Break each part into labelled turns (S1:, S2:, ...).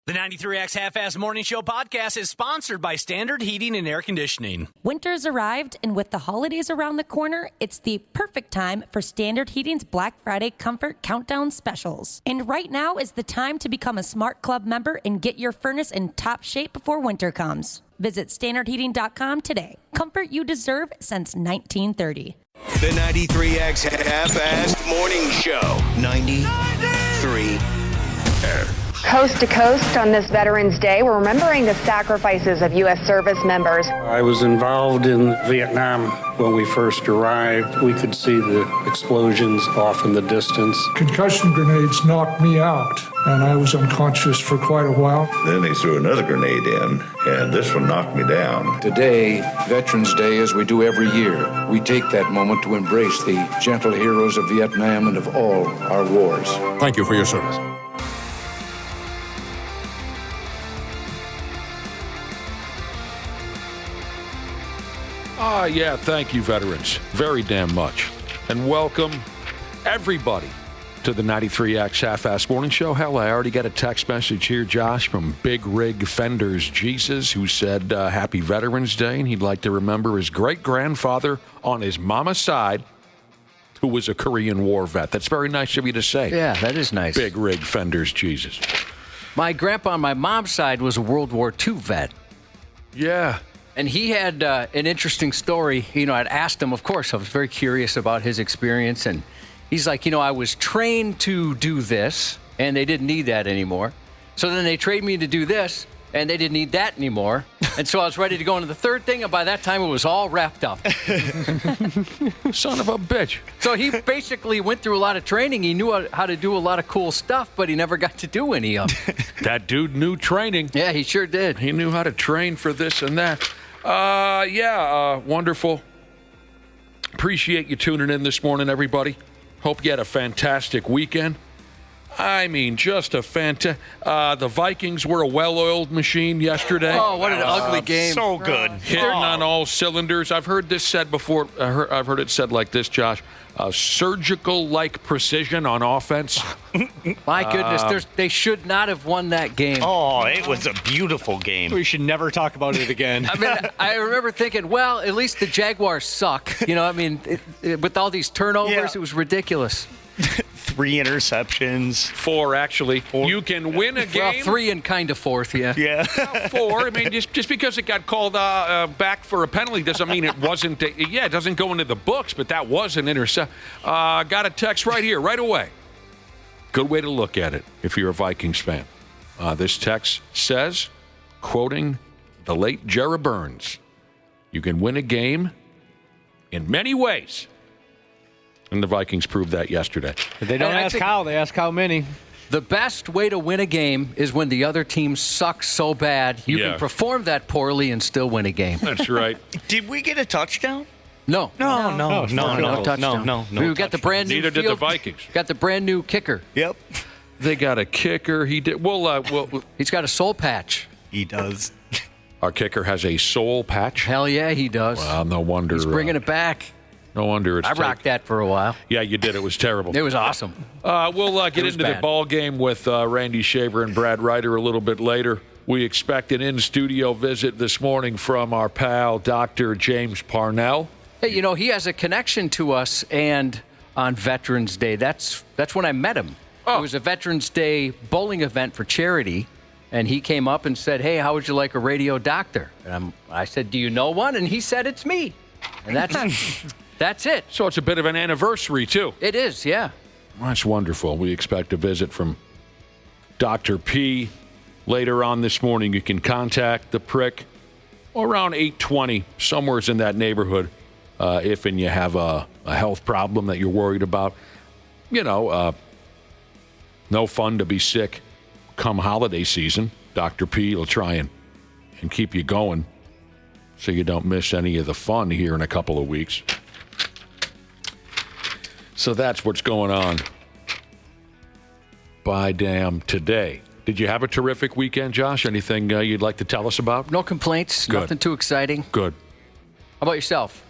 S1: The 93X Half-Ass Morning Show podcast is sponsored by Standard Heating and Air Conditioning.
S2: Winter's arrived, and with the holidays around the corner, it's the perfect time for Standard Heating's Black Friday Comfort Countdown specials. And right now is the time to become a Smart Club member and get your furnace in top shape before winter comes. Visit standardheating.com today. Comfort you deserve since 1930.
S3: The 93X Half-Assed Morning Show. 93
S4: Coast to coast on this Veterans Day, we're remembering the sacrifices of U.S. service members.
S5: I was involved in Vietnam when we first arrived. We could see the explosions off in the distance.
S6: Concussion grenades knocked me out, and I was unconscious for quite a while.
S7: Then they threw another grenade in, and this one knocked me down.
S8: Today, Veterans Day, as we do every year, we take that moment to embrace the gentle heroes of Vietnam and of all our wars.
S9: Thank you for your service. Yeah, thank you, veterans, very damn much. And welcome, everybody, to the 93X Half-Ass Morning Show. Hell, I already got a text message here, Josh, from Big Rig Fenders Jesus, who said Happy Veterans Day, and he'd like to remember his great-grandfather on his mama's side, who was a Korean War vet. That's very nice of you to say.
S10: Yeah, that is nice.
S11: Big Rig Fenders Jesus.
S10: My grandpa on my mom's side was a World War II vet.
S11: Yeah.
S10: And he had an interesting story. You know, I'd asked him, of course, I was very curious about his experience. And he's like, you know, I was trained to do this, and they didn't need that anymore. So then they trained me to do this, and they didn't need that anymore. And so I was ready to go into the third thing, and by that time it was all wrapped up.
S11: Son of a bitch.
S10: So he basically went through a lot of training. He knew how to do a lot of cool stuff, but he never got to do any of it.
S11: That dude knew training.
S10: Yeah, he sure did.
S11: He knew how to train for this and that. Wonderful. Appreciate you tuning in this morning, everybody. Hope you had a fantastic weekend. I mean, just a fantastic. The Vikings were a well-oiled machine yesterday.
S10: Oh, what an ugly game.
S1: So good.
S11: Hitting on all cylinders. I've heard this said before. I've heard it said like this, Josh. Surgical-like precision on offense.
S10: My goodness, they should not have won that game.
S1: Oh, it was a beautiful game. We should never talk about it again.
S10: I mean, I remember thinking, well, at least the Jaguars suck. You know, I mean, with all these turnovers, It was ridiculous.
S1: 3 interceptions.
S11: 4, actually. 4. You can win a game.
S10: Well, 3 and kind of 4th, yeah.
S11: Yeah. 4. I mean, just because it got called back for a penalty doesn't mean it wasn't. It doesn't go into the books, but that was an intercept. Got a text right here, right away. Good way to look at it if you're a Vikings fan. This text says, quoting the late Jerry Burns, you can win a game in many ways. And the Vikings proved that yesterday.
S1: But they don't ask how, they ask how many.
S10: The best way to win a game is when the other team sucks so bad you can perform that poorly and still win a game.
S11: That's right.
S1: Did we get a touchdown?
S10: No.
S1: No touchdown.
S10: No, we got the brand new
S11: Neither did the Vikings.
S10: Got the brand new kicker.
S1: Yep.
S11: They got a kicker. He did. Well,
S10: he's got a soul patch.
S1: He does.
S11: Our kicker has a soul patch.
S10: Hell yeah, he does.
S11: Well, no wonder.
S10: He's bringing it back.
S11: No wonder it's.
S10: I rocked that for a while.
S11: Yeah, you did. It was terrible.
S10: It was awesome.
S11: We'll get into the ball game with Randy Shaver and Brad Ryder a little bit later. We expect an in-studio visit this morning from our pal, Dr. James Parnell.
S10: Hey, you know, he has a connection to us, and on Veterans Day, that's when I met him. Oh. It was a Veterans Day bowling event for charity, and he came up and said, hey, how would you like a radio doctor? And I said, do you know one? And he said, it's me. And that's it.
S11: So it's a bit of an anniversary, too.
S10: It is, yeah.
S11: That's wonderful. We expect a visit from Dr. P. Later on this morning. You can contact the prick around 8:20, somewhere's in that neighborhood, if and you have a health problem that you're worried about. You know, no fun to be sick come holiday season. Dr. P will try and keep you going so you don't miss any of the fun here in a couple of weeks. So that's what's going on by damn today. Did you have a terrific weekend, Josh? Anything you'd like to tell us about?
S10: No complaints.
S11: Good.
S10: Nothing too exciting.
S11: Good.
S10: How about yourself?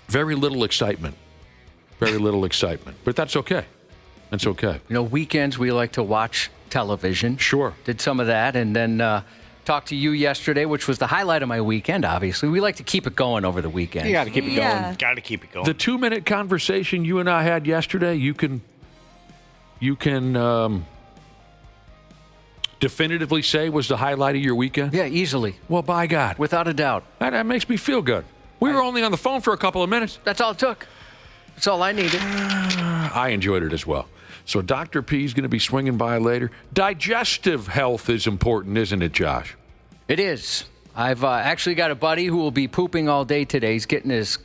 S11: Very little excitement. Very little excitement. But that's okay. That's okay.
S10: You know, weekends we like to watch television.
S11: Sure.
S10: Did some of that, and then talked to you yesterday, which was the highlight of my weekend, obviously. We like to keep it going over the weekend.
S12: You got to keep it going.
S1: Got to keep it going.
S11: The 2-minute conversation you and I had yesterday, you can definitively say was the highlight of your weekend?
S10: Yeah, easily.
S11: Well, by God.
S10: Without a doubt.
S11: That makes me feel good. We were only on the phone for a couple of minutes.
S10: That's all it took. That's all I needed.
S11: I enjoyed it as well. So Dr. P is going to be swinging by later. Digestive health is important, isn't it, Josh?
S10: It is. I've actually got a buddy who will be pooping all day today. He's getting his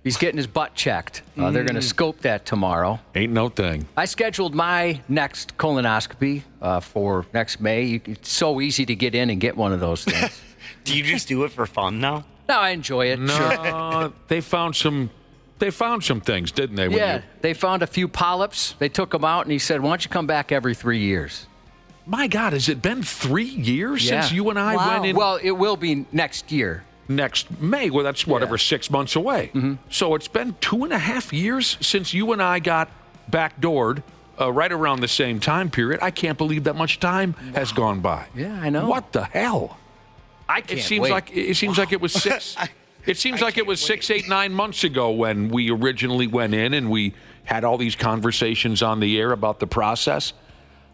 S10: He's getting his butt checked. They're going to scope that tomorrow.
S11: Ain't no thing.
S10: I scheduled my next colonoscopy for next May. It's so easy to get in and get one of those things.
S1: Do you just do it for fun now?
S10: No, I enjoy it.
S11: No,
S10: Sure.
S11: They found some things, didn't they?
S10: Yeah, they found a few polyps. They took them out, and he said, why don't you come back every 3 years?
S11: My God, has it been 3 years since you and I went in?
S10: Well, it will be next year.
S11: Next May. Well, that's whatever, 6 months away.
S10: Mm-hmm.
S11: So it's been 2.5 years since you and I got backdoored right around the same time period. I can't believe that much time has gone by.
S10: Yeah, I know.
S11: What the hell?
S10: I can't
S11: It seems
S10: wait.
S11: like it was 6. It seems like it was 6, 8, 9 months ago when we originally went in and we had all these conversations on the air about the process.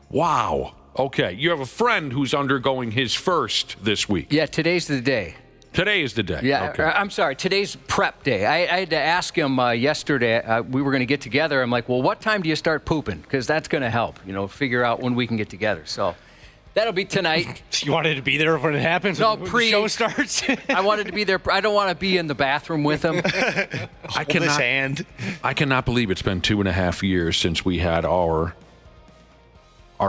S11: Wow. Okay, you have a friend who's undergoing his first this week.
S10: Yeah, today's the day.
S11: Today is the day.
S10: Yeah,
S11: okay.
S10: I'm sorry. Today's prep day. I had to ask him yesterday. We were going to get together. I'm like, well, what time do you start pooping? Because that's going to help, figure out when we can get together. So that'll be tonight.
S1: You wanted to be there when it happens?
S10: No,
S1: when the show starts?
S10: I wanted to be there. I don't want to be in the bathroom with him.
S11: I cannot believe it's been 2.5 years since we had our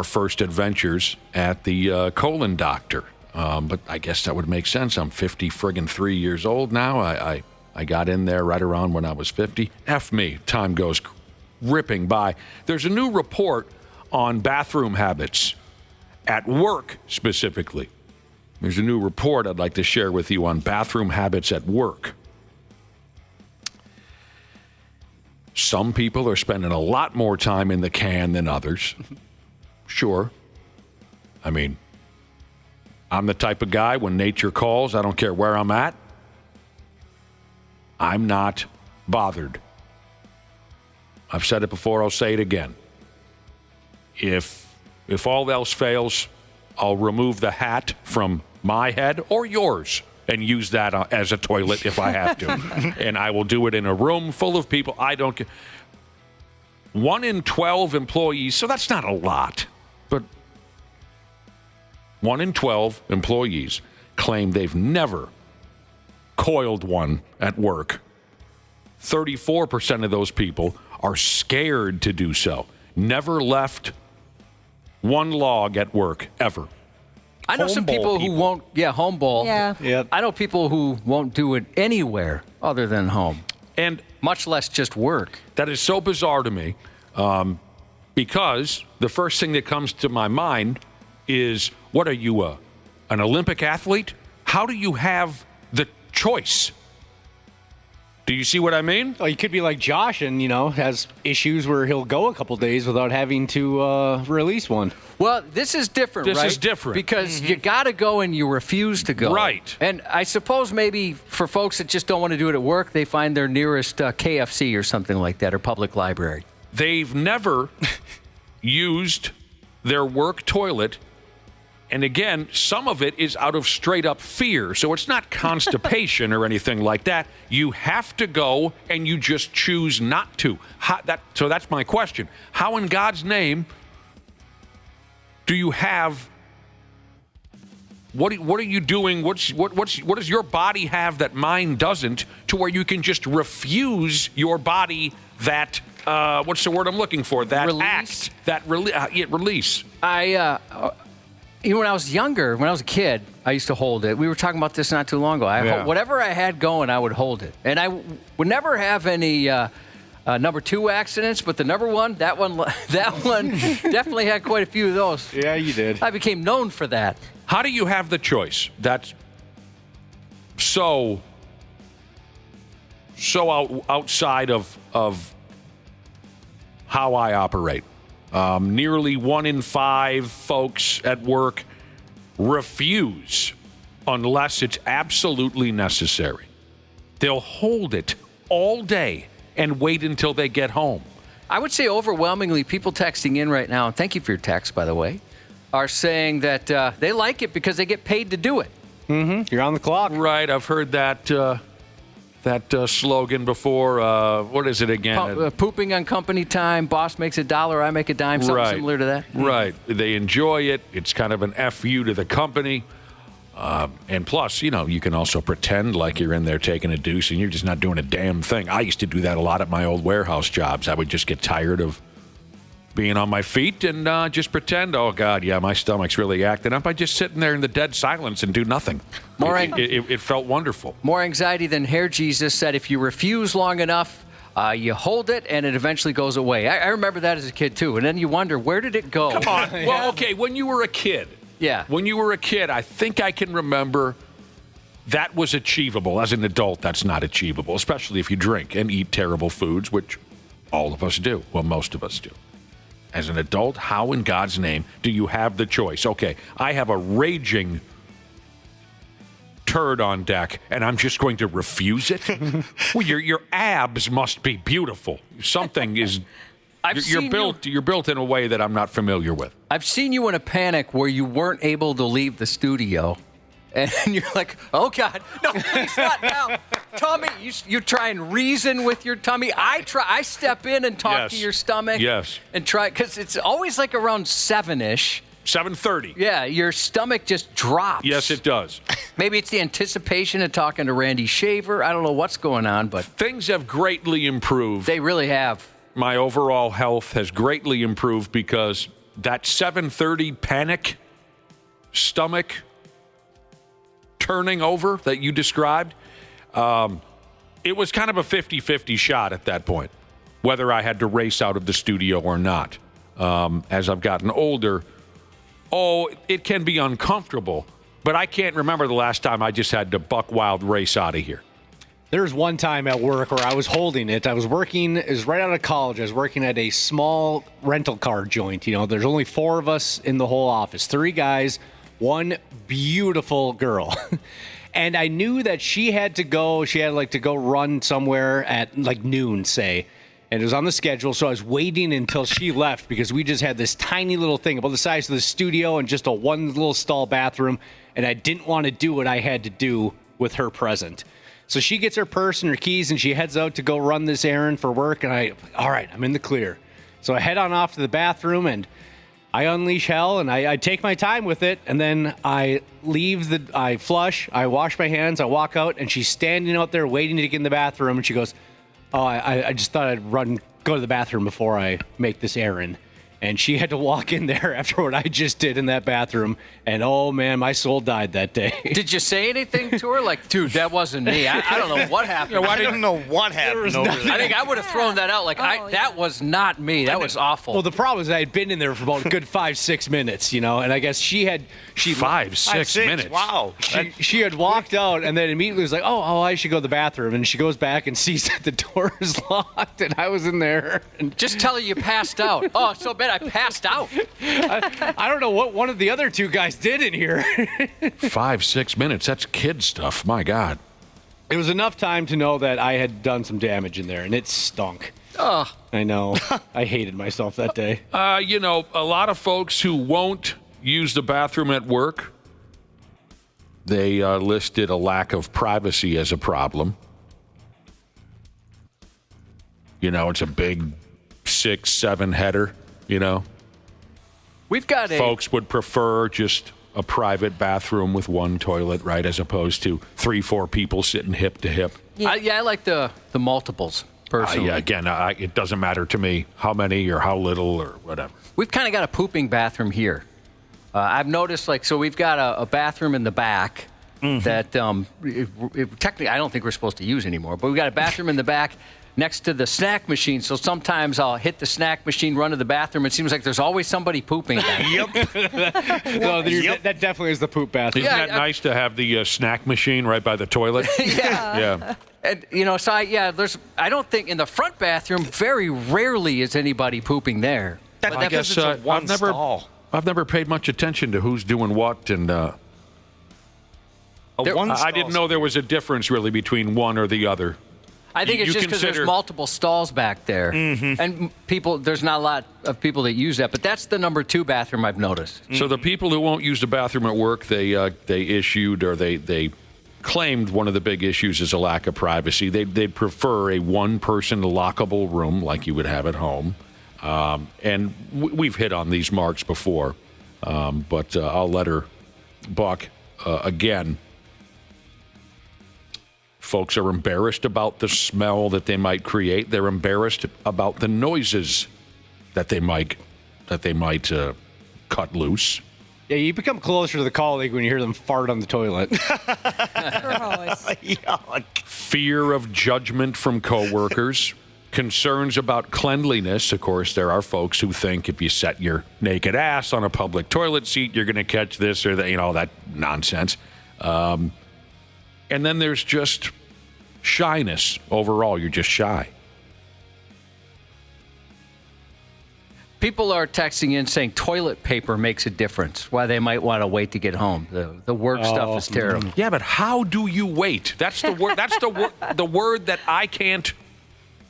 S11: first adventures at the colon doctor. But I guess that would make sense. I'm 3 years old now. I got in there right around when I was 50. F me. Time goes ripping by. There's a new report on bathroom habits at work specifically. There's a new report I'd like to share with you on bathroom habits at work. Some people are spending a lot more time in the can than others. Sure. I mean, I'm the type of guy, when nature calls, I don't care where I'm at, I'm not bothered. I've said it before, I'll say it again. If all else fails, I'll remove the hat from my head or yours and use that as a toilet if I have to. And I will do it in a room full of people. I don't care. 1 in 12 employees, so that's not a lot, but 1 in 12 employees claim they've never coiled one at work. 34% of those people are scared to do so. Never left one log at work, ever.
S10: I know some people who won't, home bowl.
S2: Yeah.
S1: Yep.
S10: I know people who won't do it anywhere other than home.
S11: And
S10: much less just work.
S11: That is so bizarre to me because the first thing that comes to my mind is, what are you, an Olympic athlete? How do you have the choice? Do you see what I mean?
S1: Oh, you could be like Josh and, has issues where he'll go a couple days without having to release one.
S10: Well, this is different, right?
S11: This is different.
S10: Because you got to go and you refuse to go.
S11: Right.
S10: And I suppose maybe for folks that just don't want to do it at work, they find their nearest KFC or something like that, or public library.
S11: They've never used their work toilet. And again, some of it is out of straight up fear. So it's not constipation or anything like that. You have to go and you just choose not to. So that's my question. How in God's name do you have, what are you doing? What does your body have that mine doesn't, to where you can just refuse your body that, what's the word I'm looking for? That
S10: release?
S11: Act, that release.
S10: When I was younger, when I was a kid, I used to hold it. We were talking about this not too long ago. Whatever I had going, I would hold it. And I would never have any number 2 accidents, but the number 1, that one definitely had quite a few of those.
S1: Yeah, you did.
S10: I became known for that.
S11: How do you have the choice? That's so outside of how I operate. Nearly 1 in 5 folks at work refuse unless it's absolutely necessary. They'll hold it all day and wait until they get home.
S10: I would say overwhelmingly people texting in right now, and thank you for your text, by the way, are saying that they like it because they get paid to do it.
S1: Mm-hmm. You're on the clock.
S11: Right. I've heard that slogan before. What is it again?
S10: Pooping on company time. Boss makes $1, I make a dime. Something similar to that.
S11: Right. They enjoy it. It's kind of an FU to the company. And plus, you can also pretend like you're in there taking a deuce and you're just not doing a damn thing. I used to do that a lot at my old warehouse jobs. I would just get tired of being on my feet and just pretend, oh, God, yeah, my stomach's really acting up. I just sitting there in the dead silence and do nothing. It felt wonderful.
S10: More anxiety than Hair Jesus said if you refuse long enough, you hold it and it eventually goes away. I remember that as a kid, too. And then you wonder, where did it go?
S11: Come on. Well, okay, when you were a kid.
S10: Yeah.
S11: When you were a kid, I think I can remember that was achievable. As an adult, that's not achievable, especially if you drink and eat terrible foods, which all of us do. Well, most of us do. As an adult, how in God's name do you have the choice? Okay, I have a raging turd on deck, and I'm just going to refuse it? Well, your abs must be beautiful. Something is... You're built in a way that I'm not familiar with.
S10: I've seen you in a panic where you weren't able to leave the studio, and you're like, "Oh God, no, please not now, Tommy." You try and reason with your tummy. I step in and talk to your stomach.
S11: Yes.
S10: And try, because it's always like around 7-ish.
S11: 7:30.
S10: Yeah, your stomach just drops.
S11: Yes, it does.
S10: Maybe it's the anticipation of talking to Randy Shaver. I don't know what's going on, but
S11: things have greatly improved.
S10: They really have.
S11: My overall health has greatly improved because that 7:30 panic, stomach turning over that you described, it was kind of a 50-50 shot at that point, whether I had to race out of the studio or not. As I've gotten older, it can be uncomfortable, but I can't remember the last time I just had to buck wild race out of here.
S1: There was one time at work where I was holding it. It was right out of college. I was working at a small rental car joint. There's only 4 of us in the whole office. 3 guys, 1 beautiful girl. And I knew that she had to go run somewhere at like noon, say. And it was on the schedule, so I was waiting until she left because we just had this tiny little thing about the size of the studio and just a one little stall bathroom. And I didn't want to do what I had to do with her present. So she gets her purse and her keys, and she heads out to go run this errand for work. And all right, I'm in the clear. So I head on off to the bathroom, and I unleash hell, and I take my time with it. And then I I flush, I wash my hands, I walk out, and she's standing out there waiting to get in the bathroom. And she goes, oh, I just thought I'd go to the bathroom before I make this errand. And she had to walk in there after what I just did in that bathroom. And, oh, man, my soul died that day.
S10: Did you say anything to her? Like, dude, that wasn't me. I don't know what happened.
S12: I don't know what happened.
S10: I think I would have thrown that out. Like, that was not me. That was awful.
S1: Well, the problem is I had been in there for about a good 5-6 minutes, And I guess she
S11: 5-6 minutes.
S12: Wow.
S1: She had walked out and then immediately was like, oh, I should go to the bathroom. And she goes back and sees that the door is locked and I was in there. And
S10: just tell her you passed out. Oh, so bad I passed out.
S1: I don't know what one of the other 2 guys did in here.
S11: 5-6 minutes. That's kid stuff. My God.
S1: It was enough time to know that I had done some damage in there, and it stunk.
S10: Oh.
S1: I know. I hated myself that day.
S11: A lot of folks who won't use the bathroom at work, they listed a lack of privacy as a problem. It's a big 6-7 header,
S10: We've got
S11: folks would prefer just a private bathroom with 1 toilet, right, as opposed to 3-4 people sitting hip to hip.
S10: Yeah, I like the multiples, personally.
S11: Again, it doesn't matter to me how many or how little or whatever.
S10: We've kind of got a pooping bathroom here. I've noticed, so we've got a bathroom in the back that technically I don't think we're supposed to use anymore, but we've got a bathroom in the back next to the snack machine. So sometimes I'll hit the snack machine, run to the bathroom. It seems like there's always somebody pooping there.
S12: Yep.
S1: That definitely is the poop bathroom.
S11: Isn't that nice to have the snack machine right by the toilet?
S10: Yeah. And, so I don't think in the front bathroom, very rarely is anybody pooping there.
S11: I guess
S1: it's a one stall.
S11: I've never paid much attention to who's doing what, and I didn't know there was a difference really between one or the other.
S10: I think it's just because there's multiple stalls back there, and there's not a lot of people that use that. But that's the number 2 bathroom I've noticed.
S11: So the people who won't use the bathroom at work, they issued or they claimed one of the big issues is a lack of privacy. They'd prefer a one-person lockable room like you would have at home. And we've hit on these marks before, but I'll let her buck again. Folks are embarrassed about the smell that they might create. They're embarrassed about the noises that they might cut loose.
S1: Yeah, you become closer to the colleague when you hear them fart on the toilet.
S11: Fear of judgment from coworkers. Concerns about cleanliness. Of course, there are folks who think if you set your naked ass on a public toilet seat, you're going to catch this or that, that nonsense. And then there's just shyness. Overall, you're just shy.
S10: People are texting in saying toilet paper makes a difference. Why they might want to wait to get home. The work stuff is terrible.
S11: Yeah, but how do you wait? That's the word. That's the word that I can't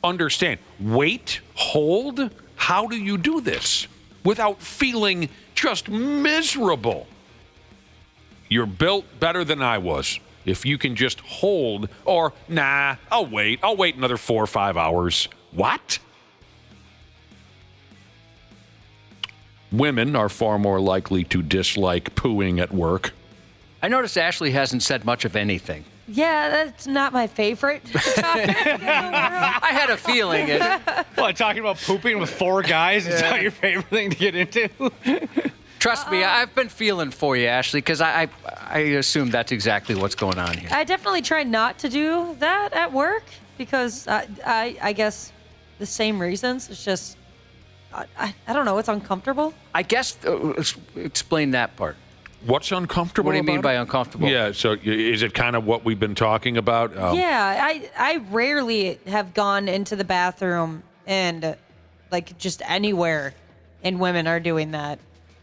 S11: understand. Wait, hold. How do you do this without feeling just miserable? You're built better than I was. If you can just hold, or nah, I'll wait another 4 or 5 hours. What? Women are far more likely to dislike pooing at work.
S10: I noticed Ashley hasn't said much of anything.
S2: Yeah, that's not my favorite topic in the world.
S10: I had a feeling it.
S1: What, talking about pooping with 4 guys is not your favorite thing to get into?
S10: Trust me, I've been feeling for you, Ashley, because I assume that's exactly what's going on here.
S2: I definitely try not to do that at work because I guess the same reasons. It's just, I don't know, it's uncomfortable.
S10: I guess, explain that part.
S11: What's uncomfortable?
S10: What do you mean
S11: about
S10: by
S11: it?
S10: uncomfortable?
S11: Yeah, so is it kind of what we've been talking about?
S2: Yeah, I rarely have gone into the bathroom and like just anywhere, and women are doing that.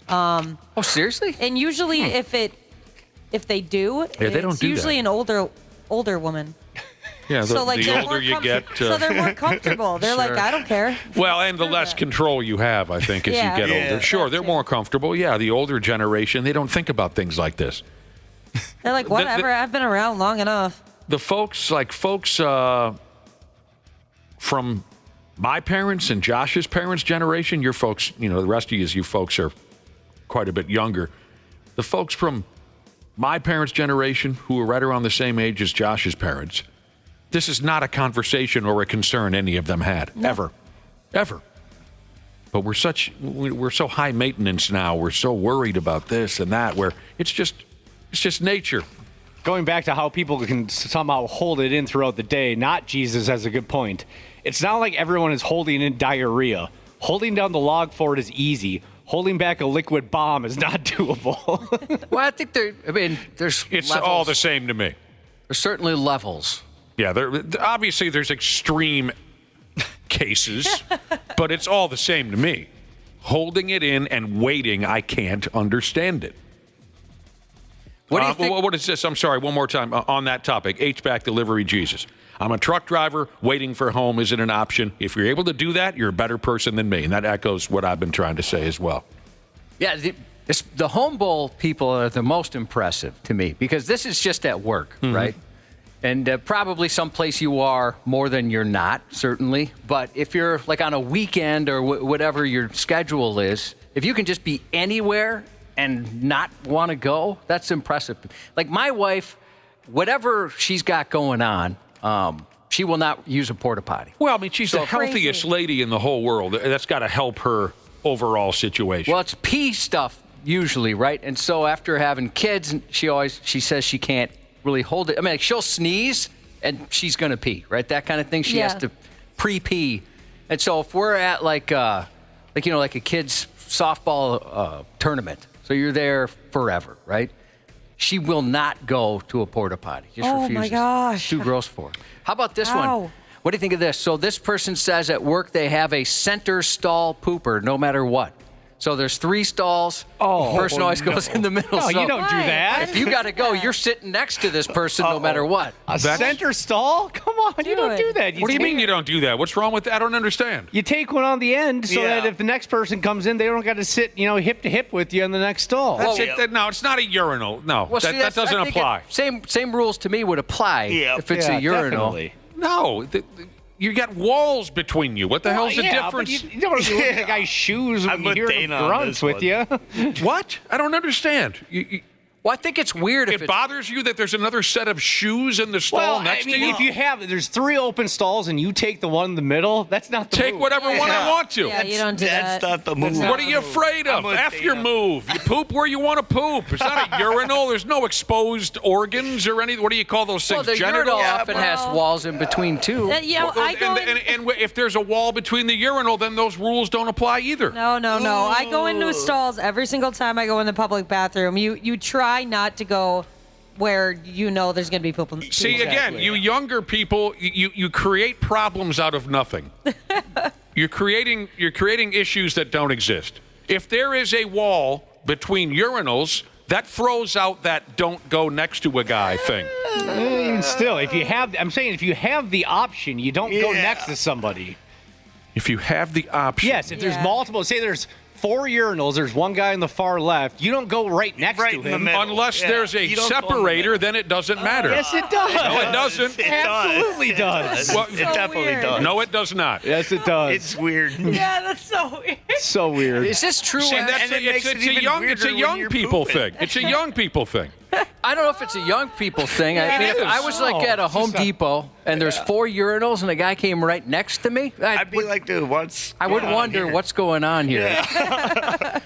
S10: Oh, seriously?
S2: And usually, if they do,
S11: they don't
S2: it's
S11: do
S2: usually
S11: that.
S2: an older woman.
S11: Yeah,
S2: So like
S11: the
S2: they're
S11: older
S2: more
S11: you get,
S2: so they're more comfortable. They're like, I don't care.
S11: well, and the less control you have, I think, as
S2: Yeah.
S11: you get
S2: Yeah,
S11: older. Sure, they're more comfortable. Yeah, the older generation, they don't think about things like this.
S2: They're like, whatever. I've been around long enough.
S11: The folks from my parents and Josh's parents' generation, your folks, the rest of you folks are quite a bit younger. The folks from my parents' generation, who were right around the same age as Josh's parents, this is not a conversation or a concern any of them had. No. Ever. But we're so high maintenance now. We're so worried about this and that, where it's just nature.
S1: Going back to how people can somehow hold it in throughout the day, not Jesus has a good point. It's not like everyone is holding in diarrhea. Holding down the log fort is easy. Holding back a liquid bomb is not doable.
S10: Well, I think there's
S11: It's
S10: levels.
S11: all the same to me.
S10: There's certainly levels.
S11: Yeah, obviously there's extreme cases, but it's all the same to me. Holding it in and waiting, I can't understand it.
S10: What do you think?
S11: What is this? I'm sorry, one more time on that topic. HVAC delivery, Jesus. I'm a truck driver. Waiting for home isn't an option. If you're able to do that, you're a better person than me. And that echoes what I've been trying to say as well.
S10: Yeah, the home bowl people are the most impressive to me because this is just at work, right? And probably someplace you are more than you're not, certainly. But if you're like on a weekend or whatever your schedule is, if you can just be anywhere and not want to go, that's impressive. Like my wife, whatever she's got going on, she will not use a porta potty.
S11: Well, I mean, she's the healthiest lady in the whole world. That's got to help her overall situation.
S10: Well, it's pee stuff usually, right? And so after having kids, she says she can't really hold it. I mean, like she'll sneeze and she's going to pee, right? That kind of thing. She has to pre-pee. And so if we're at like a kid's softball tournament, so you're there forever, right? She will not go to a porta potty. Just refuses.
S2: My gosh.
S10: Too gross for her. How about this one? What do you think of this? So this person says at work they have a center stall pooper no matter what. So there's 3 stalls. The person always goes in the middle.
S1: No,
S10: so
S1: you don't do that.
S10: If you got to go, you're sitting next to this person no matter what.
S1: A center stall? Come on, you don't do that.
S11: What do you mean you don't do that? What's wrong with that? I don't understand.
S1: You take one on the end so that if the next person comes in, they don't got to sit, hip to hip with you in the next stall.
S11: No, it's not a urinal. No,
S10: Well,
S11: that doesn't apply.
S10: Same rules to me would apply if it's a urinal.
S1: Definitely.
S11: No, you got walls between you. What the hell's the difference?
S1: But you don't want to look at the guy's shoes when you hear him grunts with you.
S11: What? I don't understand.
S10: Well, I think it's weird if
S11: it bothers you that there's another set of shoes in the stall next to you?
S1: If there's 3 open stalls and you take the one in the middle, that's not the
S11: Take
S1: move.
S11: whatever one I want to.
S2: Yeah, you don't do that.
S12: That's not the move.
S11: What are you afraid of? F your move. You poop where you want to poop. It's not a urinal. There's no exposed organs or anything. What do you call those things?
S10: Well, the urinal often has walls in between, too.
S11: And if there's a wall between the urinal, then those rules don't apply either.
S13: No. I go into stalls every single time I go in the public bathroom. You try not to go where there's going to be people.
S11: See, again, you younger people, you create problems out of nothing. You're creating issues that don't exist. If there is a wall between urinals, that throws out that don't go next to a guy thing.
S1: Even still, if you have the option, you don't go next to somebody.
S11: If you have the option.
S1: Yes, if there's multiple, say there's 4 urinals, there's one guy on the far left, you don't go right next to him.
S11: Unless there's a separator, then it doesn't matter.
S1: Yes, it does.
S11: No, it doesn't.
S1: It absolutely does.
S11: Well,
S12: it definitely does.
S11: No, it does not.
S1: Yes, it does.
S12: It's weird.
S13: Yeah, that's so weird.
S1: So weird.
S10: Is this true?
S11: See, it's a young people thing. It's a young people thing.
S10: I don't know if it's a young people thing. I mean, if I was at a Home Depot and there's 4 urinals and a guy came right next to me,
S12: I'd be like, dude,
S10: I would wonder what's going on here.
S11: Yeah.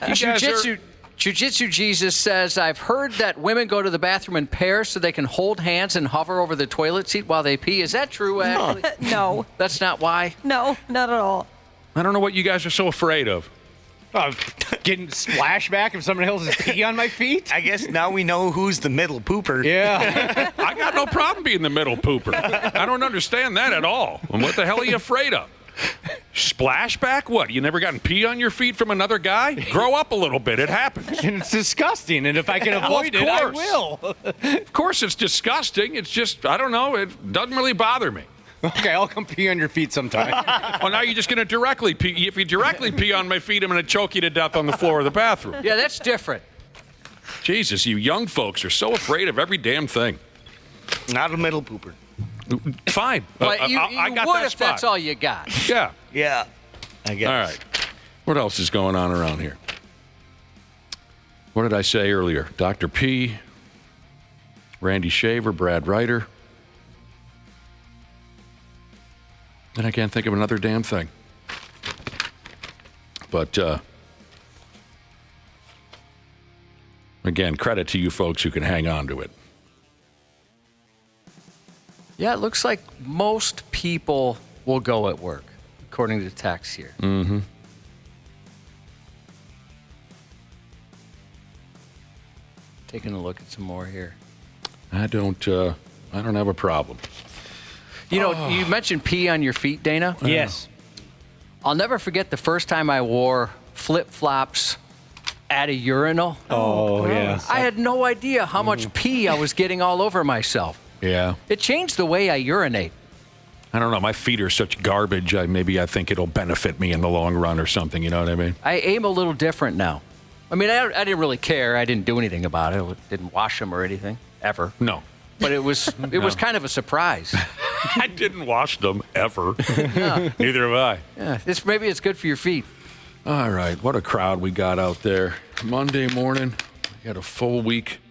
S10: Jiu-Jitsu Jesus says, I've heard that women go to the bathroom in pairs so they can hold hands and hover over the toilet seat while they pee. Is that true, actually?
S13: No.
S10: That's not why?
S13: No, not at all.
S11: I don't know what you guys are so afraid of.
S1: Getting splashback if somebody else is pee on my feet?
S12: I guess now we know who's the middle pooper.
S1: Yeah.
S11: I got no problem being the middle pooper. I don't understand that at all. And what the hell are you afraid of? Splashback? What? You never gotten pee on your feet from another guy? Grow up a little bit. It happens.
S1: And it's disgusting. And if I can avoid it, I will.
S11: Of course it's disgusting. It's just, I don't know. It doesn't really bother me.
S1: Okay, I'll come pee on your feet sometime.
S11: Well, now you're just going to directly pee. If you directly pee on my feet, I'm going to choke you to death on the floor of the bathroom.
S10: Yeah, that's different.
S11: Jesus, you young folks are so afraid of every damn thing.
S12: Not a middle pooper.
S11: Fine.
S10: But you
S11: I got
S10: would
S11: that
S10: if
S11: spot.
S10: that's all you got.
S11: Yeah.
S12: Yeah, I guess.
S11: All right. What else is going on around here? What did I say earlier? Dr. P, Randy Shaver, Brad Ryder. And I can't think of another damn thing. But, again, credit to you folks who can hang on to it.
S10: Yeah, it looks like most people will go at work, according to the text here.
S11: Mm-hmm.
S10: Taking a look at some more here.
S11: I don't have a problem.
S10: You know, you mentioned pee on your feet, Dana.
S1: Yes.
S10: I'll never forget the first time I wore flip-flops at a urinal.
S1: Oh, yeah.
S10: I had no idea how much pee I was getting all over myself.
S11: Yeah.
S10: It changed the way I urinate.
S11: I don't know. My feet are such garbage. I think it'll benefit me in the long run or something. You know what I mean?
S10: I aim a little different now. I mean, I didn't really care. I didn't do anything about it. I didn't wash them or anything, ever.
S11: No.
S10: But it was kind of a surprise.
S11: I didn't wash them ever.
S10: Yeah.
S11: Neither have I.
S10: Yeah, maybe it's good for your feet.
S11: All right, what a crowd we got out there. Monday morning, we got a full week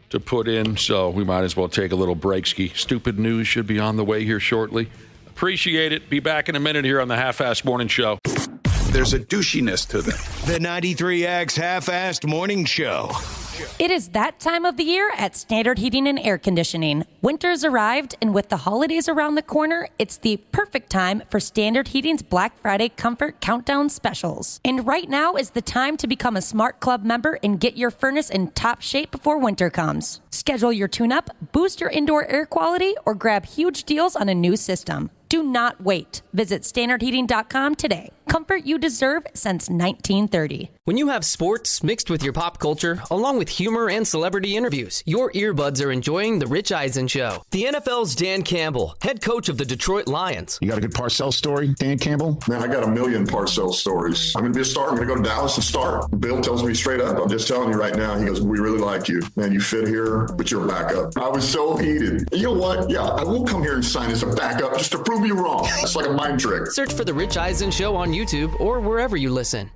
S11: to put in, so we might as well take a little break ski. Stupid news should be on the way here shortly. Appreciate it. Be back in a minute here on the Half-Assed Morning Show.
S3: There's a douchiness to them. The 93X Half-Assed Morning Show.
S2: It is that time of the year at Standard Heating and Air Conditioning. Winter's arrived, and with the holidays around the corner, it's the perfect time for Standard Heating's Black Friday Comfort Countdown specials. And right now is the time to become a Smart Club member and get your furnace in top shape before winter comes. Schedule your tune-up, boost your indoor air quality, or grab huge deals on a new system. Do not wait. Visit standardheating.com today. Comfort you deserve since 1930.
S14: When you have sports mixed with your pop culture, along with humor and celebrity interviews, your earbuds are enjoying The Rich Eisen Show. The NFL's Dan Campbell, head coach of the Detroit Lions.
S15: You got a good Parcells story, Dan Campbell?
S16: Man, I got a million Parcells stories. I'm going to be a star. I'm going to go to Dallas and start. Bill tells me straight up, I'm just telling you right now, he goes, we really like you. Man, you fit here, but you're a backup. I was so heated. You know what? Yeah, I will come here and sign as a backup just to prove you wrong. It's like a mind trick.
S14: Search for The Rich Eisen Show on YouTube or wherever you listen.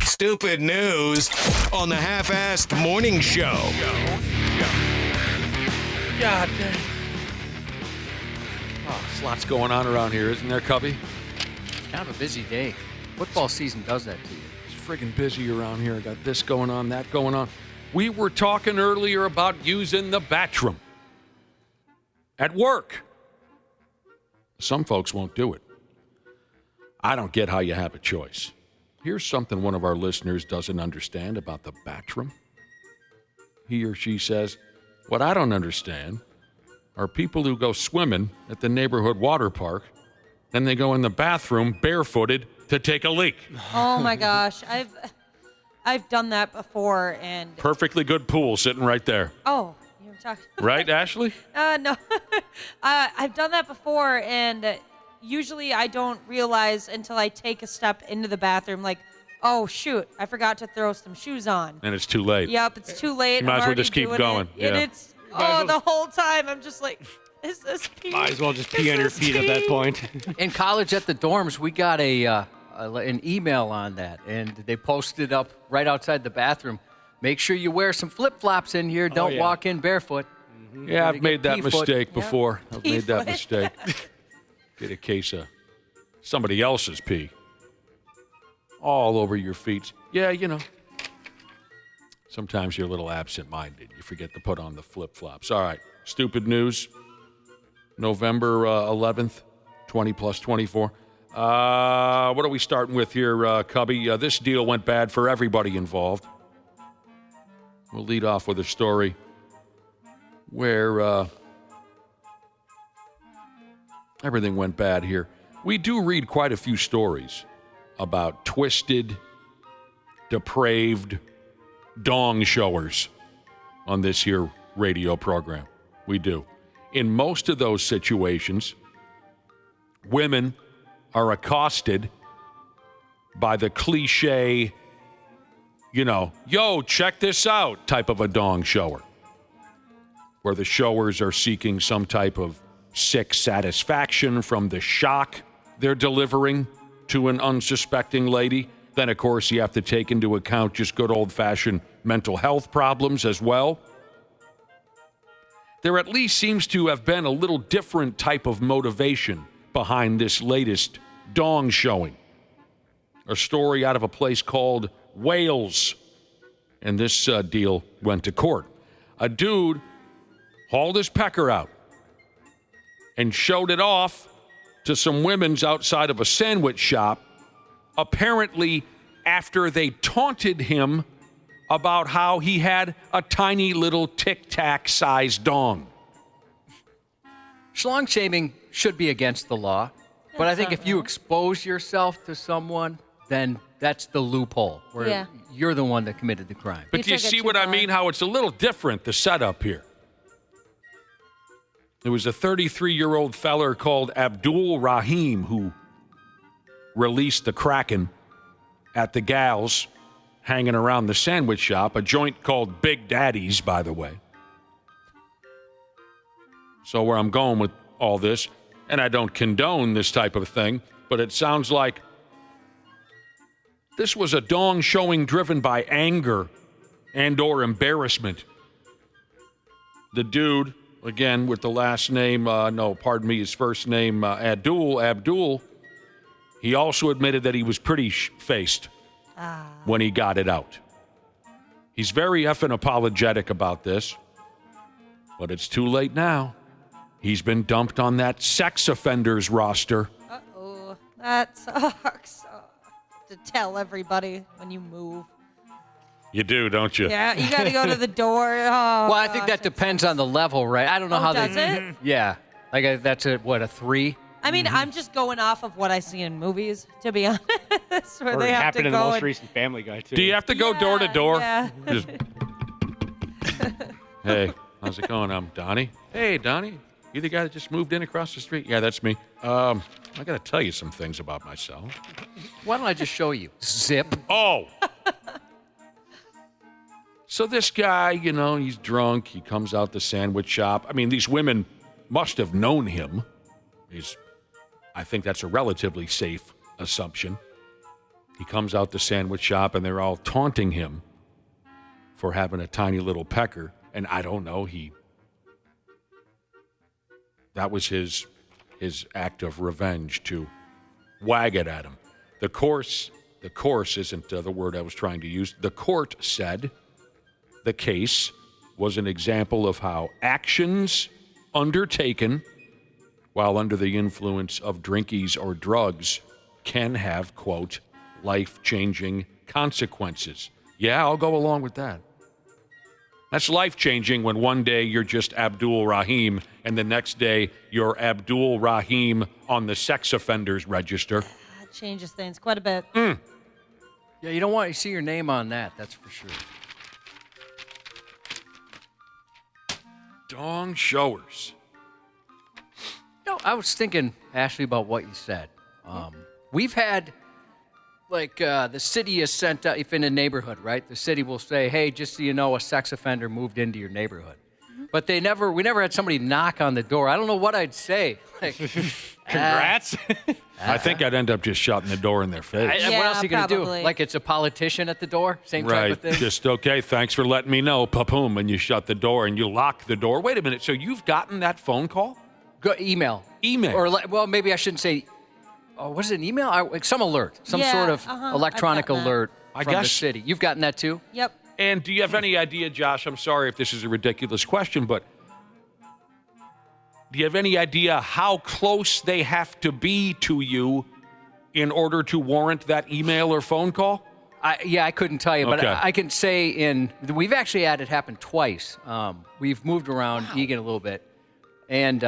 S3: Stupid news on the Half-Assed Morning Show.
S11: God dang. Oh, there's lots going on around here, isn't there, Cubby?
S10: It's kind of a busy day. Football season does that to you.
S11: It's friggin' busy around here. I got this going on, that going on. We were talking earlier about using the bathroom at work. Some folks won't do it. I don't get how you have a choice. Here's something one of our listeners doesn't understand about the bathroom. He or she says, what I don't understand are people who go swimming at the neighborhood water park, then they go in the bathroom barefooted to take a leak.
S13: Oh my gosh, I've done that before, and
S11: Perfectly good pool sitting right there.
S13: oh, you're talking
S11: Right, Ashley?
S13: no, I've done that before, and usually I don't realize until I take a step into the bathroom, like, oh shoot, I forgot to throw some shoes on.
S11: And it's too late.
S13: Yep, it's too late.
S11: You might
S13: I'm
S11: as well
S13: already
S11: just keep
S13: doing
S11: going.
S13: it, and
S11: Yeah.
S13: it's the whole time I'm just like, is this pee?
S1: Might as well just pee on your feet at that point.
S10: In college at the dorms, we got an email on that, and they posted up right outside the bathroom. Make sure you wear some flip-flops in here. Don't walk in barefoot.
S11: Yeah, I've made that mistake before.
S10: Yeah.
S11: I've made that mistake. Get a case of somebody else's pee all over your feet. Yeah, you know. Sometimes you're a little absent-minded. You forget to put on the flip-flops. All right, stupid news. November 11th, 20 plus 24. What are we starting with here, Cubby? This deal went bad for everybody involved. We'll lead off with a story where everything went bad here. We do read quite a few stories about twisted, depraved dong showers on this here radio program. We do. In most of those situations, women are accosted by the cliche, yo, check this out type of a dong shower, where the showers are seeking some type of sick satisfaction from the shock they're delivering to an unsuspecting lady. Then, of course, you have to take into account just good old-fashioned mental health problems as well. There at least seems to have been a little different type of motivation behind this latest dong showing. A story out of a place called Wales. And this deal went to court. A dude hauled his pecker out and showed it off to some women's outside of a sandwich shop, apparently after they taunted him about how he had a tiny little tic-tac-sized dong.
S10: Schlong shaming should be against the law, but I think if you expose yourself to someone, then that's the loophole where you're the one that committed the crime.
S11: But do you see what I mean? How it's a little different, the setup here. There was a 33-year-old feller called Abdul Rahim who released the Kraken at the gals hanging around the sandwich shop, a joint called Big Daddy's, by the way. So where I'm going with all this, and I don't condone this type of thing, but it sounds like this was a dong showing driven by anger and or embarrassment. The dude, again, with the last name, his first name, Abdul, he also admitted that he was pretty faced when he got it out. He's very effing apologetic about this, but it's too late now. He's been dumped on that sex offenders roster.
S13: Uh-oh, that sucks. To tell everybody when you move.
S11: You do, don't you?
S13: Yeah, you got to go to the door. Oh,
S10: well, I think that depends on the level, right? I don't know how
S13: does it?
S10: Yeah. Like that's a 3?
S13: I mean, I'm just going off of what I see in movies, to be honest. Where
S1: Or
S13: they
S1: it
S13: have
S1: happened
S13: to
S1: in the
S13: go
S1: most
S13: and-
S1: recent Family Guy, too.
S11: Do you have to go door to door?
S13: Yeah.
S11: Just, hey, how's it going? I'm Donnie. Hey, Donnie. You the guy that just moved in across the street? Yeah, that's me. I got to tell you some things about myself.
S10: Why don't I just show you? Zip.
S11: Oh. So this guy, he's drunk. He comes out the sandwich shop. I mean, these women must have known him. I think that's a relatively safe assumption. He comes out the sandwich shop, and they're all taunting him for having a tiny little pecker. And I don't know, that was his act of revenge to wag it at him. The course isn't the word I was trying to use. The court said the case was an example of how actions undertaken while under the influence of drinkies or drugs can have, quote, life-changing consequences. Yeah, I'll go along with that. That's life-changing when one day you're just Abdul Rahim and the next day you're Abdul Rahim on the sex offenders register.
S13: That changes things quite a bit.
S10: Yeah, you don't want to see your name on that, that's for sure.
S11: Dong showers.
S10: I was thinking, Ashley, about what you said. We've had, the city has sent out, if in a neighborhood, right? The city will say, hey, just so you know, a sex offender moved into your neighborhood. But we never had somebody knock on the door. I don't know what I'd say.
S1: Congrats.
S11: I think I'd end up just shutting the door in their face.
S10: What else are you going to do? Like it's a politician at the door? Same type of thing?
S11: Just, okay, thanks for letting me know, pa-poom, and you shut the door and you lock the door. Wait a minute, so you've gotten that phone call?
S10: Email. Or, maybe I shouldn't say, was it an email? Some alert, some sort of electronic alert from the city. You've gotten that too?
S13: Yep.
S11: And do you have any idea, Josh, I'm sorry if this is a ridiculous question, but do you have any idea how close they have to be to you in order to warrant that email or phone call?
S10: I couldn't tell you, but
S11: Okay.
S10: I can say we've actually had it happen twice. We've moved around Egan a little bit, and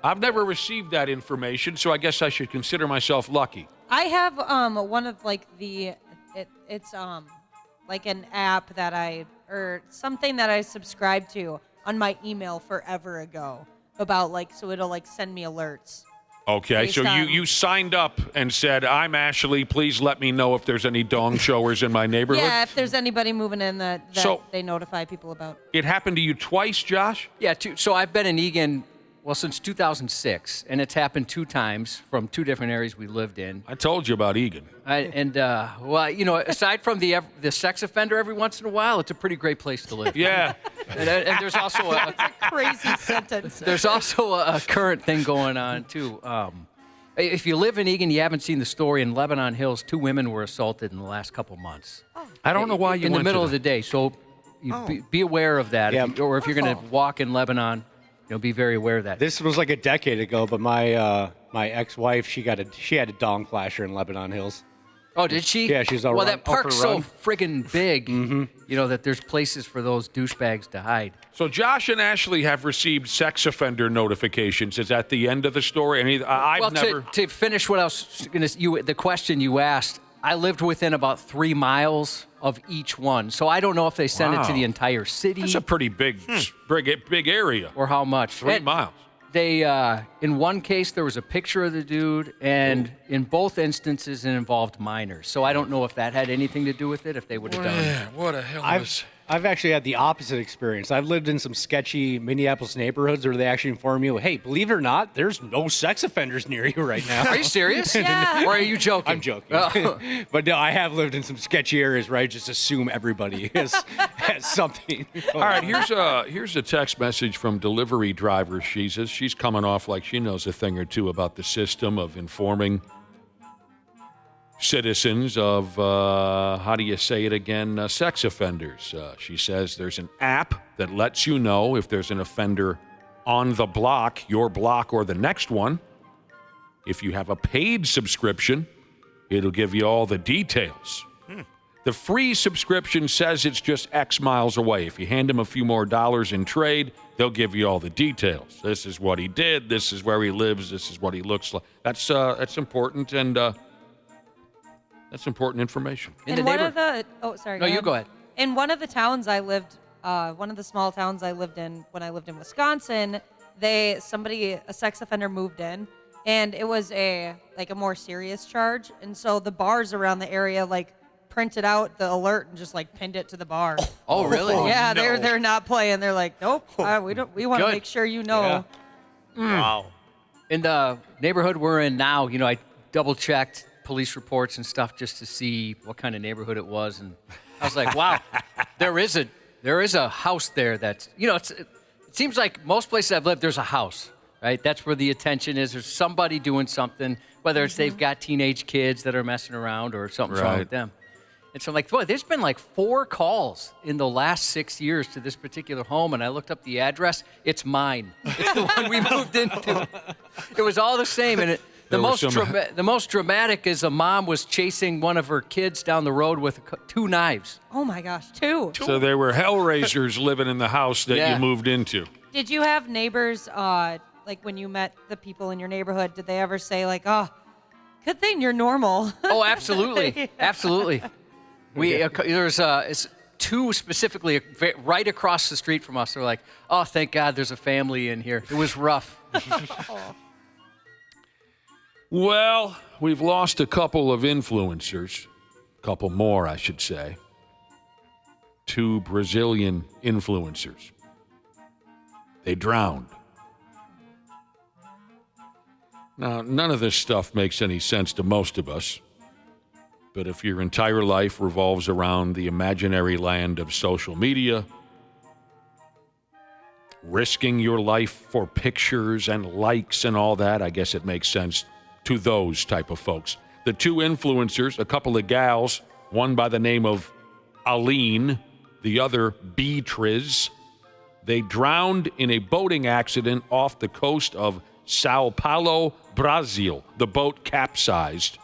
S11: I've never received that information, so I guess I should consider myself lucky.
S13: I have one of it's like an app or something that I subscribed to on my email forever ago about so it'll send me alerts.
S11: Okay, so you signed up and said, I'm Ashley, please let me know if there's any dong showers in my neighborhood?
S13: Yeah, if there's anybody moving in that
S11: So-
S13: they notify people about.
S11: It happened to you twice, Josh?
S10: Yeah, so I've been in Egan, since 2006, and it's happened 2 times from 2 different areas we lived in.
S11: I told you about Egan.
S10: Aside from the sex offender every once in a while, it's a pretty great place to live.
S11: Yeah.
S10: and there's also a
S13: crazy sentence.
S10: There's also a current thing going on, too. If you live in Egan, you haven't seen the story. In Lebanon Hills, 2 women were assaulted in the last couple months.
S11: I don't know why you
S10: in the
S11: went
S10: middle
S11: to
S10: of the day. So be aware of that.
S1: Yeah.
S10: If you're going to walk in Lebanon, be very aware of that.
S1: This was like a decade ago, but my ex-wife, she had a dong flasher in Lebanon Hills.
S10: Oh, did she?
S1: Yeah, she's all
S10: Well,
S1: run-
S10: that park's
S1: off
S10: so
S1: her run.
S10: friggin' big, that there's places for those douchebags to hide.
S11: So Josh and Ashley have received sex offender notifications. Is that the end of the story? I've never...
S10: To finish what I was going to... the question you asked, I lived within about 3 miles of each one. So I don't know if they send it to the entire city.
S11: That's a pretty big area.
S10: Or how much.
S11: 3 miles.
S10: They, in one case, there was a picture of the dude, and in both instances, it involved minors. So I don't know if that had anything to do with it, if they would have done it.
S11: What a hell
S1: I've actually had the opposite experience. I've lived in some sketchy Minneapolis neighborhoods where they actually inform you, hey, believe it or not, there's no sex offenders near you right now.
S10: Are you serious?
S13: Yeah.
S10: Or are you joking?
S1: I'm joking.
S10: Oh.
S1: But no, I have lived in some sketchy areas where I just assume everybody has something.
S11: All right, here's a text message from delivery driver. She's coming off like she knows a thing or two about the system of informing citizens of, how do you say it again, sex offenders. She says there's an app that lets you know if there's an offender on the block, your block or the next one. If you have a paid subscription, it'll give you all the details. The free subscription says it's just X miles away. If you hand them a few more dollars in trade, they'll give you all the details. This is what he did. This is where he lives. This is what he looks like. That's important, and that's important information.
S13: In one of the
S10: No, you go ahead.
S13: In one of the towns I lived, one of the small towns I lived in when I lived in Wisconsin, a sex offender moved in, and it was a more serious charge, and so the bars around the area printed out the alert and just pinned it to the bar.
S10: Oh, really?
S13: Yeah, they're not playing. They're like, nope, we want to make sure you know.
S10: Yeah.
S12: Wow.
S10: In the neighborhood we're in now, I double-checked police reports and stuff just to see what kind of neighborhood it was, and I was like, wow, there is a house there that's, it seems like most places I've lived, there's a house, right? That's where the attention is. There's somebody doing something, whether it's they've got teenage kids that are messing around or something's wrong with them. And so I'm like, boy, there's been 4 calls in the last 6 years to this particular home, and I looked up the address. It's mine. It's the one we moved into. It was all the same, and the most dramatic is a mom was chasing one of her kids down the road with 2 knives.
S13: Oh my gosh, 2.
S11: So they were hellraisers living in the house that you moved into.
S13: Did you have neighbors, when you met the people in your neighborhood, did they ever say oh, good thing you're normal?
S10: Oh, absolutely. Absolutely. There's 2 specifically right across the street from us. They're like, oh, thank God there's a family in here. It was rough.
S11: Well, we've lost a couple of influencers. A couple more, I should say. 2 Brazilian influencers. They drowned. Now, none of this stuff makes any sense to most of us. But if your entire life revolves around the imaginary land of social media, risking your life for pictures and likes and all that, I guess it makes sense to those type of folks. The 2 influencers, a couple of gals, one by the name of Aline, the other Beatriz, they drowned in a boating accident off the coast of Sao Paulo, Brazil. The boat capsized.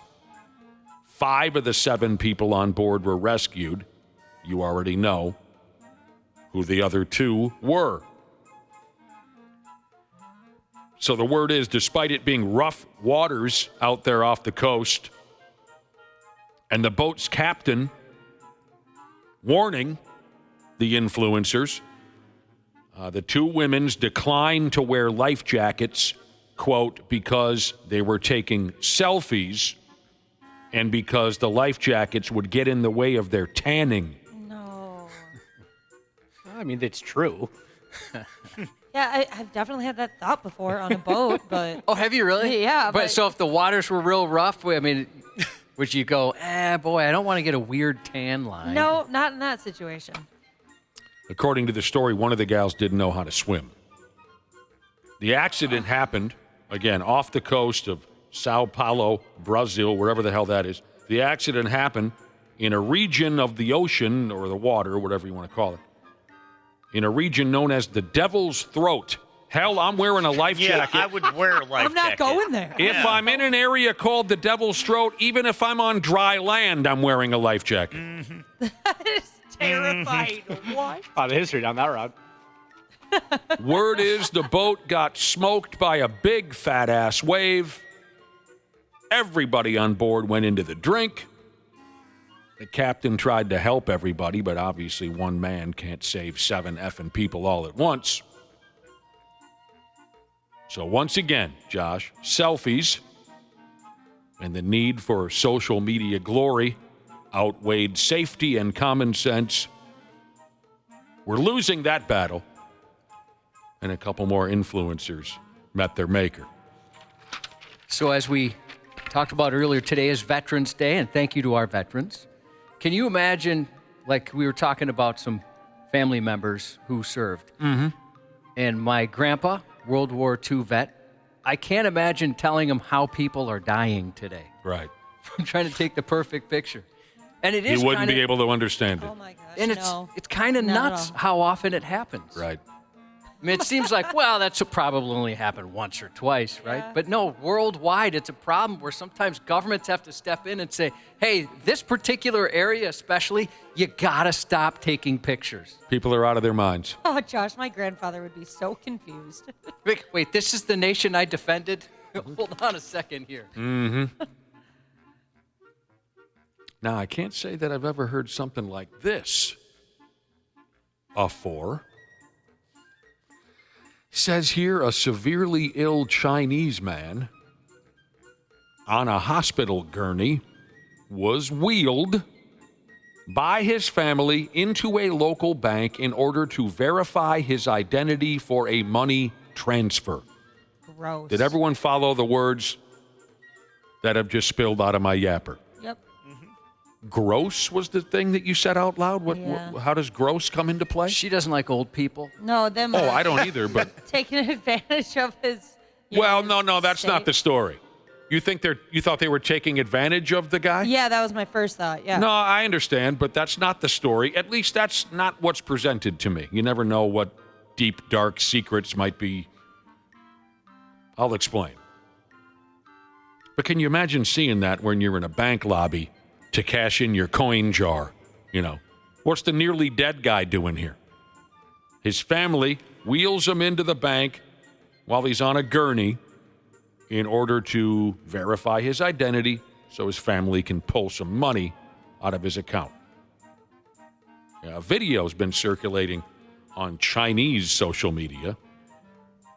S11: 5 of the 7 people on board were rescued. You already know who the other 2 were. So the word is, despite it being rough waters out there off the coast, and the boat's captain warning the influencers, the 2 women's declined to wear life jackets, quote, because they were taking selfies and because the life jackets would get in the way of their tanning.
S13: No.
S1: I mean, that's true.
S13: Yeah, I've definitely had that thought before on a boat, but...
S10: Oh, have you really?
S13: Yeah.
S10: But so if the waters were real rough, I mean, would you go, boy, I don't want to get a weird tan line?
S13: No, not in that situation.
S11: According to the story, one of the gals didn't know how to swim. The accident happened, again, off the coast of Sao Paulo, Brazil, wherever the hell that is. The accident happened in a region of the ocean, or the water, whatever you want to call it, in a region known as the Devil's Throat. Hell, I'm wearing a life jacket.
S12: I would wear a life jacket.
S13: I'm not going there.
S11: If I'm in an area called the Devil's Throat, even if I'm on dry land, I'm wearing a life jacket.
S12: Mm-hmm.
S13: That is terrifying. What?
S1: A lot of history down that route.
S11: Word is the boat got smoked by a big fat-ass wave. Everybody on board went into the drink. The captain tried to help everybody, but obviously one man can't save 7 effing people all at once. So once again, Josh, selfies and the need for social media glory outweighed safety and common sense. We're losing that battle, and a couple more influencers met their maker.
S10: So as we talked about earlier, today is Veterans Day, and thank you to our veterans. Can you imagine, like we were talking about some family members who served, and my grandpa, World War II vet, I can't imagine telling him how people are dying today.
S11: Right.
S10: I'm trying to take the perfect picture. And it is
S11: He wouldn't be able to understand it.
S13: Oh my gosh.
S10: And it's kind of nuts how often it happens.
S11: Right.
S10: I I mean, it seems like, well, that's probably only happened once or twice, right?
S13: Yeah.
S10: But no, worldwide, it's a problem where sometimes governments have to step in and say, hey, this particular area especially, you gotta stop taking pictures.
S11: People are out of their minds.
S13: Oh, Josh, my grandfather would be so confused.
S10: Wait, this is the nation I defended? Hold on a second here.
S11: Mm-hmm. Now, I can't say that I've ever heard something like this afore. Says here a severely ill Chinese man on a hospital gurney was wheeled by his family into a local bank in order to verify his identity for a money transfer.
S13: Gross.
S11: Did everyone follow the words that have just spilled out of my yapper?
S13: Yep.
S11: Gross was the thing that you said out loud? How does gross come into play?
S10: She doesn't like old people.
S13: No, them.
S11: Oh, I don't either, but...
S13: taking advantage of his.
S11: Well, no, that's not the story. You thought they were taking advantage of the guy?
S13: Yeah, that was my first thought. Yeah.
S11: No, I understand, but that's not the story. At least that's not what's presented to me. You never know what deep, dark secrets might be. I'll explain. But can you imagine seeing that when you're in a bank lobby to cash in your coin jar? You know, what's the nearly dead guy doing here? His family wheels him into the bank while he's on a gurney in order to verify his identity so his family can pull some money out of his account. A video's been circulating on Chinese social media.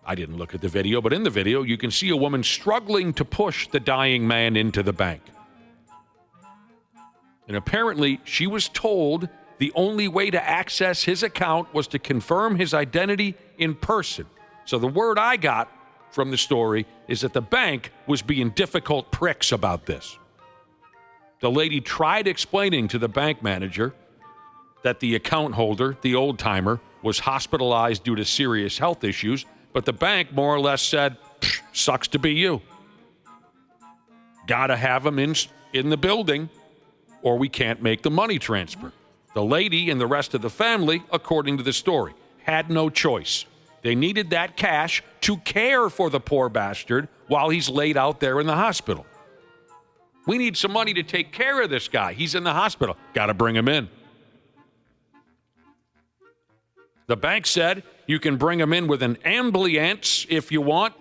S11: I didn't look at the video, but in the video, you can see a woman struggling to push the dying man into the bank. And apparently, she was told the only way to access his account was to confirm his identity in person. So the word I got from the story is that the bank was being difficult pricks about this. The lady tried explaining to the bank manager that the account holder, the old-timer, was hospitalized due to serious health issues, but the bank more or less said, sucks to be you. Gotta have him in the building, or we can't make the money transfer. The lady and the rest of the family, according to the story, had no choice. They needed that cash to care for the poor bastard while he's laid out there in the hospital. We need some money to take care of this guy. He's in the hospital. Got to bring him in. The bank said you can bring him in with an ambulance if you want.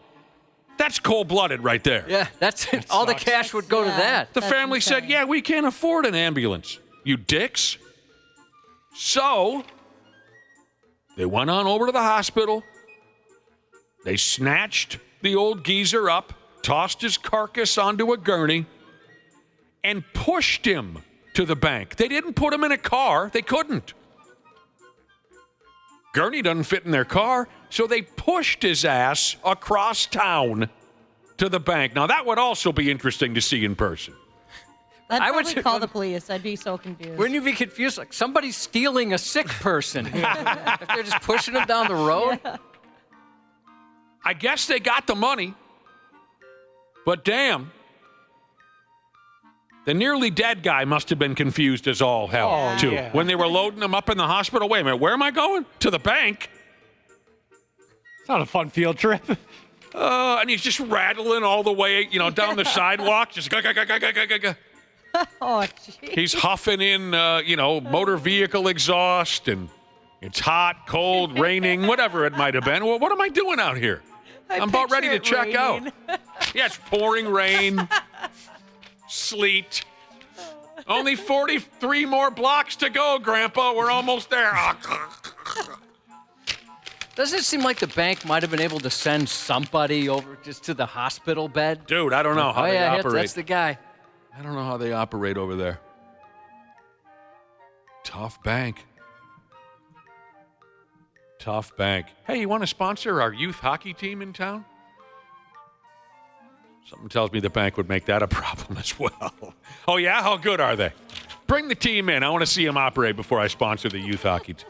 S11: That's cold-blooded right there.
S10: Yeah, that's it. All the cash would go to that.
S11: The family said, yeah, we can't afford an ambulance. You dicks. So they went on over to the hospital. They snatched the old geezer up, tossed his carcass onto a gurney, and pushed him to the bank. They didn't put him in a car. They couldn't. Gurney doesn't fit in their car, so they pushed his ass across town to the bank. Now, that would also be interesting to see in person.
S13: I'd probably call the police. I'd be so confused.
S10: Wouldn't you be confused? Like somebody's stealing a sick person. If they're just pushing them down the road.
S13: Yeah.
S11: I guess they got the money, but damn, the nearly dead guy must have been confused as all hell, too. Yeah. When they were loading him up in the hospital, wait a minute, where am I going? To the bank?
S1: It's not a fun field trip.
S11: And he's just rattling all the way, down the sidewalk, just go.
S13: Oh, geez.
S11: He's huffing in, motor vehicle exhaust, and it's hot, cold, raining, whatever it might have been. Well, what am I doing out here? I'm about ready to check out. Yeah, it's pouring rain, sleet. Only 43 more blocks to go, Grandpa. We're almost there.
S10: Doesn't it seem like the bank might have been able to send somebody over just to the hospital bed?
S11: Dude, I don't know how they operate.
S10: That's the guy.
S11: I don't know how they operate over there. Tough bank. Tough bank. Hey, you want to sponsor our youth hockey team in town? Something tells me the bank would make that a problem as well. Oh, yeah? How good are they? Bring the team in. I want to see them operate before I sponsor the youth hockey team.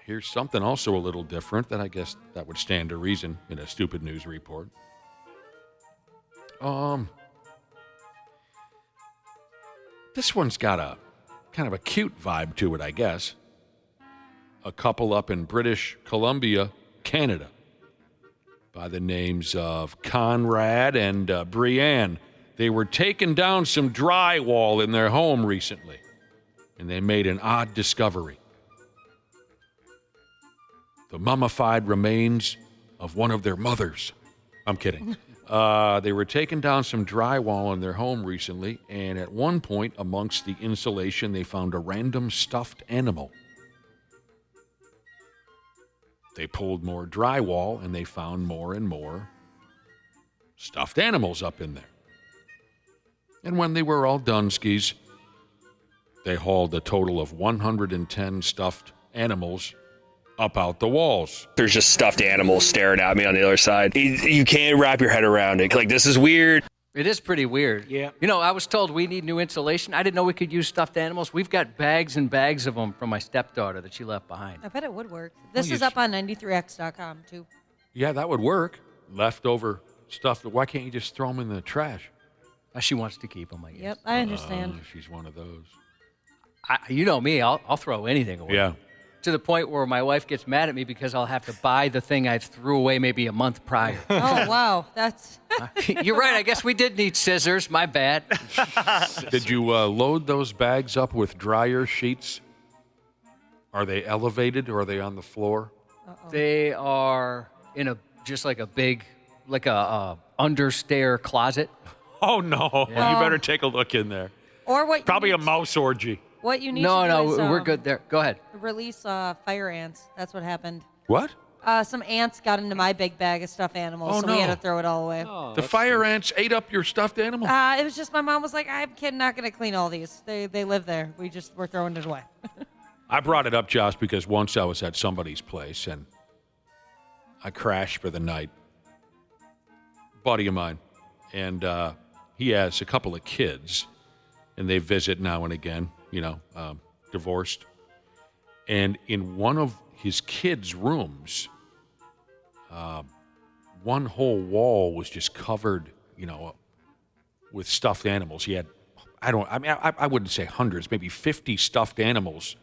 S11: Here's something also a little different that I guess that would stand to reason in a stupid news report. This one's got a kind of a cute vibe to it, I guess. a couple up in British Columbia, Canada, by the names of Conrad and Brianne. They were taking down some drywall in their home recently, and they made an odd discovery. The mummified remains of one of their mothers. I'm kidding. They were taking down some drywall in their home recently, and at one point amongst the insulation, they found a random stuffed animal. They pulled more drywall, and they found more and more stuffed animals up in there. And when they were all done, skis, they hauled a total of 110 stuffed animals up out the walls.
S17: There's just stuffed animals staring at me on the other side. You can't wrap your head around it. Like, this is weird.
S10: It is pretty weird.
S12: Yeah.
S10: You know, I was told we need new insulation. I didn't know we could use stuffed animals. We've got bags and bags of them from my stepdaughter that she left behind.
S13: I bet it would work. This is up on 93x.com, too.
S11: Yeah, that would work. Leftover stuff. Why can't you just throw them in the trash?
S10: She wants to keep them, I guess.
S13: Yep, I understand.
S11: She's one of those.
S10: You know me. I'll throw anything away.
S11: Yeah.
S10: To the point where my wife gets mad at me because I'll have to buy the thing I threw away maybe a month prior.
S13: Oh, wow. That's...
S10: You're right. I guess we did need scissors. My bad.
S11: Did you load those bags up with dryer sheets? Are they elevated or are they on the floor?
S13: Uh-oh.
S10: They are in just like a big, like a understair closet.
S11: Oh, no.
S10: Yeah.
S11: You better take a look in there.
S13: Or what?
S11: Probably a mouse orgy.
S13: What you need
S10: No,
S13: to do is,
S10: we're good there. Go ahead.
S13: Release fire ants. That's what happened.
S11: What?
S13: Some ants got into my big bag of stuffed animals,
S11: Oh,
S13: so we had
S11: no.
S13: to throw it all away.
S11: The fire ants ate up your stuffed animal?
S13: It was just my mom was like, I'm not going to clean all these. They live there. We're throwing it away.
S11: I brought it up, Josh, because once I was at somebody's place and I crashed for the night. Buddy of mine. And he has a couple of kids, and they visit now and again, divorced. And in one of his kids' rooms, one whole wall was just covered, with stuffed animals. He had, I wouldn't say hundreds, maybe 50 stuffed animals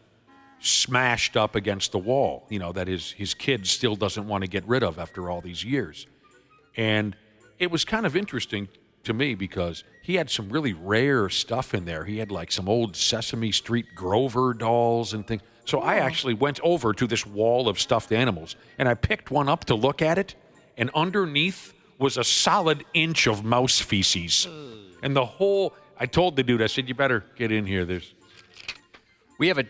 S11: smashed up against the wall, that his kid still doesn't want to get rid of after all these years. And it was kind of interesting to me because he had some really rare stuff in there. He had like some old Sesame Street Grover dolls and things. So I actually went over to this wall of stuffed animals and I picked one up to look at it, and underneath was a solid inch of mouse feces. And I told the dude, I said, you better get in here.
S10: We have an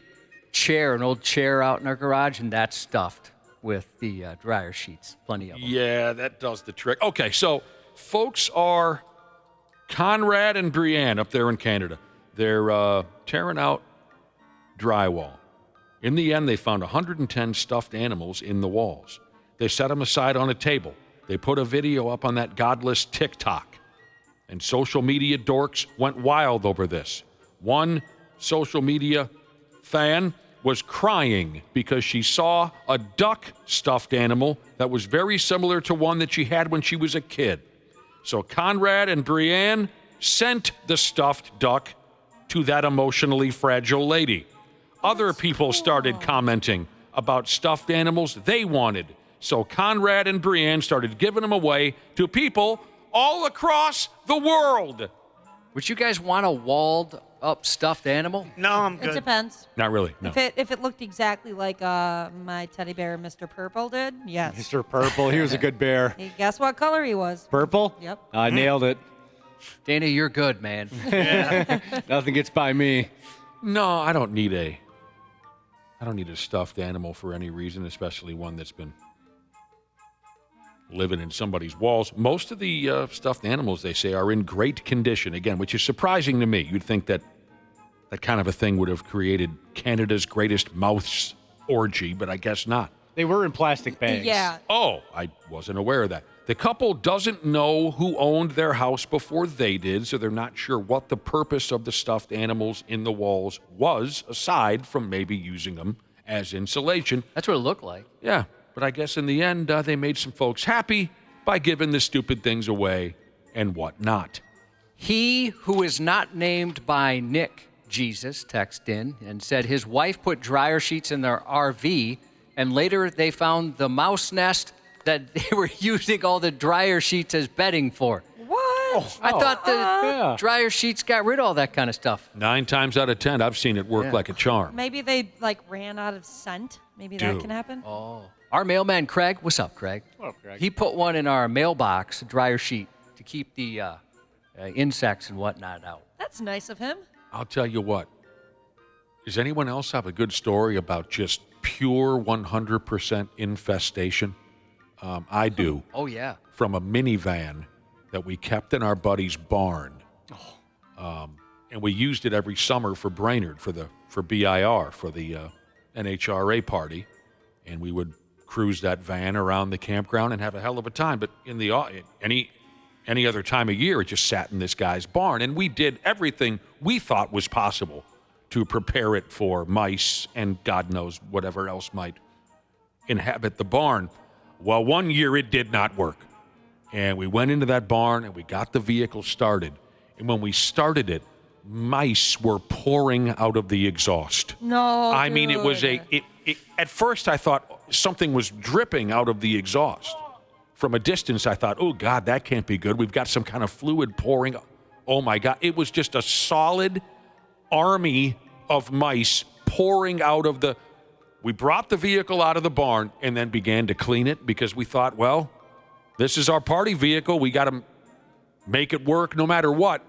S10: old chair out in our garage, and that's stuffed with the dryer sheets. Plenty of them.
S11: Yeah, that does the trick. Okay, so folks are Conrad and Brianne up there in Canada. They're tearing out drywall. In the end, they found 110 stuffed animals in the walls. They set them aside on a table. They put a video up on that godless TikTok. And social media dorks went wild over this. One social media fan was crying because she saw a duck stuffed animal that was very similar to one that she had when she was a kid. So Conrad and Brianne sent the stuffed duck to that emotionally fragile lady. Other people started commenting about stuffed animals they wanted. So Conrad and Brianne started giving them away to people all across the world.
S10: Would you guys want a walled up stuffed animal?
S12: No, I'm good.
S13: It depends.
S11: Not really, no.
S13: If it looked exactly like my teddy bear, Mr. Purple, did, yes.
S1: Mr. Purple, he was a good bear.
S13: Hey, guess what color he was?
S1: Purple?
S13: Yep.
S1: I nailed it.
S10: Dana, you're good, man.
S1: Nothing gets by me.
S11: No, I don't need a stuffed animal for any reason, especially one that's been living in somebody's walls. Most of the stuffed animals, they say, are in great condition, again, which is surprising to me. You'd think that kind of a thing would have created Canada's greatest mouse orgy, but I guess not.
S1: They were in plastic bags.
S13: Yeah.
S11: Oh, I wasn't aware of that. The couple doesn't know who owned their house before they did, so they're not sure what the purpose of the stuffed animals in the walls was, aside from maybe using them as insulation.
S10: That's what it looked like.
S11: Yeah, but I guess in the end, they made some folks happy by giving the stupid things away and whatnot.
S10: He who is not named by Nick Jesus texted in and said his wife put dryer sheets in their RV, and later they found the mouse nest that they were using all the dryer sheets as bedding for.
S13: What?
S10: I thought the dryer sheets got rid of all that kind of stuff.
S11: 9 times out of 10, I've seen it work like a charm.
S13: Maybe they ran out of scent. Maybe that can happen.
S10: Oh. Our mailman, Craig. What's up, Craig?
S1: What up, Craig?
S10: He put one in our mailbox, a dryer sheet, to keep the insects and whatnot out.
S13: That's nice of him.
S11: I'll tell you what. Does anyone else have a good story about just pure 100% infestation? I do.
S10: Oh, yeah.
S11: From a minivan that we kept in our buddy's barn. And we used it every summer for Brainerd, for BIR, for the NHRA party. And we would cruise that van around the campground and have a hell of a time. But in any other time of year, it just sat in this guy's barn. And we did everything we thought was possible to prepare it for mice and God knows whatever else might inhabit the barn. Well, one year it did not work. And we went into that barn and we got the vehicle started. And when we started it, mice were pouring out of the exhaust.
S13: No.
S11: I mean, it was at first I thought something was dripping out of the exhaust. From a distance, I thought, oh, God, that can't be good. We've got some kind of fluid pouring. Oh, my God. It was just a solid army of mice pouring out of the... We brought the vehicle out of the barn and then began to clean it because we thought, well, this is our party vehicle. We got to make it work no matter what.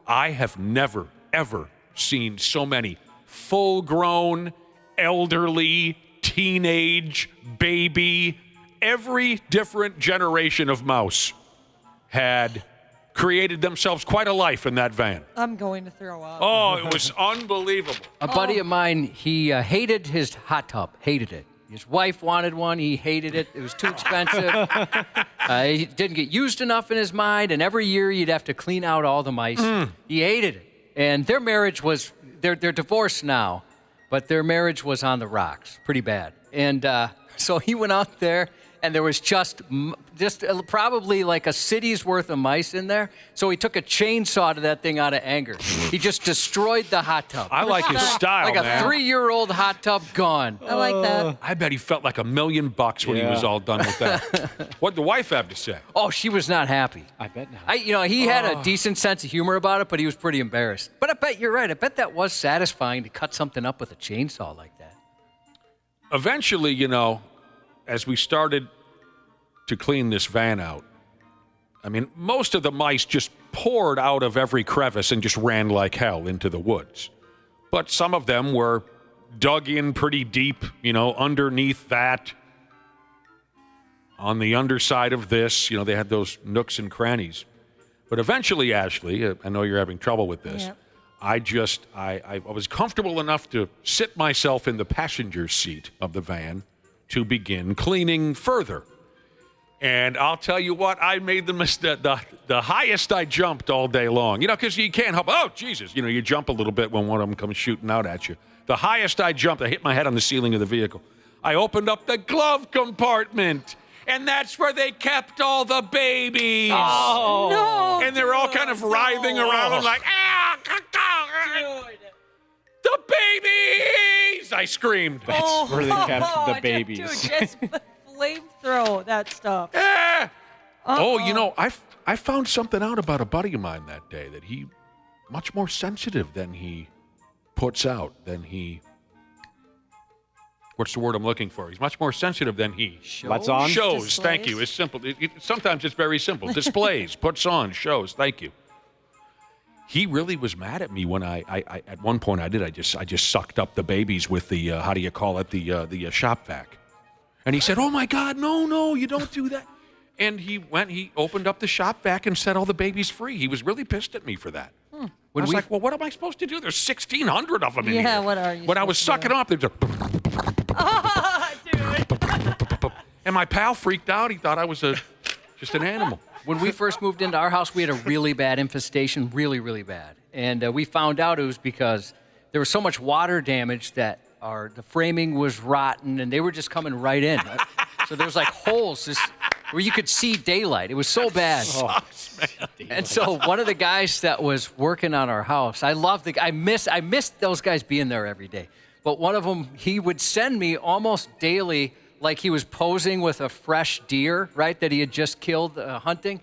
S11: I have never, ever seen so many full-grown, elderly, teenage, baby, every different generation of mouse had created themselves quite a life in that van.
S13: I'm going to throw up.
S11: Oh, it was unbelievable.
S10: A buddy of mine, he hated his hot tub, hated it. His wife wanted one. He hated it. It was too expensive. He didn't get used enough in his mind, and every year you'd have to clean out all the mice. He hated it. And their marriage was, they're divorced now, but their marriage was on the rocks, pretty bad. And so he went out there, and there was just probably like a city's worth of mice in there. So he took a chainsaw to that thing out of anger. He just destroyed the hot tub.
S11: I like his style,
S10: like
S11: man.
S10: a 3-year-old hot tub gone.
S13: I like that.
S11: I bet he felt like $1 million when he was all done with that. What'd the wife have to say?
S10: Oh, she was not happy.
S1: I bet not.
S10: He had a decent sense of humor about it, but he was pretty embarrassed. But I bet you're right. I bet that was satisfying to cut something up with a chainsaw like that.
S11: Eventually, as we started to clean this van out, I mean, most of the mice just poured out of every crevice and just ran like hell into the woods. But some of them were dug in pretty deep, underneath that. On the underside of this, they had those nooks and crannies. But eventually, Ashley, I know you're having trouble with this. Yep. I was comfortable enough to sit myself in the passenger seat of the van to begin cleaning further. And I'll tell you what, I made the highest I jumped all day long. Because you can't help, oh, Jesus, you jump a little bit when one of them comes shooting out at you. The highest I jumped, I hit my head on the ceiling of the vehicle. I opened up the glove compartment, and that's where they kept all the babies.
S13: Oh, no.
S11: And they're all kind of writhing around and like, the babies! I screamed.
S1: That's where they kept the babies.
S13: Dude, just flamethrow that stuff.
S11: I found something out about a buddy of mine that day, that he much more sensitive than he puts out, what's the word I'm looking for? He's much more sensitive than he
S1: shows.
S11: Shows. Thank you. It's simple. Sometimes it's very simple. Displays, puts on, shows. Thank you. He really was mad at me when I at one point I just sucked up the babies with the the shop vac. And he said, "Oh my God, no, you don't do that." And he opened up the shop vac and set all the babies free. He was really pissed at me for that. I was like, well, what am I supposed to do? There's 1,600 of them in here.
S13: Yeah, what are you?
S11: When I was sucking up, there's
S13: dude.
S11: And my pal freaked out. He thought I was just an animal.
S10: When we first moved into our house, we had a really bad infestation, really, really bad. And we found out it was because there was so much water damage that the framing was rotten, and they were just coming right in. So there was like holes just where you could see daylight. It was so bad.
S11: Sucks, man.
S10: And so one of the guys that was working on our house, I missed those guys being there every day. But one of them, he would send me almost daily, like he was posing with a fresh deer, right, that he had just killed hunting,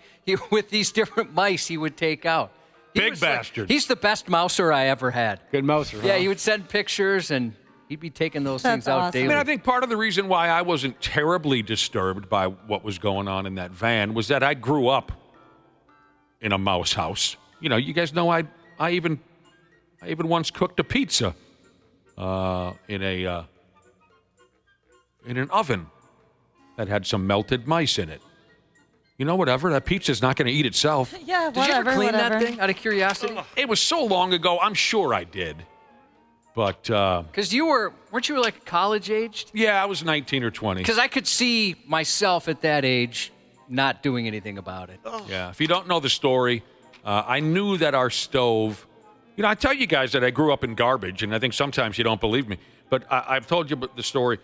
S10: with these different mice he would take out.
S11: Big bastard.
S10: He's the best mouser I ever had.
S1: Good mouser.
S10: Yeah,
S1: huh?
S10: he would send pictures, and he'd be taking those things out
S13: awesome.
S10: daily.
S11: I mean, I think part of the reason why I wasn't terribly disturbed by what was going on in that van was that I grew up in a mouse house. You know, you guys know I even once cooked a pizza in an oven that had some melted mice in it. You know, whatever. That pizza's not going to eat itself.
S13: Yeah,
S10: Did you ever clean that thing out of curiosity?
S11: It was so long ago. I'm sure I did. But
S10: because weren't you like college aged?
S11: Yeah, I was 19 or 20.
S10: Because I could see myself at that age not doing anything about it.
S11: Yeah, if you don't know the story, I knew that our stove. You know, I tell you guys that I grew up in garbage, and I think sometimes you don't believe me. But I've told you the story.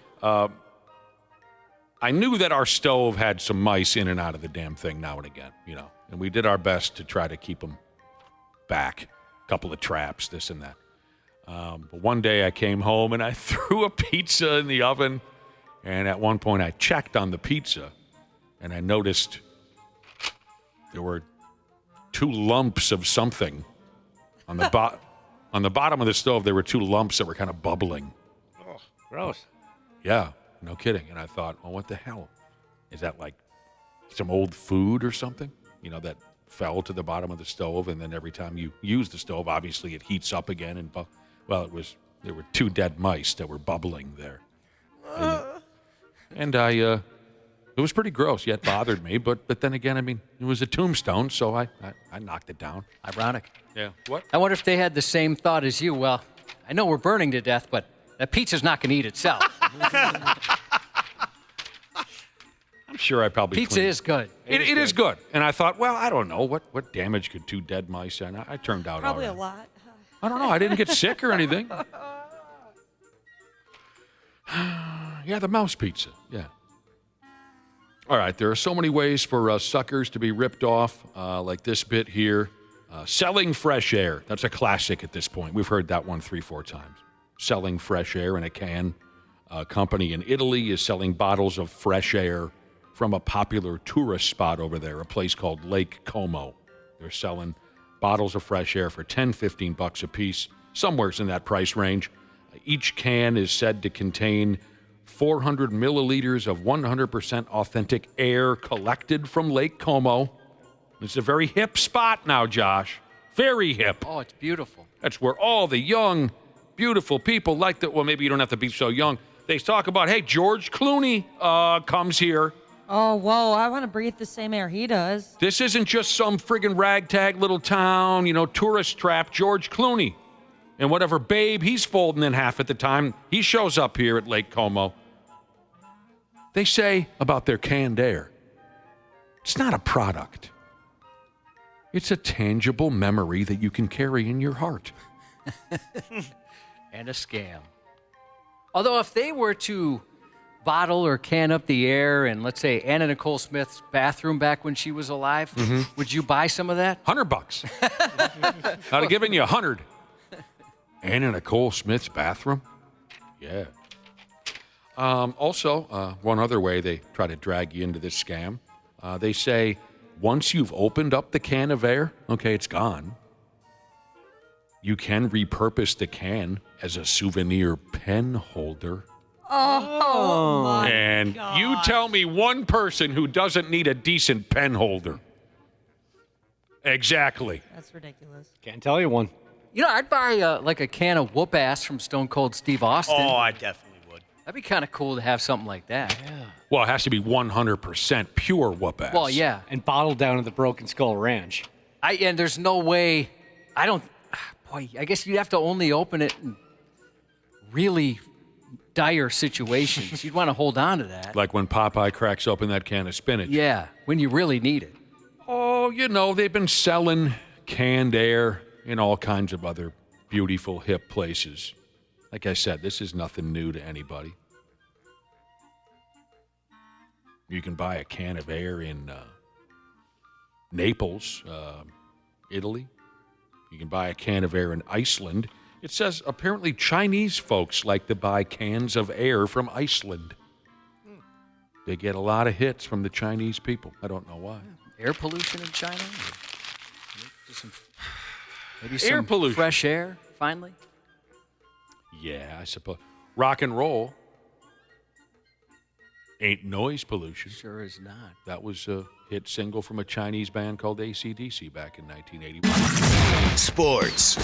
S11: I knew that our stove had some mice in and out of the damn thing now and again, you know, and we did our best to try to keep them back. A couple of traps, this and that. But one day I came home and I threw a pizza in the oven, and at one point I checked on the pizza, and I noticed there were 2 lumps of something on the bottom of the stove. There were 2 lumps that were kind of bubbling.
S1: Oh, gross.
S11: Yeah. No kidding. And I thought, oh, what the hell? Is that like some old food or something? You know, that fell to the bottom of the stove, and then every time you use the stove, obviously it heats up again. And there were 2 dead mice that were bubbling there. And it was pretty gross, yet bothered me. But then again, I mean, it was a tombstone, so I knocked it down.
S10: Ironic.
S11: Yeah. What?
S10: I wonder if they had the same thought as you. Well, I know we're burning to death, but that pizza's not going to eat itself.
S11: I'm sure I probably
S10: Pizza
S11: cleaned
S10: is good.
S11: It is good. And I thought, well, I don't know. What damage could 2 dead mice? And I turned out
S13: Probably
S11: all right.
S13: a lot.
S11: I don't know. I didn't get sick or anything. Yeah, the mouse pizza. Yeah. All right. There are so many ways for suckers to be ripped off, like this bit here. Selling fresh air. That's a classic at this point. We've heard that one 3-4 times. Selling fresh air in a can. A company in Italy is selling bottles of fresh air from a popular tourist spot over there, a place called Lake Como. They're selling bottles of fresh air for $10-15 a piece, somewhere's in that price range. Each can is said to contain 400 milliliters of 100% authentic air collected from Lake Como. It's a very hip spot now, Josh. Very hip.
S10: Oh, it's beautiful.
S11: That's where all the young, beautiful people like that. Well, maybe you don't have to be so young. They talk about, hey, George Clooney comes here.
S13: Oh, whoa, I want to breathe the same air he does.
S11: This isn't just some friggin' ragtag little town, you know, tourist trap. George Clooney and whatever babe he's folding in half at the time, he shows up here at Lake Como. They say about their canned air, it's not a product. It's a tangible memory that you can carry in your heart.
S10: And a scam. Although if they were to bottle or can up the air in, let's say, Anna Nicole Smith's bathroom back when she was alive, would you buy some of that?
S11: $100. I'd have given you $100. Anna Nicole Smith's bathroom? Yeah. Also, one other way they try to drag you into this scam, they say once you've opened up the can of air, okay, it's gone. You can repurpose the can as a souvenir pen holder.
S13: Oh, my
S11: And
S13: God.
S11: you tell me one person who doesn't need a decent pen holder. Exactly.
S13: That's ridiculous.
S1: Can't tell you one.
S10: You know, I'd buy like a can of whoop ass from Stone Cold Steve Austin.
S12: Oh, I definitely would.
S10: That'd be kind of cool to have something like that.
S1: Yeah.
S11: Well, it has to be 100% pure whoop ass.
S10: Well, yeah.
S1: And bottled down at the Broken Skull Ranch.
S10: And there's no way. Boy, I guess you'd have to only open it in really dire situations. You'd want to hold on to that.
S11: Like when Popeye cracks open that can of spinach.
S10: Yeah, when you really need it.
S11: Oh, you know, they've been selling canned air in all kinds of other beautiful, hip places. Like I said, this is nothing new to anybody. You can buy a can of air in Naples, Italy. You can buy a can of air in Iceland. It says apparently Chinese folks like to buy cans of air from Iceland. They get a lot of hits from the Chinese people. I don't know why.
S10: Air pollution in China? Maybe some
S11: Air pollution.
S10: Fresh air, finally?
S11: Yeah, I suppose. Rock and roll ain't noise pollution.
S10: Sure is not.
S11: That was a hit single from a Chinese band called AC/DC back in 1981.
S3: Sports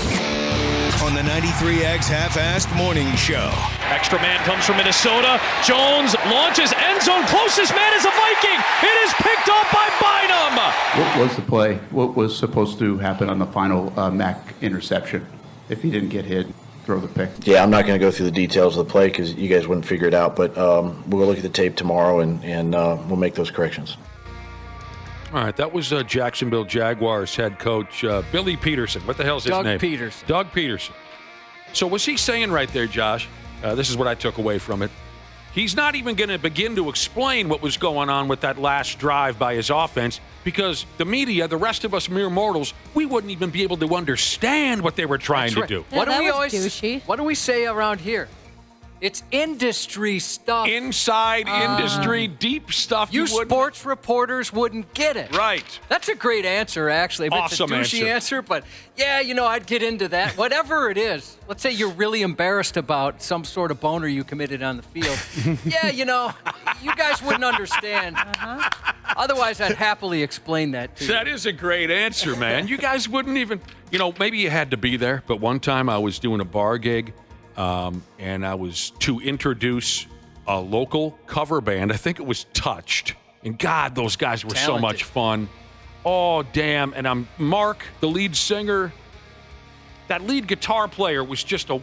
S3: on the 93X Half-Assed Morning Show.
S18: Extra man comes from Minnesota. Jones launches end zone. Closest man is a Viking. It is picked up by Bynum.
S19: What was the play? What was supposed to happen on the final Mac interception? If he didn't get hit, throw the pick.
S20: Yeah, I'm not going to go through the details of the play because you guys wouldn't figure it out. But we'll look at the tape tomorrow and we'll make those corrections.
S11: All right, that was Jacksonville Jaguars head coach Billy Peterson. What the hell's his name?
S10: Doug Peterson.
S11: Doug Peterson. So was he saying right there, Josh, this is what I took away from it, he's not even going to begin to explain what was going on with that last drive by his offense because the media, the rest of us mere mortals, we wouldn't even be able to understand what they were trying to do.
S10: Yeah, what do we say around here? It's industry stuff.
S11: Inside industry, deep stuff.
S10: You sports reporters wouldn't get it.
S11: Right.
S10: That's a great answer, actually.
S11: Awesome
S10: it's a douchey answer, but yeah, I'd get into that. Whatever it is. Let's say you're really embarrassed about some sort of boner you committed on the field. Yeah, you guys wouldn't understand. Otherwise, I'd happily explain that to you.
S11: That is a great answer, man. You guys wouldn't even, maybe you had to be there, but one time I was doing a bar gig, and I was to introduce a local cover band. I think it was Touched. And God, those guys were so much fun. Oh, damn. And I'm Mark, the lead singer. That lead guitar player was just a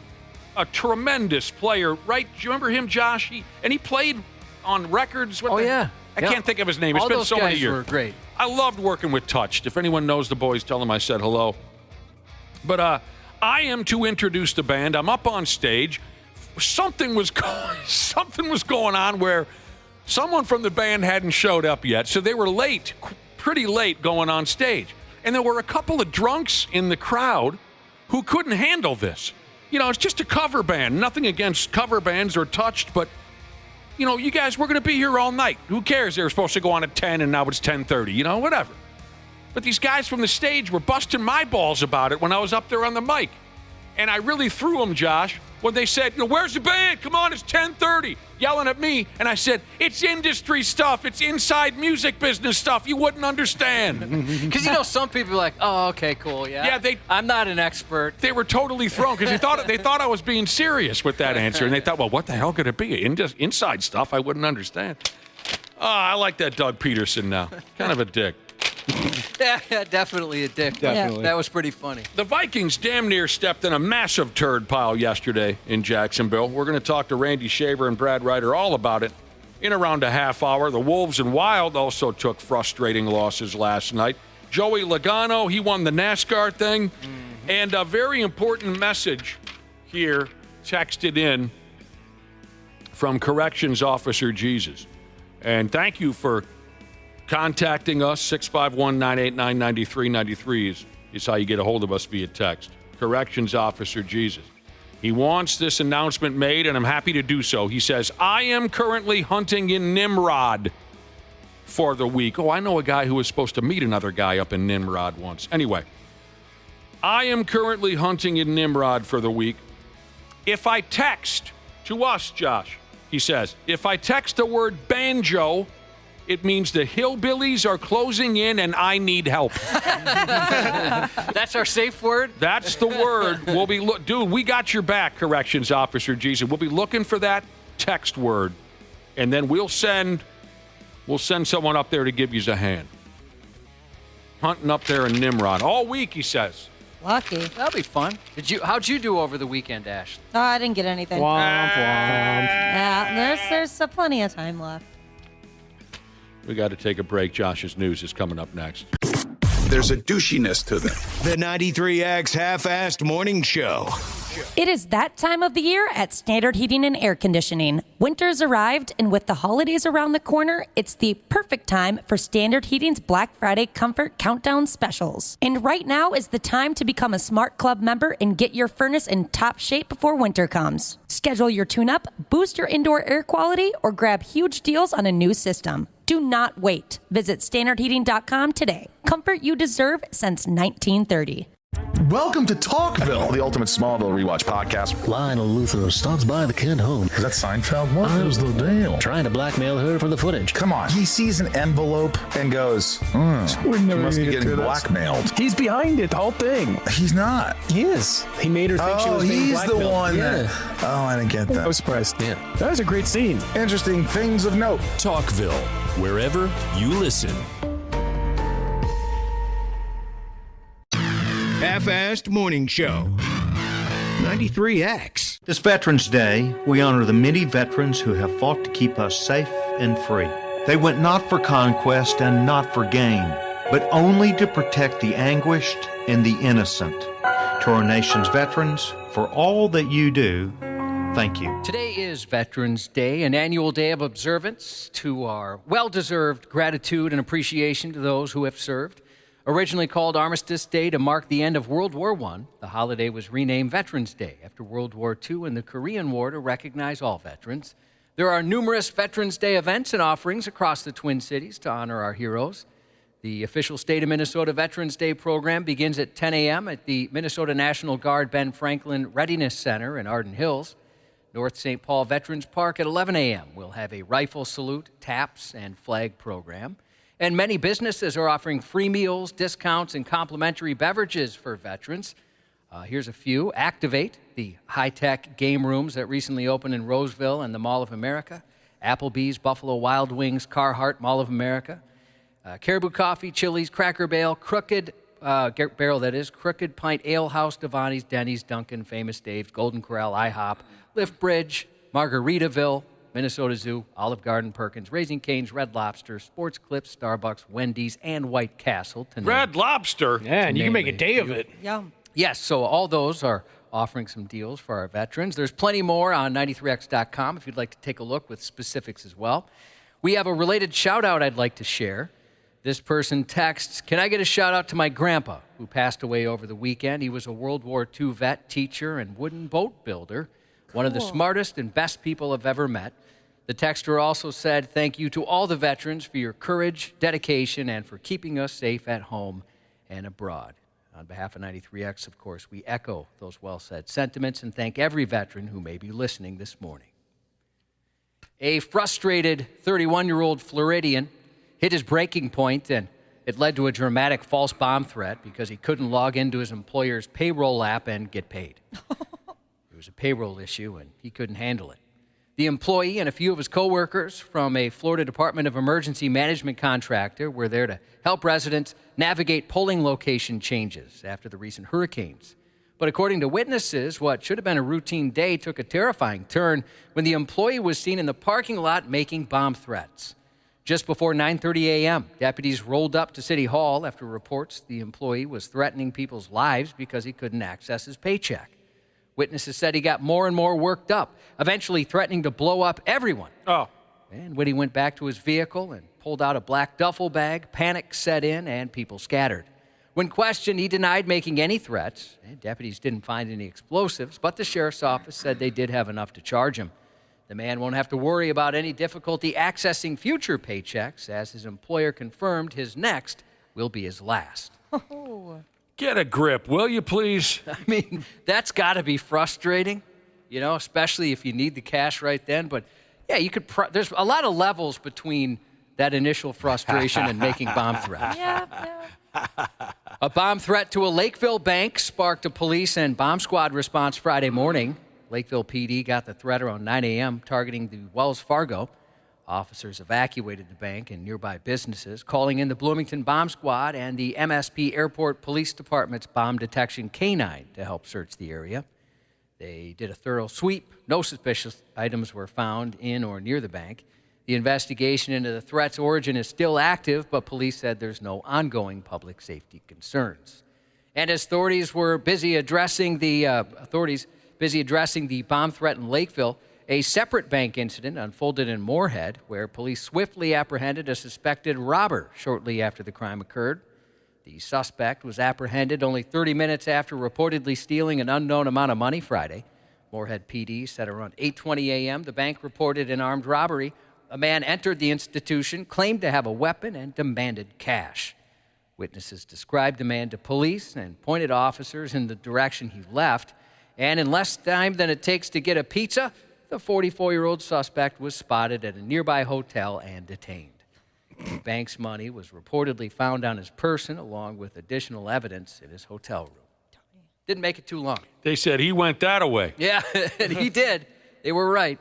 S11: tremendous player, right? Do you remember him, Josh? He played on records. I can't think of his name. It's been so many years.
S10: All those guys were great.
S11: I loved working with Touched. If anyone knows the boys, tell them I said hello. But I am to introduce the band. I'm up on stage. Something was going on where someone from the band hadn't showed up yet, so they were late, pretty late going on stage. And there were a couple of drunks in the crowd who couldn't handle this. It's just a cover band. Nothing against cover bands or Touched, but you guys, we're going to be here all night. Who cares? They were supposed to go on at 10 and now it's 10:30, whatever. But these guys from the stage were busting my balls about it when I was up there on the mic. And I really threw them, Josh, when they said, where's the band? Come on, it's 10:30. Yelling at me. And I said, it's industry stuff. It's inside music business stuff. You wouldn't understand.
S10: Because, some people are like, oh, okay, cool, yeah. Yeah, I'm not an expert.
S11: They were totally thrown because they thought I was being serious with that answer. And they thought, well, what the hell could it be? Inside stuff I wouldn't understand. Oh, I like that Doug Peterson now. Kind of a dick.
S10: Yeah, definitely a dick.
S11: Definitely.
S10: That was pretty funny.
S11: The Vikings damn near stepped in a massive turd pile yesterday in Jacksonville. We're going to talk to Randy Shaver and Brad Ryder all about it in around a half hour. The Wolves and Wild also took frustrating losses last night. Joey Logano, he won the NASCAR thing. Mm-hmm. And a very important message here texted in from Corrections Officer Jesus. And thank you for contacting us. 651-989-9393 is how you get a hold of us via text. Corrections Officer Jesus. He wants this announcement made, and I'm happy to do so. He says, I am currently hunting in Nimrod for the week. Oh, I know a guy who was supposed to meet another guy up in Nimrod once. Anyway, I am currently hunting in Nimrod for the week. If I text to us, Josh, he says, if I text the word banjo, it means the hillbillies are closing in and I need help.
S10: That's our safe word?
S11: That's the word. We'll be dude, we got your back, Corrections Officer Jesus. We'll be looking for that text word, and then we'll send someone up there to give you a hand. Hunting up there in Nimrod all week, he says.
S13: Lucky.
S10: That'll be fun. How'd you do over the weekend, Ashley?
S13: Oh, I didn't get anything.
S1: Womp, womp.
S13: Yeah, there's plenty of time left.
S11: We got to take a break. Josh's news is coming up next.
S3: There's a douchiness to them. The 93X Half-Assed Morning Show.
S2: It is that time of the year at Standard Heating and Air Conditioning. Winter's arrived, and with the holidays around the corner, it's the perfect time for Standard Heating's Black Friday Comfort Countdown specials. And right now is the time to become a Smart Club member and get your furnace in top shape before winter comes. Schedule your tune-up, boost your indoor air quality, or grab huge deals on a new system. Do not wait. Visit standardheating.com today. Comfort you deserve since 1930.
S21: Welcome to Talkville, the ultimate Smallville rewatch podcast.
S22: Lionel Luthor stops by the Kent home.
S21: Is that Seinfeld? What is the deal?
S22: Trying to blackmail her for the footage.
S21: Come on. He sees an envelope and goes, we must be getting blackmailed.
S22: He's behind it, the whole thing.
S21: He's not.
S22: He is. He made her think she was being blackmailed.
S21: He's the one that... Oh, I didn't get that.
S22: I was surprised. Yeah. That was a great scene.
S21: Interesting things of note.
S23: Talkville, wherever you listen.
S3: Half-assed morning show. 93X.
S24: This Veterans Day, we honor the many veterans who have fought to keep us safe and free. They went not for conquest and not for gain, but only to protect the anguished and the innocent. To our nation's veterans, for all that you do, thank you.
S10: Today is Veterans Day, an annual day of observance to our well-deserved gratitude and appreciation to those who have served. Originally called Armistice Day to mark the end of World War I, the holiday was renamed Veterans Day after World War II and the Korean War to recognize all veterans. There are numerous Veterans Day events and offerings across the Twin Cities to honor our heroes. The official State of Minnesota Veterans Day program begins at 10 a.m. at the Minnesota National Guard Ben Franklin Readiness Center in Arden Hills. North St. Paul Veterans Park at 11 a.m. We'll have a rifle salute, taps, and flag program. And many businesses are offering free meals, discounts, and complimentary beverages for veterans. Here's a few. Activate, the high-tech game rooms that recently opened in Roseville and the Mall of America. Applebee's, Buffalo Wild Wings, Carhartt, Mall of America. Caribou Coffee, Chili's, Cracker Barrel, Crooked Pint Ale House, Devani's, Denny's, Dunkin', Famous Dave's, Golden Corral, IHOP, Lift Bridge, Margaritaville, Minnesota Zoo, Olive Garden, Perkins, Raising Cane's, Red Lobster, Sports Clips, Starbucks, Wendy's, and White Castle.
S11: Red Lobster?
S1: Yeah, and you can make a day of it.
S13: Yum.
S10: Yes, so all those are offering some deals for our veterans. There's plenty more on 93x.com if you'd like to take a look with specifics as well. We have a related shout-out I'd like to share. This person texts, can I get a shout-out to my grandpa, who passed away over the weekend? He was a World War II vet, teacher, and wooden boat builder. One of the smartest and best people I've ever met. The texter also said, thank you to all the veterans for your courage, dedication, and for keeping us safe at home and abroad. On behalf of 93X, of course, we echo those well-said sentiments and thank every veteran who may be listening this morning. A frustrated 31-year-old Floridian hit his breaking point, and it led to a dramatic false bomb threat because he couldn't log into his employer's payroll app and get paid. It was a payroll issue, and he couldn't handle it. The employee and a few of his coworkers from a Florida Department of Emergency Management contractor were there to help residents navigate polling location changes after the recent hurricanes. But according to witnesses, what should have been a routine day took a terrifying turn when the employee was seen in the parking lot making bomb threats. Just before 9:30 a.m., deputies rolled up to City Hall after reports the employee was threatening people's lives because he couldn't access his paycheck. Witnesses said he got more and more worked up, eventually threatening to blow up everyone.
S11: Oh.
S10: And when he went back to his vehicle and pulled out a black duffel bag, panic set in and people scattered. When questioned, he denied making any threats, and deputies didn't find any explosives, but the sheriff's office said they did have enough to charge him. The man won't have to worry about any difficulty accessing future paychecks, as his employer confirmed his next will be his last.
S13: Oh.
S11: Get a grip, will you please?
S10: I mean, that's got to be frustrating, especially if you need the cash right then. But, yeah, you could. There's a lot of levels between that initial frustration and making bomb threats.
S13: Yeah.
S10: A bomb threat to a Lakeville bank sparked a police and bomb squad response Friday morning. Lakeville PD got the threat around 9 a.m., targeting the Wells Fargo. Officers evacuated the bank and nearby businesses, calling in the Bloomington Bomb Squad and the MSP Airport Police Department's Bomb Detection Canine to help search the area. They did a thorough sweep. No suspicious items were found in or near the bank. The investigation into the threat's origin is still active, but police said there's no ongoing public safety concerns. And as authorities were busy addressing the Busy addressing the bomb threat in Lakeville, a separate bank incident unfolded in Moorhead, where police swiftly apprehended a suspected robber shortly after the crime occurred. The suspect was apprehended only 30 minutes after reportedly stealing an unknown amount of money Friday. Moorhead PD said around 8:20 a.m. the bank reported an armed robbery. A man entered the institution, claimed to have a weapon, and demanded cash. Witnesses described the man to police and pointed officers in the direction he left. And in less time than it takes to get a pizza, the 44-year-old suspect was spotted at a nearby hotel and detained. The bank's money was reportedly found on his person, along with additional evidence in his hotel room. Didn't make it too long.
S11: They said he went that away.
S10: Yeah, and he did. They were right.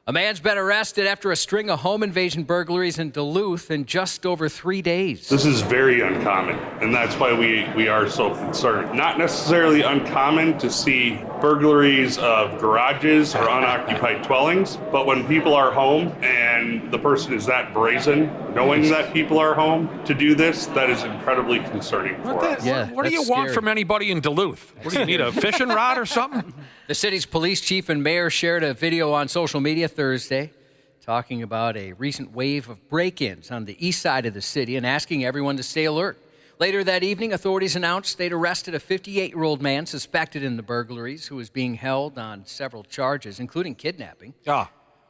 S10: A man's been arrested after a string of home invasion burglaries in Duluth in just over 3 days.
S4: This is very uncommon, and that's why we are so concerned. Not necessarily uncommon to see burglaries of garages or unoccupied dwellings, but when people are home and the person is that brazen, knowing that people are home to do this, that is incredibly concerning for us.
S11: What do you want from anybody in Duluth? What do you need, a fishing rod or something?
S10: The city's police chief and mayor shared a video on social media Thursday talking about a recent wave of break-ins on the east side of the city and asking everyone to stay alert. Later that evening, authorities announced they'd arrested a 58-year-old man suspected in the burglaries who was being held on several charges, including kidnapping.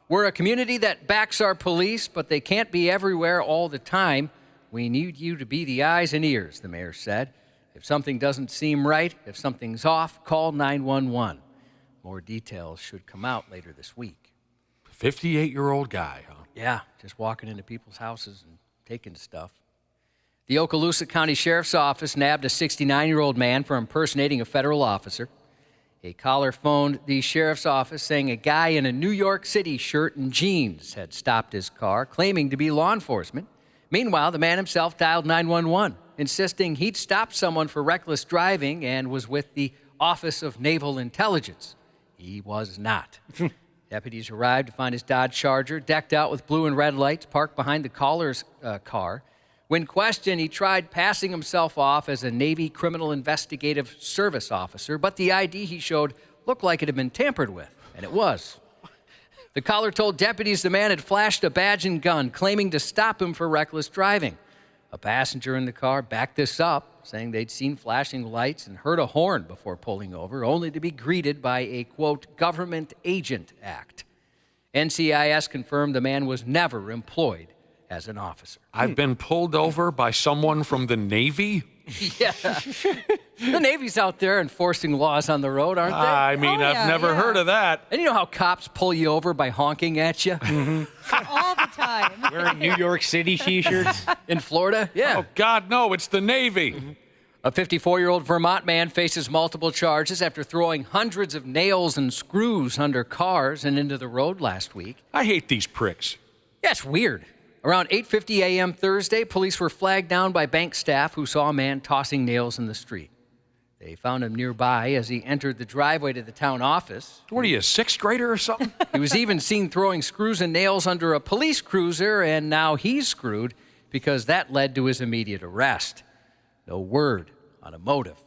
S10: We're a community that backs our police, but they can't be everywhere all the time. We need you to be the eyes and ears, the mayor said. If something doesn't seem right, if something's off, call 911. More details should come out later this week.
S11: 58-year-old guy, huh?
S10: Yeah, just walking into people's houses and taking stuff. The Okaloosa County Sheriff's Office nabbed a 69-year-old man for impersonating a federal officer. A caller phoned the sheriff's office saying a guy in a New York City shirt and jeans had stopped his car, claiming to be law enforcement. Meanwhile, the man himself dialed 911, insisting he'd stopped someone for reckless driving and was with the Office of Naval Intelligence. He was not. Deputies arrived to find his Dodge Charger decked out with blue and red lights parked behind the caller's car. When questioned, he tried passing himself off as a Navy Criminal Investigative Service officer, but the ID he showed looked like it had been tampered with, and it was. The caller told deputies the man had flashed a badge and gun, claiming to stop him for reckless driving. A passenger in the car backed this up, saying they'd seen flashing lights and heard a horn before pulling over, only to be greeted by a, quote, government agent act. NCIS confirmed the man was never employed as an officer.
S11: I've been pulled over by someone from the Navy?
S10: Yeah. The Navy's out there enforcing laws on the road, aren't they?
S11: I mean, I've never heard of that.
S10: And you know how cops pull you over by honking at you?
S13: All the time.
S1: Wearing New York City t-shirts.
S10: In Florida? Yeah.
S11: Oh, God, no, it's the Navy.
S10: A 54-year-old Vermont man faces multiple charges after throwing hundreds of nails and screws under cars and into the road last week.
S11: I hate these pricks.
S10: Yeah, it's weird. Around 8:50 a.m. Thursday, police were flagged down by bank staff who saw a man tossing nails in the street. They found him nearby as he entered the driveway to the town office.
S11: What are you, a sixth grader or something?
S10: He was even seen throwing screws and nails under a police cruiser, and now he's screwed because that led to his immediate arrest. No word on a motive.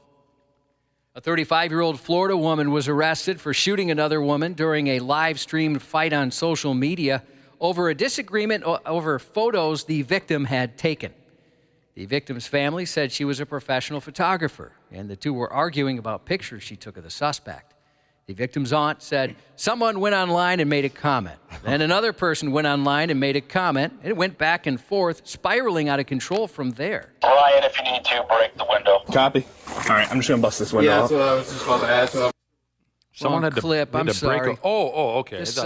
S10: A 35-year-old Florida woman was arrested for shooting another woman during a live-streamed fight on social media over a disagreement over photos the victim had taken. The victim's family said she was a professional photographer, and the two were arguing about pictures she took of the suspect. The victim's aunt said someone went online and made a comment. Then another person went online and made a comment, and it went back and forth, spiraling out of control from there.
S5: Ryan, if you need to, break the window.
S21: Copy. All right, I'm just going to bust this window off.
S5: Yeah, that's what I was just about to ask.
S10: Someone had clip. I'm sorry.
S11: Okay.
S10: This,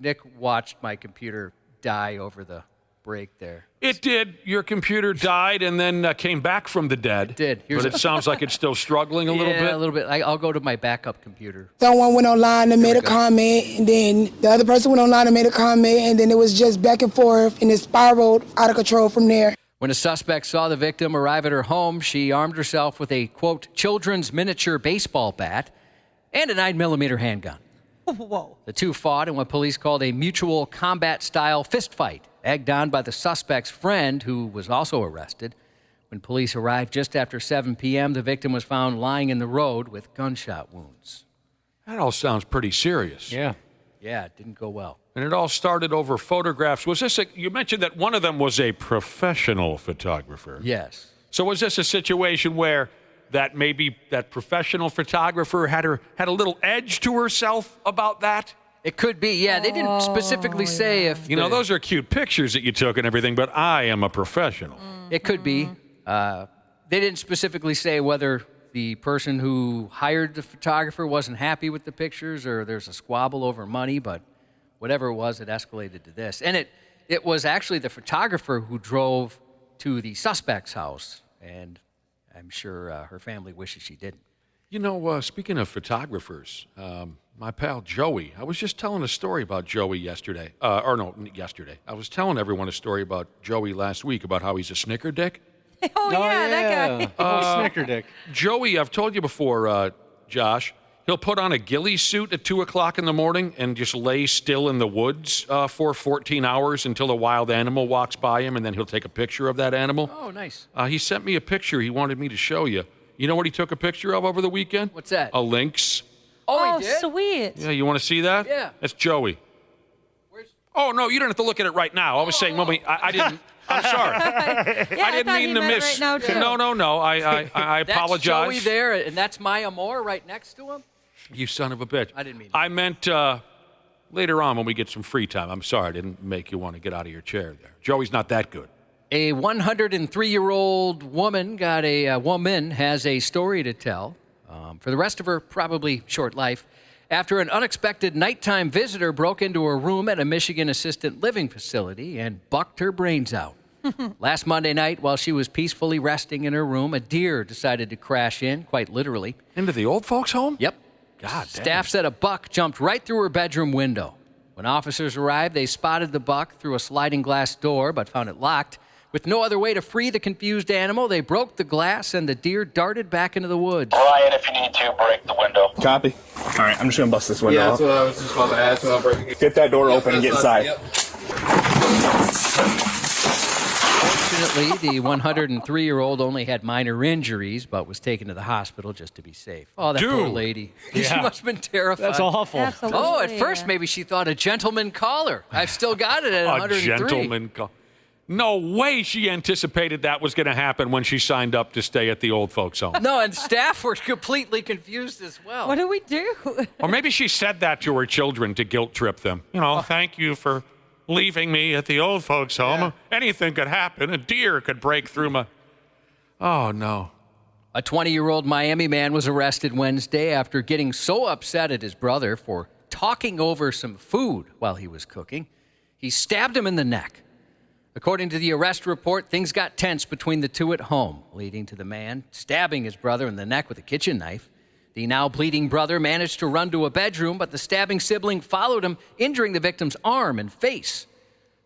S10: Nick watched my computer die over the break there.
S11: It did. Your computer died and then came back from the dead.
S10: It did.
S11: But it sounds like it's still struggling a little bit.
S10: Yeah, a little bit. I'll go to my backup computer.
S6: Someone went online and made a comment, and then the other person went online and made a comment, and then it was just back and forth, and it spiraled out of control from there.
S10: When a suspect saw the victim arrive at her home, she armed herself with a, quote, children's miniature baseball bat and a 9mm handgun.
S13: Whoa.
S10: The two fought in what police called a mutual combat-style fistfight, egged on by the suspect's friend, who was also arrested. When police arrived just after 7 p.m., the victim was found lying in the road with gunshot wounds.
S11: That all sounds pretty serious.
S1: Yeah.
S10: Yeah, it didn't go well.
S11: And it all started over photographs. Was this you mentioned that one of them was a professional photographer.
S10: Yes.
S11: So was this a situation where that maybe that professional photographer had a little edge to herself about that?
S10: It could be, yeah. They didn't specifically say if...
S11: You know, those are cute pictures that you took and everything, but I am a professional.
S10: It could be. They didn't specifically say whether the person who hired the photographer wasn't happy with the pictures or there's a squabble over money, but whatever it was, it escalated to this. And it was actually the photographer who drove to the suspect's house, and I'm sure her family wishes she didn't.
S11: You know, speaking of photographers, my pal Joey, I was just telling a story about Joey yesterday. Yesterday. I was telling everyone a story about Joey last week about how he's a snickerdick.
S13: Oh, yeah, that guy.
S1: Snickerdick.
S11: Joey, I've told you before, Josh, he'll put on a ghillie suit at 2 o'clock in the morning and just lay still in the woods for 14 hours until a wild animal walks by him, and then he'll take a picture of that animal.
S10: Oh, nice.
S11: He sent me a picture he wanted me to show you. You know what he took a picture of over the weekend?
S10: What's that?
S11: A lynx.
S10: Oh, he did?
S13: Sweet.
S11: Yeah, you want to see that?
S10: Yeah.
S11: That's Joey. Oh, no, you don't have to look at it right now. I was saying, I didn't. I'm sorry. I didn't mean to miss.
S13: Right now, too.
S11: No. I apologize.
S10: That's Joey there, and that's my Amor right next to him?
S11: You son of a bitch.
S10: I didn't mean
S11: I meant later on when we get some free time. I'm sorry I didn't make you want to get out of your chair there. Joey's not that good.
S10: A 103-year-old woman has a story to tell for the rest of her probably short life after an unexpected nighttime visitor broke into her room at a Michigan assisted living facility and bucked her brains out. Last Monday night, while she was peacefully resting in her room, a deer decided to crash in, quite literally.
S11: Into the old folks' home?
S10: Yep.
S11: God damn.
S10: Staff said a buck jumped right through her bedroom window. When officers arrived, they spotted the buck through a sliding glass door, but found it locked. With no other way to free the confused animal, they broke the glass and the deer darted back into the woods.
S5: Ryan, if you need to, break the window.
S7: Copy. All right, I'm just going to bust this window
S5: Yeah,
S7: up.
S5: that's what I was just about to ask. I'll break it.
S7: Get that door open and get inside.
S5: Yep.
S10: Fortunately, the 103-year-old only had minor injuries, but was taken to the hospital just to be safe. Oh, that poor lady.
S1: Yeah.
S10: She must have been terrified.
S1: That's awful.
S13: Absolutely,
S10: Oh, at first maybe she thought a gentleman caller. I've still got it at 103.
S11: A gentleman call. No way she anticipated that was going to happen when she signed up to stay at the old folks' home.
S10: No, and staff were completely confused as well.
S13: What do we do?
S11: Or maybe she said that to her children to guilt trip them. You know, thank you for leaving me at the old folks' home.
S10: Yeah.
S11: Anything could happen. A deer could break through my... Oh, no.
S10: A 20-year-old Miami man was arrested Wednesday after getting so upset at his brother for talking over some food while he was cooking. He stabbed him in the neck. According to the arrest report, things got tense between the two at home, leading to the man stabbing his brother in the neck with a kitchen knife. The now bleeding brother managed to run to a bedroom, but the stabbing sibling followed him, injuring the victim's arm and face.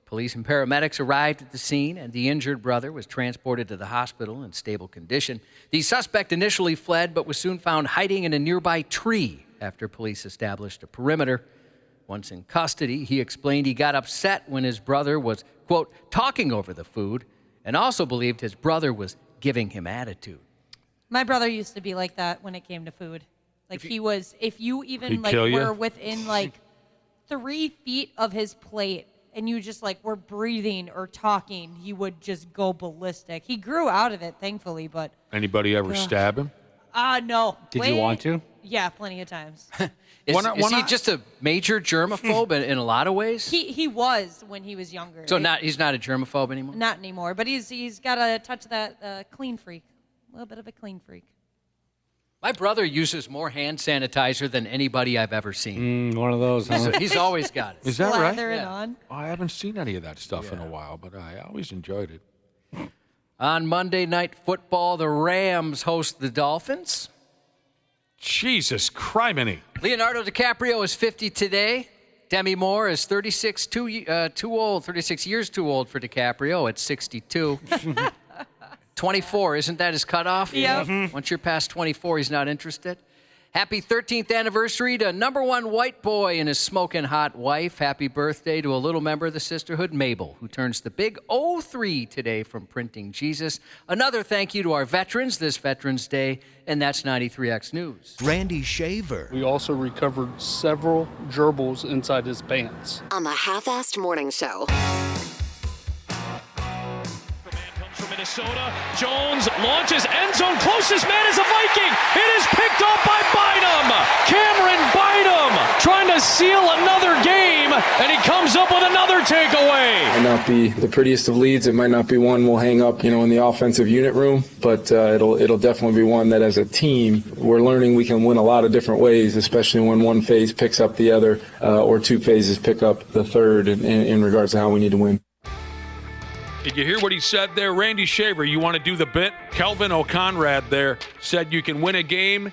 S10: Police and paramedics arrived at the scene, and the injured brother was transported to the hospital in stable condition. The suspect initially fled, but was soon found hiding in a nearby tree after police established a perimeter. Once in custody, he explained he got upset when his brother was, quote, talking over the food, and also believed his brother was giving him attitude.
S13: My brother used to be like that when it came to food. Like if you even
S11: He'd
S13: like
S11: kill you?
S13: were within like 3 feet of his plate and you just like were breathing or talking, he would just go ballistic. He grew out of it, thankfully, but
S11: Anybody ever stab him?
S13: no.
S1: Did you want to?
S13: Yeah, plenty of times.
S10: Is he just a major germaphobe in a lot of ways?
S13: He was when he was younger.
S10: So he's not a germaphobe anymore?
S13: Not anymore, but he's got a touch of that clean freak. A little bit of a clean freak.
S10: My brother uses more hand sanitizer than anybody I've ever seen.
S1: One of those, huh?
S10: He's always got it.
S11: Is that right?
S13: Slather it on.
S11: Oh, I haven't seen any of that stuff in a while, but I always enjoyed it.
S10: On Monday Night Football, the Rams host the Dolphins.
S11: Jesus criminy.
S10: Leonardo DiCaprio is 50 today. Demi Moore is 36 years too old for DiCaprio at 62. 24, isn't that his cutoff?
S13: Yeah.
S10: Once you're past 24, he's not interested. Happy 13th anniversary to number one white boy and his smoking hot wife. Happy birthday to a little member of the sisterhood, Mabel, who turns the big 03 today from Printing Jesus. Another thank you to our veterans this Veterans Day, and that's 93X News.
S3: Randy Shaver.
S8: We also recovered several gerbils inside his pants.
S9: On the Half-Assed Morning Show.
S18: From Minnesota, Jones launches end zone. Closest man is a Viking. It is picked up by Bynum. Cameron Bynum trying to seal another game, and he comes up with another takeaway.
S15: It might not be the prettiest of leads. It might not be one we'll hang up, in the offensive unit room, but it'll definitely be one that, as a team, we're learning we can win a lot of different ways, especially when one phase picks up the other, or two phases pick up the third in regards to how we need to win.
S11: Did you hear what he said there? Randy Shaver, you want to do the bit? Kelvin O'Conrad there said you can win a game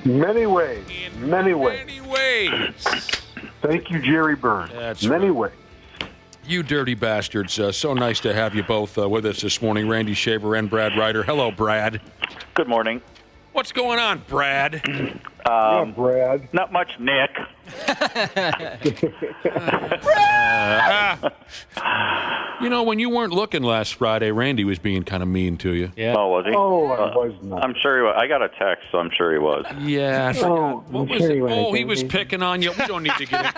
S16: many ways.
S11: Many ways.
S16: Thank you, Jerry Burns.
S11: That's
S16: many
S11: right.
S16: ways.
S11: You dirty bastards. So nice to have you both with us this morning, Randy Shaver and Brad Ryder. Hello, Brad.
S25: Good morning.
S11: What's going on, Brad?
S16: Brad.
S25: Not much, Nick.
S11: When you weren't looking last Friday, Randy was being kind of mean to you.
S25: Yeah. Oh, was he?
S16: Oh, I was not.
S25: I'm sure he was. I got a text, so I'm sure he was.
S11: Yeah. I forgot. What was it? Oh, he was
S16: me.
S11: picking on you. We don't need to get it.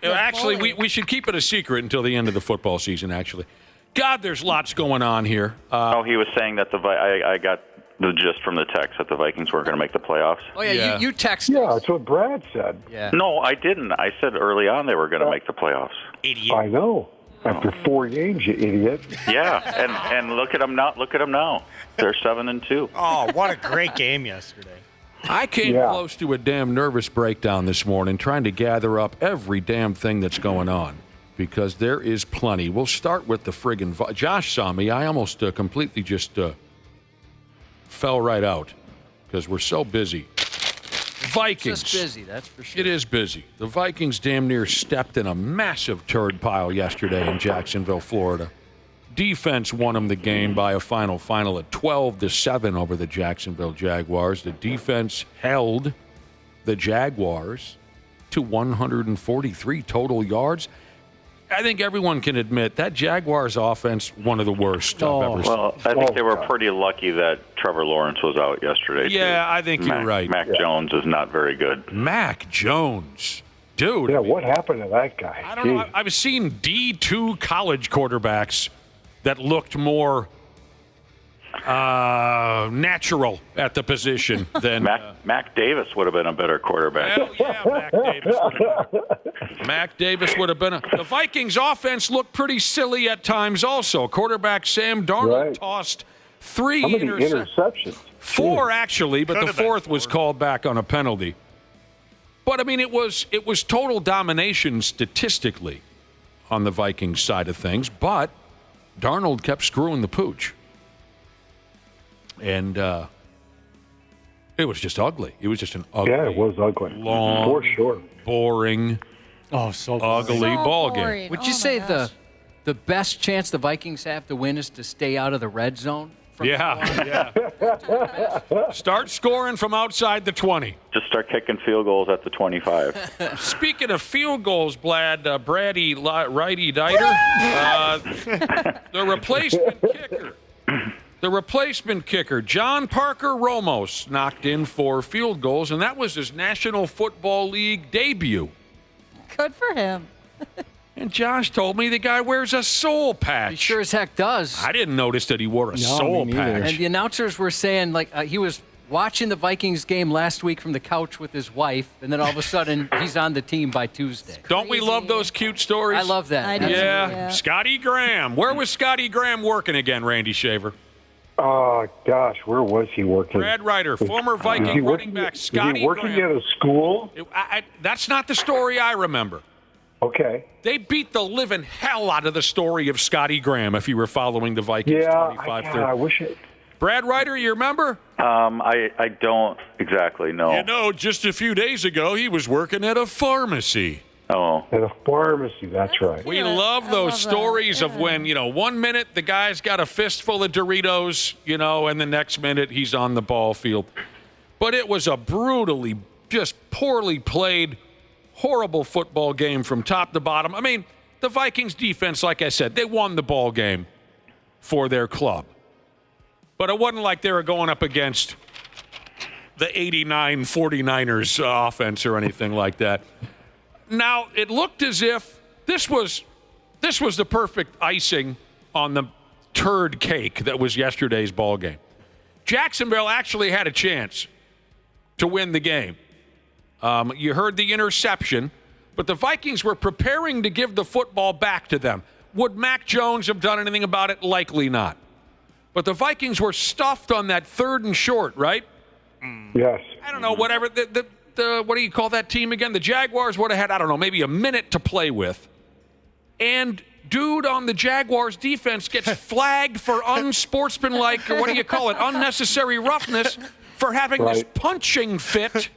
S11: Actually, we should keep it a secret until the end of the football season, actually. God, there's lots going on here.
S25: He was saying that I got the gist from the text that the Vikings weren't going to make the playoffs.
S10: Oh, yeah. You texted.
S16: Yeah, that's what Brad said.
S10: Yeah.
S25: No, I didn't. I said early on they were going to make the playoffs.
S11: Idiot.
S16: I know. After 4 games, you idiot.
S25: Yeah, and look at them now. Look at them now. They're 7-2.
S12: Oh, what a great game yesterday.
S11: I came close to a damn nervous breakdown this morning trying to gather up every damn thing that's going on, because there is plenty. We'll start with the friggin' Josh saw me. I almost completely just fell right out because we're so busy. Vikings.
S10: It's just busy, that's for sure.
S11: It is busy. The Vikings damn near stepped in a massive turd pile yesterday in Jacksonville, Florida. Defense won them the game by a final at 12-7 over the Jacksonville Jaguars. The defense held the Jaguars to 143 total yards. I think everyone can admit that Jaguars offense, one of the worst I've ever seen.
S25: Well, I think they were pretty lucky that Trevor Lawrence was out yesterday.
S11: Yeah,
S25: too.
S11: I think you're right.
S25: Mac Jones is not very good.
S11: Mac Jones. Dude.
S16: Yeah, what happened to that guy?
S11: I don't know. I've seen D2 college quarterbacks that looked more natural at the position than
S25: Mac Davis would have been a better quarterback.
S11: Well, yeah, Mac Davis would have been. The Vikings offense looked pretty silly at times also. Quarterback Sam Darnold tossed 3
S16: interceptions.
S11: 4 actually, but the fourth was called back on a penalty. But I mean, it was total domination statistically on the Vikings side of things, but Darnold kept screwing the pooch. And it was just ugly. It was just an ugly.
S16: Yeah, it was ugly.
S11: Long,
S16: for sure.
S11: Boring.
S1: Oh, so
S11: ugly ball game.
S10: Would you say the best chance the Vikings have to win is to stay out of the red zone?
S11: Yeah. Start scoring from outside the 20.
S25: Just start kicking field goals at the 25.
S11: Speaking of field goals, Brady Righty Diter, the replacement kicker, John Parker Ramos, knocked in 4 field goals, and that was his National Football League debut.
S13: Good for him.
S11: And Josh told me the guy wears a soul patch.
S10: He sure as heck does.
S11: I didn't notice that he wore a soul patch.
S10: And the announcers were saying, he was watching the Vikings game last week from the couch with his wife, and then all of a sudden he's on the team by Tuesday.
S11: Don't we love those cute stories?
S10: I love that.
S13: I do. Yeah.
S11: Scotty Graham. Where was Scotty Graham working again, Randy Shaver?
S16: Oh, gosh, where was he working?
S11: Brad Ryder, former Viking running back Scotty
S16: Graham. Was he working
S11: Graham.
S16: at a school?
S11: That's not the story I remember.
S16: Okay.
S11: They beat the living hell out of the story of Scotty Graham if you were following the Vikings 25-30.
S16: I wish it.
S11: Brad Ryder, you remember?
S25: I don't exactly know.
S11: Just a few days ago, he was working at a pharmacy.
S25: Oh.
S16: At a pharmacy, that's right.
S11: We love those stories of when, 1 minute the guy's got a fistful of Doritos, and the next minute he's on the ball field. But it was a brutally, just poorly played, horrible football game from top to bottom. I mean, the Vikings defense, like I said, they won the ball game for their club. But it wasn't like they were going up against the 89 49ers offense or anything like that. Now, it looked as if this was the perfect icing on the turd cake that was yesterday's ball game. Jacksonville actually had a chance to win the game. You heard the interception, but the Vikings were preparing to give the football back to them. Would Mac Jones have done anything about it? Likely not. But the Vikings were stuffed on that 3rd and short, right?
S16: Yes.
S11: I don't know, whatever. The what do you call that team again? The Jaguars would have had, I don't know, maybe a minute to play with. And dude on the Jaguars defense gets flagged for unsportsmanlike, or what do you call it, unnecessary roughness for having this punching fit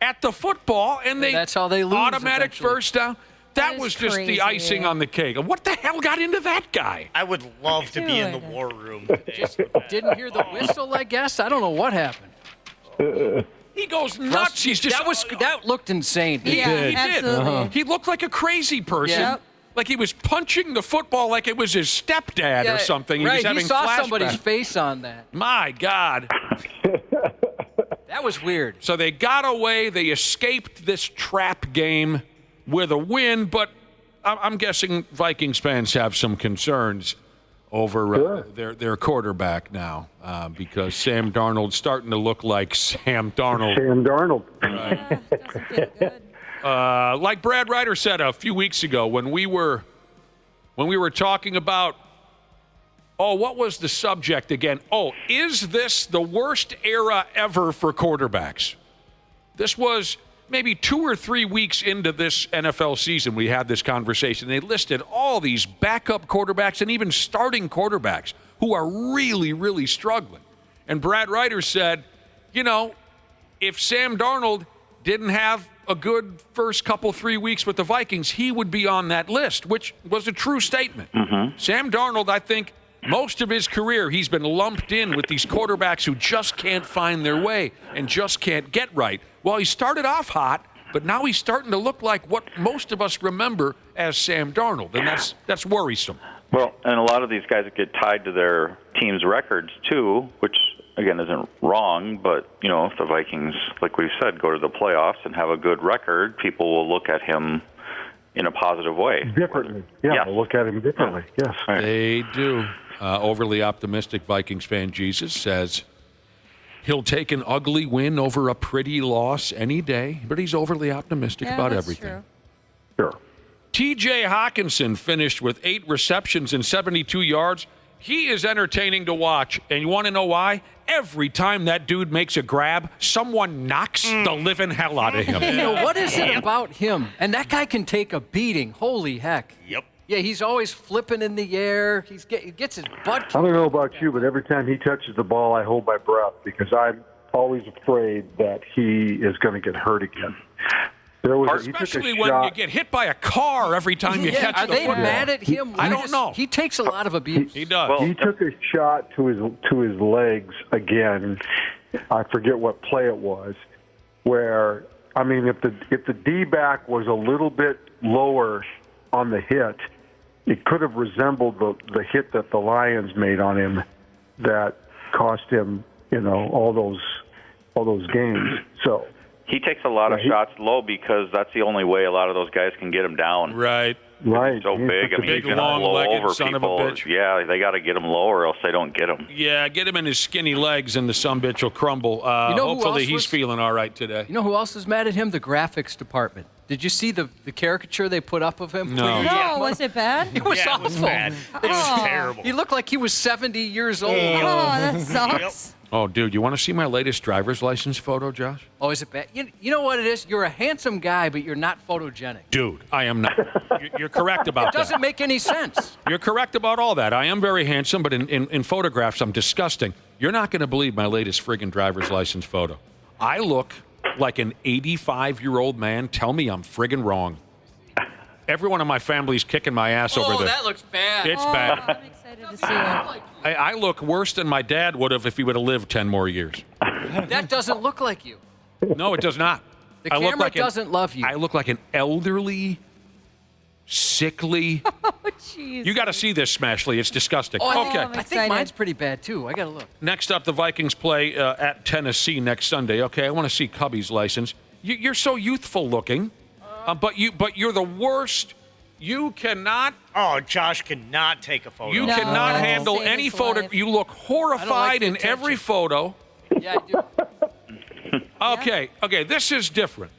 S11: at the football, and that's how they lose. Automatic eventually. First down. That was just crazy. The icing on the cake. What the hell got into that guy?
S12: I would love to be in the war room.
S10: Just didn't hear the whistle, I guess. I don't know what happened.
S11: He goes nuts. He's just
S10: that looked insane.
S11: He did. He looked like a crazy person. Yep. Like he was punching the football like it was his stepdad or something.
S10: Right.
S11: He was having
S10: he saw
S11: flashbacks.
S10: Somebody's face on that.
S11: My God.
S10: That was weird.
S11: So they got away. They escaped this trap game with a win, but I'm guessing Vikings fans have some concerns over their quarterback now because Sam Darnold's starting to look like Sam Darnold.
S16: Sam Darnold.
S11: Right. Like Brad Ryder said a few weeks ago when we were talking about, what was the subject again? Is this the worst era ever for quarterbacks? This was maybe 2 or 3 weeks into this NFL season, we had this conversation. They listed all these backup quarterbacks and even starting quarterbacks who are really, really struggling. And Brad Ryder said, if Sam Darnold didn't have a good first couple, 3 weeks with the Vikings, he would be on that list, which was a true statement. Mm-hmm. Sam Darnold, I think, most of his career, he's been lumped in with these quarterbacks who just can't find their way and just can't get right. Well, he started off hot, but now he's starting to look like what most of us remember as Sam Darnold, and that's worrisome.
S25: Well, and a lot of these guys get tied to their team's records, too, which, again, isn't wrong, but, if the Vikings, like we've said, go to the playoffs and have a good record, people will look at him in a positive way.
S16: Differently. Yeah, they'll look at him differently, yes.
S11: They do. Overly optimistic Vikings fan Jesus says he'll take an ugly win over a pretty loss any day, but he's overly optimistic about everything.
S16: True. Sure.
S11: T.J. Hawkinson finished with 8 receptions and 72 yards. He is entertaining to watch, and you want to know why? Every time that dude makes a grab, someone knocks the living hell out of him.
S10: What is it about him? And that guy can take a beating. Holy heck.
S12: Yep.
S10: Yeah, he's always flipping in the air. He gets his butt.
S16: I don't know about you, but every time he touches the ball, I hold my breath because I'm always afraid that he is going to get hurt again.
S11: Especially when you get hit by a car every time you catch the football.
S10: Are they mad at him?
S11: I don't know.
S10: He takes a lot of abuse.
S11: He does.
S16: Well, he took a shot to his legs again. I forget what play it was. Where if the D-back was a little bit lower on the hit, it could have resembled the hit that the Lions made on him that cost him, all those games. So
S25: he takes a lot of shots low because that's the only way a lot of those guys can get him down.
S11: Right.
S16: Right.
S25: So big.
S11: Big, long-legged son of a bitch.
S25: Yeah, they got to get him low or else they don't get him.
S11: Yeah, get him in his skinny legs and the sumbitch will crumble. Hopefully he's feeling all right today.
S10: You know who else is mad at him? The graphics department. Did you see the caricature they put up of him?
S11: No.
S13: No, was it bad?
S10: It was awful.
S12: It was bad. It was terrible.
S10: He looked like he was 70 years old.
S13: Oh, that sucks.
S11: Oh, dude, you want to see my latest driver's license photo, Josh?
S10: Oh, is it bad? You know what it is? You're a handsome guy, but you're not photogenic.
S11: Dude, I am not. You're correct about that.
S10: It doesn't make any sense.
S11: You're correct about all that. I am very handsome, but in photographs, I'm disgusting. You're not going to believe my latest friggin' driver's license photo. I look like an 85-year-old man. Tell me I'm friggin' wrong. Everyone in my family's kicking my ass over there.
S10: Oh, that looks bad.
S11: It's bad.
S13: I'm excited to see it.
S11: I look worse than my dad would have if he would have lived 10 more years.
S10: That doesn't look like you.
S11: No, it does not.
S10: The
S11: I look
S10: camera
S11: like
S10: doesn't love you.
S11: I look like an elderly, sickly.
S13: Oh, jeez.
S11: You got to see this, Smashley. It's disgusting.
S10: Oh,
S11: okay.
S10: I think mine's pretty bad, too. I got to look.
S11: Next up, the Vikings play at Tennessee next Sunday. Okay, I want to see Cubby's license. You're so youthful looking, but you're the worst. You cannot.
S12: Oh, Josh cannot take a photo.
S11: You cannot handle any photo.
S13: Life.
S11: You look horrified in every photo.
S10: Yeah, I do.
S11: Okay, this is different.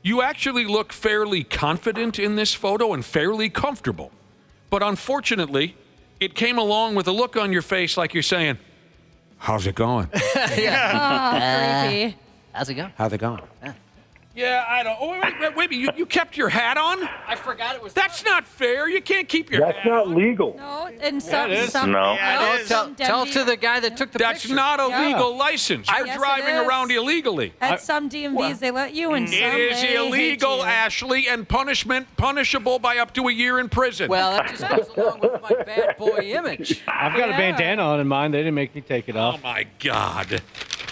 S11: You actually look fairly confident in this photo and fairly comfortable. But unfortunately, it came along with a look on your face like you're saying, how's it going?
S13: Creepy.
S10: How's it going?
S11: How's it going? Yeah, I don't. Oh, wait, you kept your hat on?
S10: I forgot it was.
S11: That's not fair. You can't keep your
S16: That's
S11: hat
S16: not
S11: on.
S16: legal.
S13: No, and some,
S11: it is.
S13: some
S25: No.
S12: Yeah, it is.
S10: Tell to the guy that took the
S11: That's
S10: picture.
S11: not a legal license. You're
S13: Yes, it
S11: driving
S13: is.
S11: around illegally.
S13: At some DMVs, they let you, and some
S11: It is
S13: they hate
S11: illegal,
S13: you.
S11: Ashley, and punishable by up to a year in prison.
S10: Well, that just goes along with my bad boy image.
S1: I've got a bandana on in mine. They didn't make me take it
S11: Oh
S1: off.
S11: my God.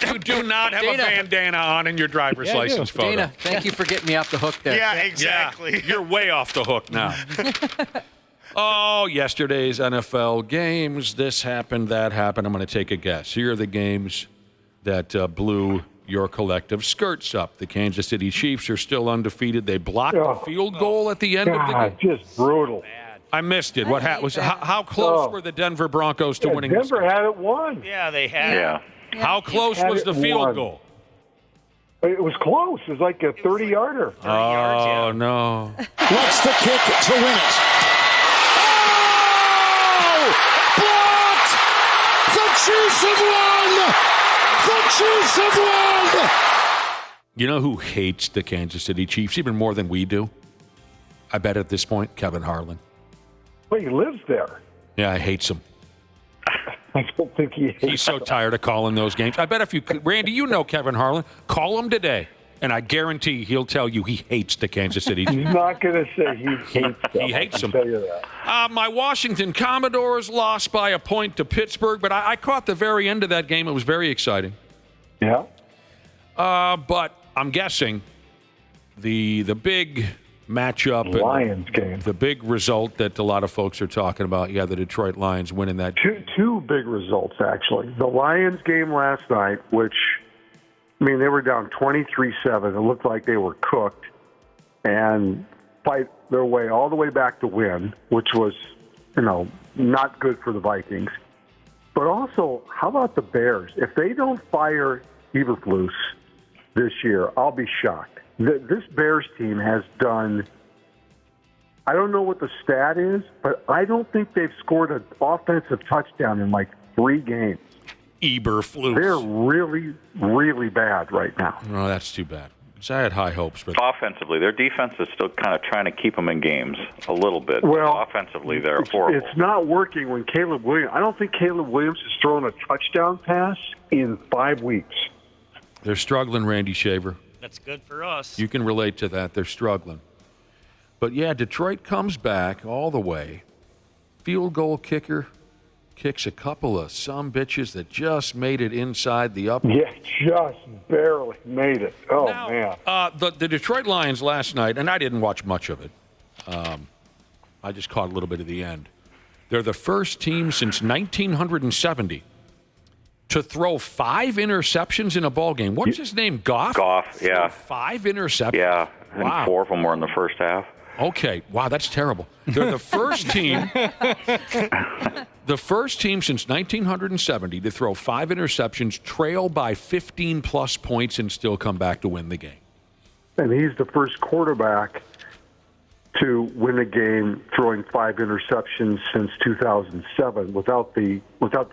S11: You do not have a
S10: Dana.
S11: bandana on in your driver's
S1: Yeah, I do.
S11: license photo.
S10: Dana, thank you for getting me off the hook there.
S12: Yeah, exactly.
S11: Yeah, you're way off the hook now. Oh, yesterday's NFL games. This happened, that happened. I'm going to take a guess. Here are the games that blew your collective skirts up. The Kansas City Chiefs are still undefeated. They blocked a field goal at the end of the
S16: God,
S11: game.
S16: just brutal.
S11: I missed it. What
S13: hate
S11: happened?
S13: that.
S11: How close were the Denver Broncos to winning this
S16: Denver
S11: game?
S16: had it won.
S12: Yeah, they had.
S25: Yeah.
S11: How close
S16: Had
S11: was
S16: it
S11: the field
S16: won.
S11: goal?
S16: It was close. It was like a 30-yarder.
S11: Oh, no.
S3: What's the kick to win it? Oh! Blocked! The Chiefs have won! The Chiefs have won!
S11: You know who hates the Kansas City Chiefs even more than we do? I bet at this point, Kevin Harlan.
S16: Well, he lives there.
S11: Yeah, he hates them.
S16: I don't think he hates
S11: He's so tired of calling those games. I bet if you could, Randy, you know Kevin Harlan. Call him today, and I guarantee he'll tell you he hates the Kansas City Chiefs.
S16: He's not going to say he hates them.
S11: He hates
S16: I can
S11: them.
S16: tell you that.
S11: My Washington Commodores lost by a point to Pittsburgh, but I caught the very end of that game. It was very exciting.
S16: Yeah.
S11: But I'm guessing the big matchup,
S16: Lions game.
S11: the big result that a lot of folks are talking about. Yeah, the Detroit Lions winning that.
S16: Two big results, actually. The Lions game last night, which, I mean, they were down 23-7. It looked like they were cooked and fight their way all the way back to win, which was, not good for the Vikings. But also, how about the Bears? If they don't fire Eberflus this year, I'll be shocked. This Bears team has done, I don't know what the stat is, but I don't think they've scored an offensive touchdown in like 3 games.
S11: Eberflus.
S16: They're really, really bad right now.
S11: Oh, that's too bad. 'Cause I had high hopes for them.
S25: Offensively, their defense is still kind of trying to keep them in games a little bit.
S16: Well,
S25: offensively, they're horrible.
S16: It's not working when Caleb Williams, I don't think Caleb Williams has thrown a touchdown pass in 5 weeks.
S11: They're struggling, Randy Shaver.
S12: That's good for us.
S11: You can relate to that. They're struggling. But, yeah, Detroit comes back all the way. Field goal kicker kicks a couple of sumbitches that just made it inside the upper.
S16: Yeah, just barely made it. Oh,
S11: Now,
S16: man.
S11: The Detroit Lions last night, and I didn't watch much of it. I just caught a little bit of the end. They're the first team since 1970 to throw 5 interceptions in a ball game. What's his name? Goff?
S25: Goff, yeah.
S11: 5 interceptions?
S25: Yeah, and
S11: Wow.
S25: 4 of them were in the first half.
S11: Okay. Wow, that's terrible. They're the first team since 1970 to throw 5 interceptions, trail by 15-plus points, and still come back to win the game.
S16: And he's the first quarterback to win a game throwing 5 interceptions since 2007 without the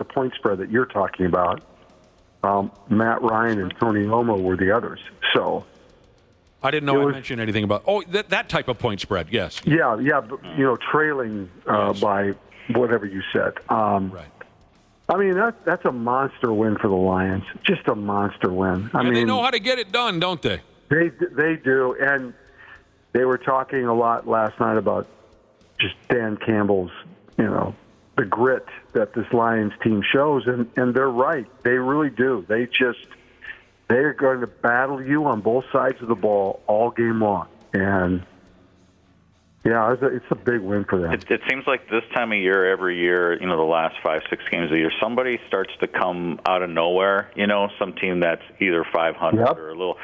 S16: point spread that you're talking about. Matt Ryan and Tony Romo were the others. So
S11: I didn't know I mentioned anything about that type of point spread. Yes.
S16: Yeah, but, trailing by whatever you said.
S11: Right.
S16: I mean, that's a monster win for the Lions. Just a monster win. I mean,
S11: they know how to get it done, don't they?
S16: They do, and they were talking a lot last night about just Dan Campbell's, the grit that this Lions team shows, and they're right. They really do. They're going to battle you on both sides of the ball all game long. And, yeah, it's a big win for them.
S25: It seems like this time of year, every year, the last 5-6 games of the year, somebody starts to come out of nowhere, some team that's either 500 or a little.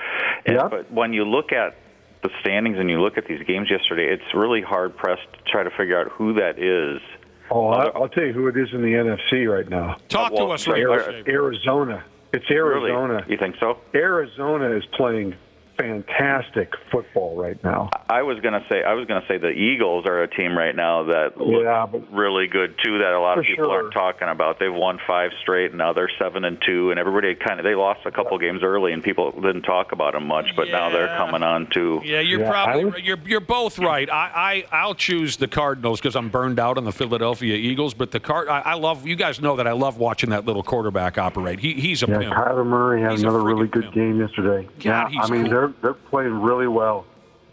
S25: But when you look at the standings and you look at these games yesterday, it's really hard-pressed to try to figure out who that is.
S16: Oh, I'll tell you who it is in the NFC right now.
S11: Talk to us, Ray.
S16: Arizona. It's Arizona.
S25: Really? You think so?
S16: Arizona is playing fantastic football right now.
S25: I was gonna say the Eagles are a team right now that look really good too. That a lot of people aren't talking about. They've won 5 straight, and now they're 7-2, and everybody they lost a couple games early, and people didn't talk about them much. But now they're coming on too.
S11: Yeah, you're both right. I'll choose the Cardinals because I'm burned out on the Philadelphia Eagles. But I love, you guys know that I love watching that little quarterback operate. He's a pimp.
S16: Kyler Murray had another really good game yesterday.
S11: God,
S16: cool. They're playing really well.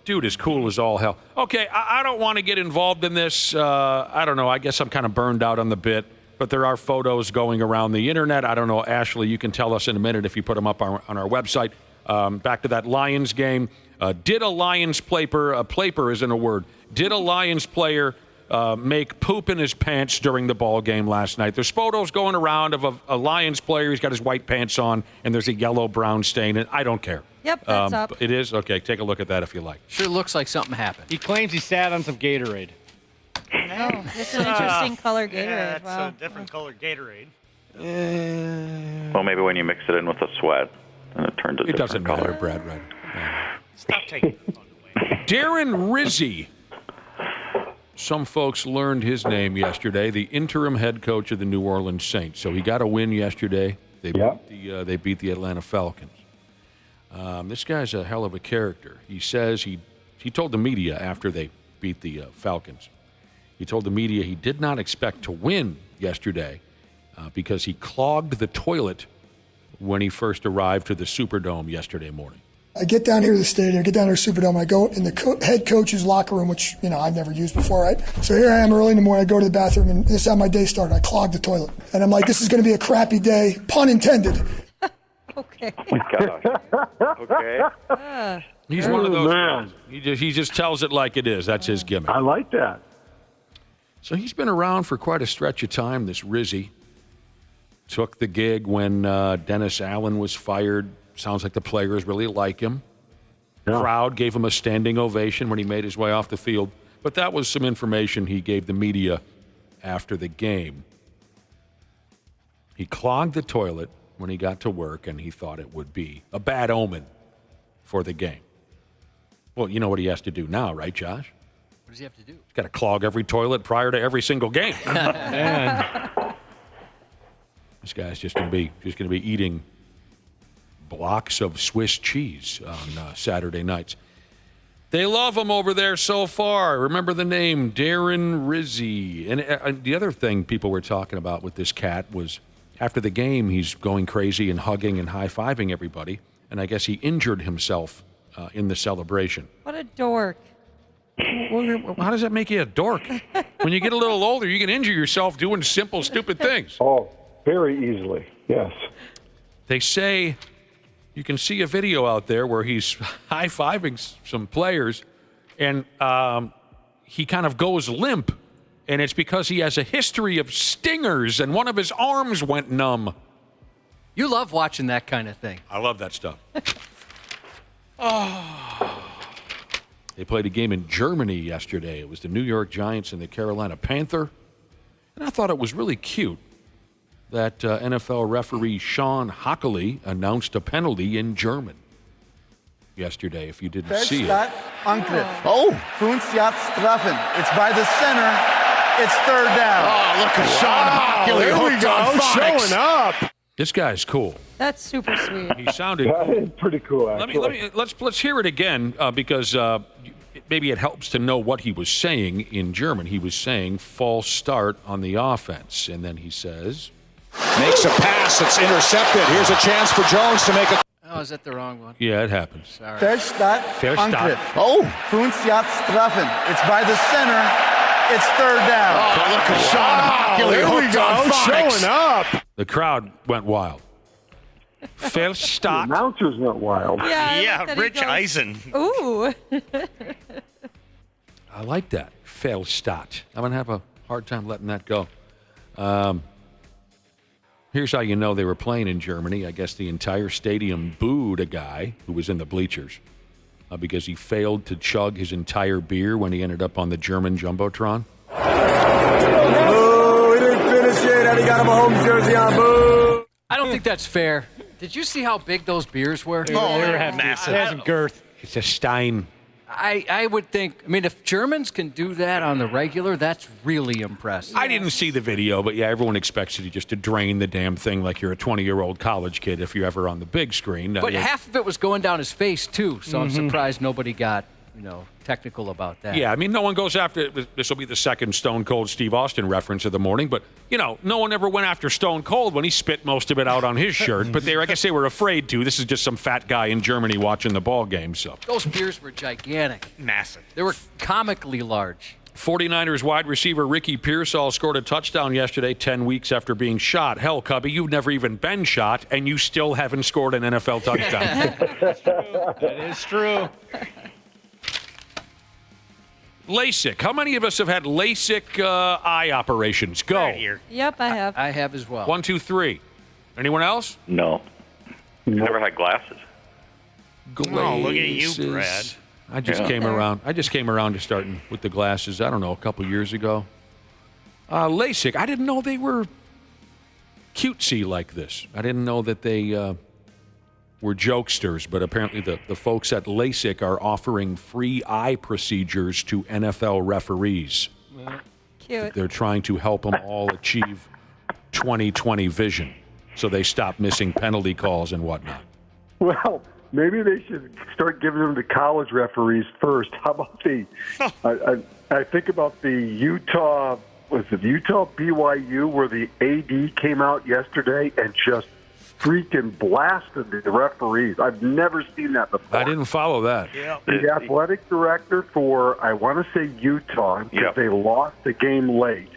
S11: Dude is cool as all hell. Okay, I don't want to get involved in this. I don't know. I guess I'm kind of burned out on the bit. But there are photos going around the internet. I don't know, Ashley, you can tell us in a minute if you put them up on our website. Back to that Lions game. Did a Lions player isn't a word. Did a Lions player make poop in his pants during the ball game last night? There's photos going around of a Lions player. He's got his white pants on, and there's a yellow-brown stain. And I don't care.
S13: Yep, that's up.
S11: It is? Okay, take a look at that if you like.
S10: Sure looks like something happened.
S1: He claims he sat on some Gatorade.
S13: No, it's an interesting color Gatorade.
S12: Yeah, it's
S13: wow.
S12: a different color Gatorade.
S25: Well, maybe when you mix it in with a sweat, and it turns a different
S11: doesn't
S25: color.
S11: matter, Brad. Right?
S12: Stop taking the fun away.
S11: Darren Rizzi. Some folks learned his name yesterday, the interim head coach of the New Orleans Saints. So he got a win yesterday. They beat the Atlanta Falcons. This guy's a hell of a character. He says he told the media after they beat the Falcons, he told the media he did not expect to win yesterday because he clogged the toilet when he first arrived to the Superdome yesterday morning.
S2: I get down here to the stadium, get down here to the Superdome, I go in the head coach's locker room, which, I've never used before, right? So here I am early in the morning, I go to the bathroom, and this is how my day started. I clogged the toilet. And I'm like, this is going to be a crappy day, pun intended.
S13: Okay.
S25: Okay.
S11: He's one of those guys. He just tells it like it is. That's his gimmick.
S16: I like that.
S11: So he's been around for quite a stretch of time, this Rizzi. Took the gig when Dennis Allen was fired. Sounds like the players really like him.
S16: Yeah.
S11: Crowd gave him a standing ovation when he made his way off the field. But that was some information he gave the media after the game. He clogged the toilet when he got to work, and he thought it would be a bad omen for the game. Well, you know what he has to do now, right, Josh?
S10: What does he have to do?
S11: He's got to clog every toilet prior to every single game. And this guy's just going to be eating blocks of Swiss cheese on Saturday nights. They love him over there so far. Remember the name, Darren Rizzi. And the other thing people were talking about with this cat was after the game, he's going crazy and hugging and high-fiving everybody. And I guess he injured himself in the celebration.
S13: What a dork.
S11: Well, how does that make you a dork? When you get a little older, you can injure yourself doing simple, stupid things.
S16: Oh, very easily, yes.
S11: They say you can see a video out there where he's high-fiving some players, and he kind of goes limp, and it's because he has a history of stingers, and one of his arms went numb.
S10: You love watching that kind of thing.
S11: I love that stuff. They played a game in Germany yesterday. It was the New York Giants and the Carolina Panther. And I thought it was really cute that NFL referee Sean Hockley announced a penalty in German yesterday, if you didn't see it.
S14: Angriff. Oh. 5 Yards treffen. It's by the center. It's third down.
S11: Oh, look at Sean Hockley.
S14: There we go.
S11: Showing up. This guy's cool.
S13: That's super sweet.
S11: He sounded
S16: pretty cool, actually.
S11: Let's hear it again because maybe it helps to know what he was saying in German. He was saying false start on the offense, and then he says,
S3: makes a pass that's intercepted. Here's a chance for Jones to make a.
S10: Oh, is that the wrong one?
S11: Yeah, it happens.
S10: Sorry.
S14: Verstaat,
S11: Verstaat.
S14: Angriff.
S21: Oh.
S14: Funziat Straffen. It's by the center. It's third down.
S21: Oh, look at Sean Hockley.
S11: There we
S21: hooked
S11: go,
S21: on phonics.
S11: showing up. The crowd went wild. Verstaat.
S16: The announcers went wild.
S12: Yeah, Rich Eisen.
S13: Ooh.
S11: I like that. Verstaat. I'm going to have a hard time letting that go. Here's how you know they were playing in Germany. I guess the entire stadium booed a guy who was in the bleachers because he failed to chug his entire beer when he ended up on the German Jumbotron.
S14: Oh, he didn't finish it, and he got him a home jersey on. Boo!
S10: I don't think that's fair. Did you see how big those beers were?
S12: Oh, they're massive.
S1: It has some girth.
S11: It's a Stein.
S10: I would think, I mean, if Germans can do that on the regular, that's really impressive.
S11: I didn't see the video, but yeah, everyone expects you just to drain the damn thing like you're a 20-year-old college kid if you're ever on the big screen.
S10: But half of it was going down his face, too, so I'm surprised nobody got, technical about that.
S11: Yeah, I mean, no one goes after – this will be the second Stone Cold Steve Austin reference of the morning, but, no one ever went after Stone Cold when he spit most of it out on his shirt. But I guess they were afraid to. This is just some fat guy in Germany watching the ball game, so.
S10: Those beers were gigantic.
S12: Massive.
S10: They were comically large.
S11: 49ers wide receiver Ricky Pearsall scored a touchdown yesterday 10 weeks after being shot. Hell, Cubby, you've never even been shot, and you still haven't scored an NFL touchdown.
S1: That's true. That is true.
S11: LASIK. How many of us have had LASIK eye operations? Go.
S12: Right here.
S13: Yep, I have.
S10: I have as well.
S11: 1, 2, 3. Anyone else?
S25: No. Never had glasses.
S12: Oh, look at you, Brad.
S11: I just came around. I just came around to starting with the glasses. I don't know, a couple years ago. LASIK. I didn't know they were cutesy like this. I didn't know that they were jokesters, but apparently the folks at LASIK are offering free eye procedures to NFL referees.
S13: Cute.
S11: They're trying to help them all achieve 20/20 vision, so they stop missing penalty calls and whatnot.
S16: Well, maybe they should start giving them to college referees first. How about I think about the Utah BYU where the AD came out yesterday and just freaking blasted the referees. I've never seen that before.
S11: I didn't follow that.
S12: Yeah.
S16: The athletic director for, I want to say Utah, because they lost the game late,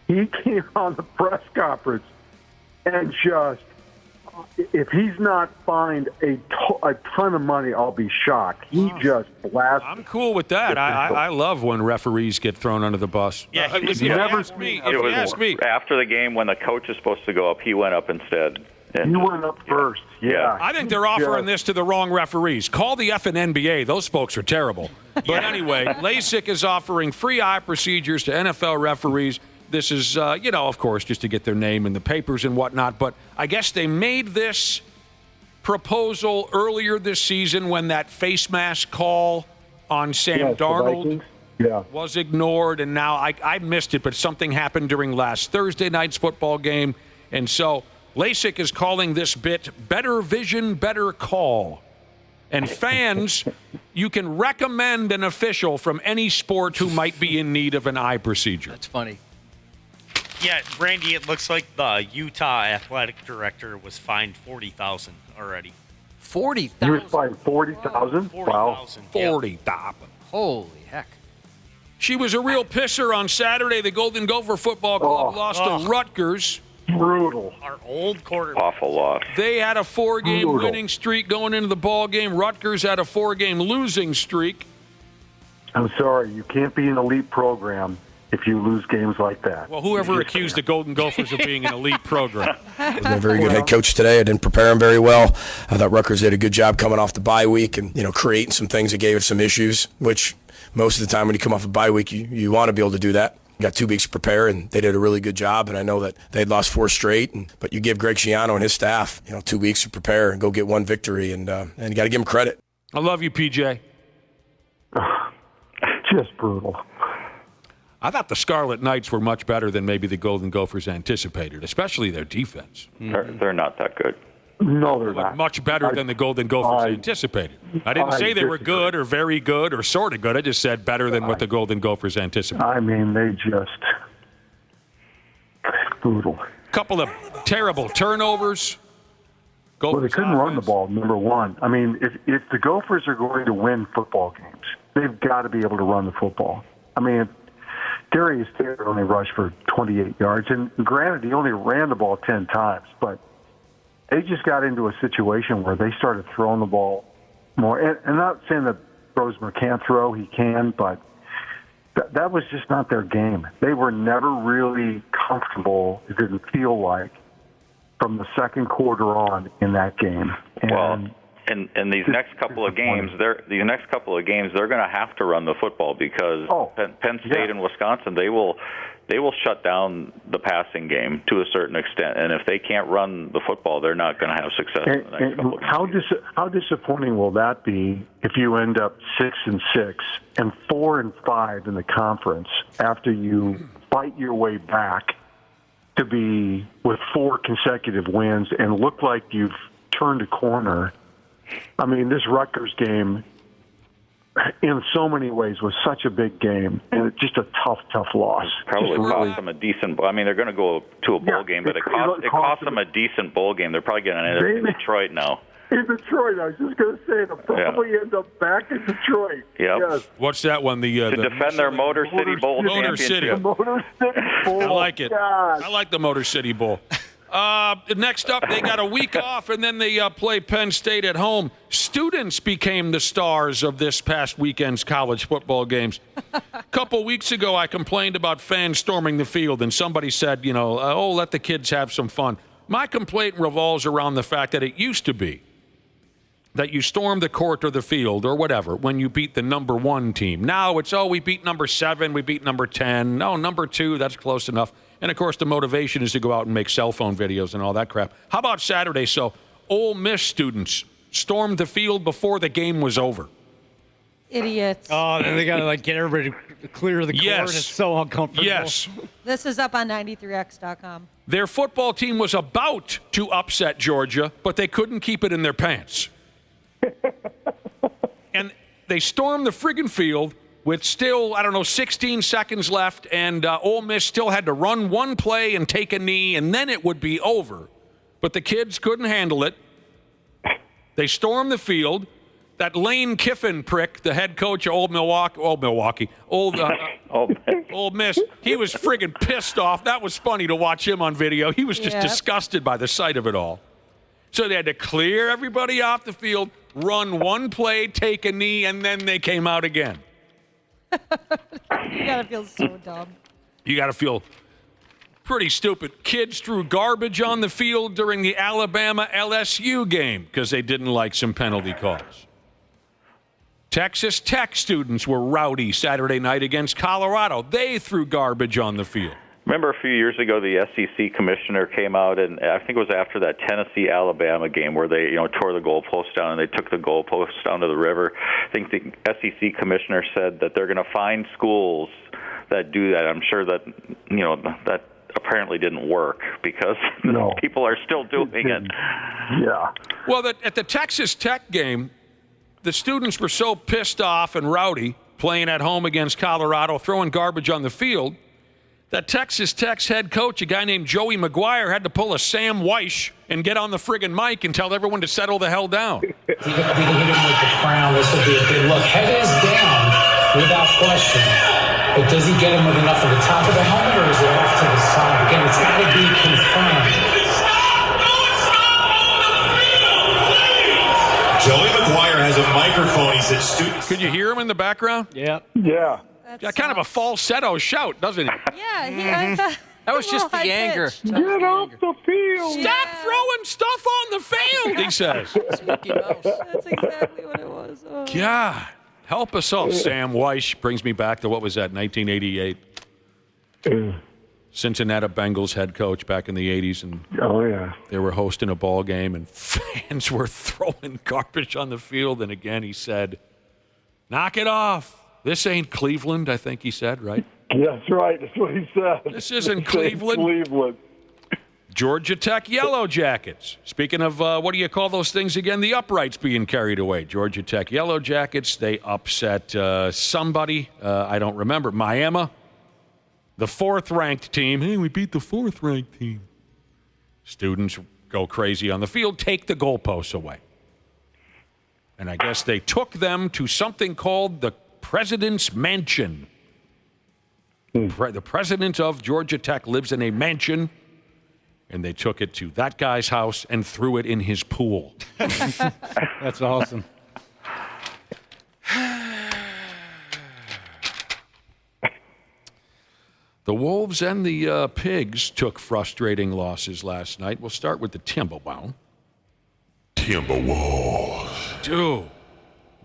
S16: he came on the press conference and just, if he's not fined a ton of money, I'll be shocked. He just blasted.
S11: I'm cool with that. I love when referees get thrown under the bus.
S12: Yeah,
S11: if you ask me,
S25: after the game when the coach is supposed to go up, he went up instead.
S16: He went up first. Yeah.
S11: I think they're offering this to the wrong referees. Call the effing NBA. Those folks are terrible. But anyway, LASIK is offering free eye procedures to NFL referees. This is, of course, just to get their name in the papers and whatnot. But I guess they made this proposal earlier this season when that face mask call on Sam Darnold was ignored. And now I missed it, but something happened during last Thursday night's football game. And so LASIK is calling this bit Better Vision, Better Call. And fans, you can recommend an official from any sport who might be in need of an eye procedure.
S10: That's funny.
S12: Yeah, Randy, it looks like the Utah athletic director was fined $40,000 already.
S10: 40,000?
S16: He was fined $40,000? Wow.
S11: 40,000.
S10: Holy heck.
S11: She was a real pisser on Saturday. The Golden Gopher Football Club lost to Rutgers.
S16: Brutal.
S12: Our old quarterback.
S25: Awful loss.
S11: They had a 4-game winning streak going into the ball game. Rutgers had a 4-game losing streak.
S16: I'm sorry, you can't be an elite program if you lose games like that.
S11: Well, whoever accused the Golden Gophers of being an elite program?
S17: He's been a very good head coach today. I didn't prepare him very well. I thought Rutgers did a good job coming off the bye week and, creating some things that gave us some issues, which most of the time when you come off a bye week, you want to be able to do that. You got 2 weeks to prepare, and they did a really good job, and I know that they'd lost 4 straight, but you give Greg Schiano and his staff, 2 weeks to prepare and go get 1 victory, and you got to give him credit.
S11: I love you, PJ.
S16: Just brutal.
S11: I thought the Scarlet Knights were much better than maybe the Golden Gophers anticipated, especially their defense.
S25: They're not that good.
S16: No, they're not.
S11: Much better than the Golden Gophers anticipated. I didn't say they were good or very good or sort of good. I just said better than what the Golden Gophers anticipated.
S16: I mean, they just brutal.
S11: Couple of terrible turnovers.
S16: Well, they couldn't run the ball, number one. I mean, if the Gophers are going to win football games, they've got to be able to run the football. I mean, Darius Taylor only rushed for 28 yards, and granted, he only ran the ball 10 times, but they just got into a situation where they started throwing the ball more. And I'm not saying that Rosemer can't throw, he can, but that was just not their game. They were never really comfortable, it didn't feel like, from the second quarter on in that game. And
S25: in these next couple of games, they're going to have to run the football because Penn State and Wisconsin, they will shut down the passing game to a certain extent, and if they can't run the football, they're not going to have success in the next couple of games.
S16: How disappointing will that be if you end up 6-6 and 4-5 in the conference after you fight your way back to be with 4 consecutive wins and look like you've turned a corner? I mean, this Rutgers game, in so many ways, was such a big game, and it's just a tough loss.
S25: Probably cost them a decent. I mean, they're going to go to a bowl game, but it cost them a decent bowl game. They're probably going to end up in Detroit now.
S16: In Detroit, I was just going to say, they'll probably end up back in Detroit.
S25: Yep.
S16: Yes.
S11: What's that one?
S25: To defend their Motor City Bowl championship.
S16: Motor City Bowl.
S11: I like it.
S16: God.
S11: I like the Motor City Bowl. Next up, they got a week off, and then they play Penn State at home. Students became the stars of this past weekend's college football games. A couple weeks ago, I complained about fans storming the field, and somebody said, let the kids have some fun. My complaint revolves around the fact that it used to be that you storm the court or the field or whatever when you beat the number 1 team. Now it's, we beat number 7, we beat number 10. No, number 2, that's close enough. And, of course, the motivation is to go out and make cell phone videos and all that crap. How about Saturday? So Ole Miss students stormed the field before the game was over.
S13: Idiots.
S1: Oh, then they got to get everybody to clear the court. It's so uncomfortable.
S11: Yes.
S13: This is up on 93x.com.
S11: Their football team was about to upset Georgia, but they couldn't keep it in their pants. And they stormed the friggin' field with still, 16 seconds left, and Ole Miss still had to run one play and take a knee, and then it would be over. But the kids couldn't handle it. They stormed the field. That Lane Kiffin prick, the head coach of Ole Miss, he was friggin' pissed off. That was funny to watch him on video. He was just disgusted by the sight of it all. So they had to clear everybody off the field, run one play, take a knee, and then they came out again.
S13: You gotta feel so dumb.
S11: You gotta feel pretty stupid. Kids threw garbage on the field during the Alabama-LSU game because they didn't like some penalty calls. Texas Tech students were rowdy Saturday night against Colorado. They threw garbage on the field.
S25: Remember a few years ago, the SEC commissioner came out, and I think it was after that Tennessee-Alabama game where they, tore the goalpost down and they took the goalpost down to the river. I think the SEC commissioner said that they're going to find schools that do that. I'm sure that, that apparently didn't work because people are still doing it.
S16: Yeah.
S11: Well, at the Texas Tech game, the students were so pissed off and rowdy playing at home against Colorado, throwing garbage on the field, that Texas Tech's head coach, a guy named Joey McGuire, had to pull a Sam Weish and get on the friggin' mic and tell everyone to settle the hell down.
S19: He can hit him with the crown. This will be a good look. Head is down without question. But does he get him with enough of the top of the helmet, or is it off to the side? Again, it's got to be confirmed.
S3: Joey McGuire has a microphone. He said students.
S11: Could you hear him in the background?
S1: Yeah.
S16: Yeah.
S11: Yeah, kind of a falsetto shout, doesn't it?
S13: Yeah,
S10: that was just the anger.
S16: Get off the field.
S11: Stop throwing stuff on the field, he says.
S10: Mickey Mouse.
S13: That's exactly what it was. Oh.
S11: God, help us all. Sam Weish brings me back to, what was that, 1988? Cincinnati Bengals head coach back in the 80s. And they were hosting a ball game, and fans were throwing garbage on the field. And again, he said, knock it off. This ain't Cleveland, I think he said, right?
S16: Yeah, that's right. That's what he said.
S11: This isn't Cleveland.
S16: Cleveland.
S11: Georgia Tech Yellow Jackets. Speaking of, what do you call those things again? The uprights being carried away. Georgia Tech Yellow Jackets, they upset somebody. I don't remember. Miami, the 4th-ranked team. Hey, we beat the 4th-ranked team. Students go crazy on the field, take the goalposts away. And I guess they took them to something called the President's Mansion. The president of Georgia Tech lives in a mansion, and they took it to that guy's house and threw it in his pool.
S1: That's awesome.
S11: The Wolves and the Pigs took frustrating losses last night. We'll start with the Timberwolves. Dude,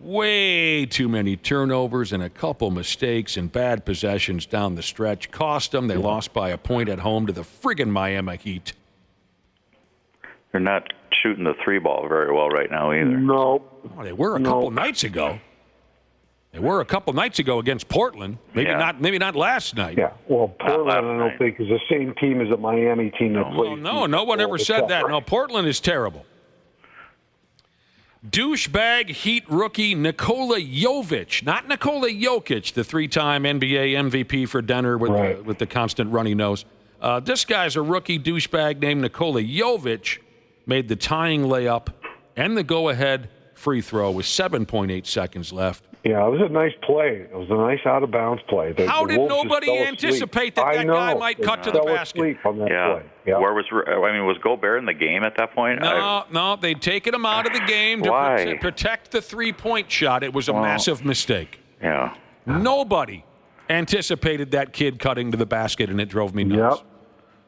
S11: way too many turnovers and a couple mistakes and bad possessions down the stretch. Cost them. They lost by a point at home to the friggin' Miami Heat.
S25: They're not shooting the 3-ball very well right now either.
S16: No.
S11: Oh, they were a couple nights ago. They were a couple nights ago against Portland. Maybe not last night.
S16: Yeah. Well, Portland, I don't think, is the same team as the Miami team that played.
S11: No one ever said that. No, Portland is terrible. Douchebag Heat rookie Nikola Jovic, not Nikola Jokic, the 3-time NBA MVP for Denver with the constant runny nose. This guy's a rookie douchebag named Nikola Jovic, made the tying layup and the go-ahead free throw with 7.8 seconds left.
S16: Yeah, it was a nice play. It was a nice out-of-bounds play.
S11: How did nobody anticipate that guy might cut to the basket?
S16: On that play.
S25: Yeah. Was Gobert in the game at that point?
S11: No, they'd taken him out of the game to protect the three-point shot. It was a massive mistake.
S25: Yeah.
S11: Nobody anticipated that kid cutting to the basket, and it drove me nuts.
S16: Yep.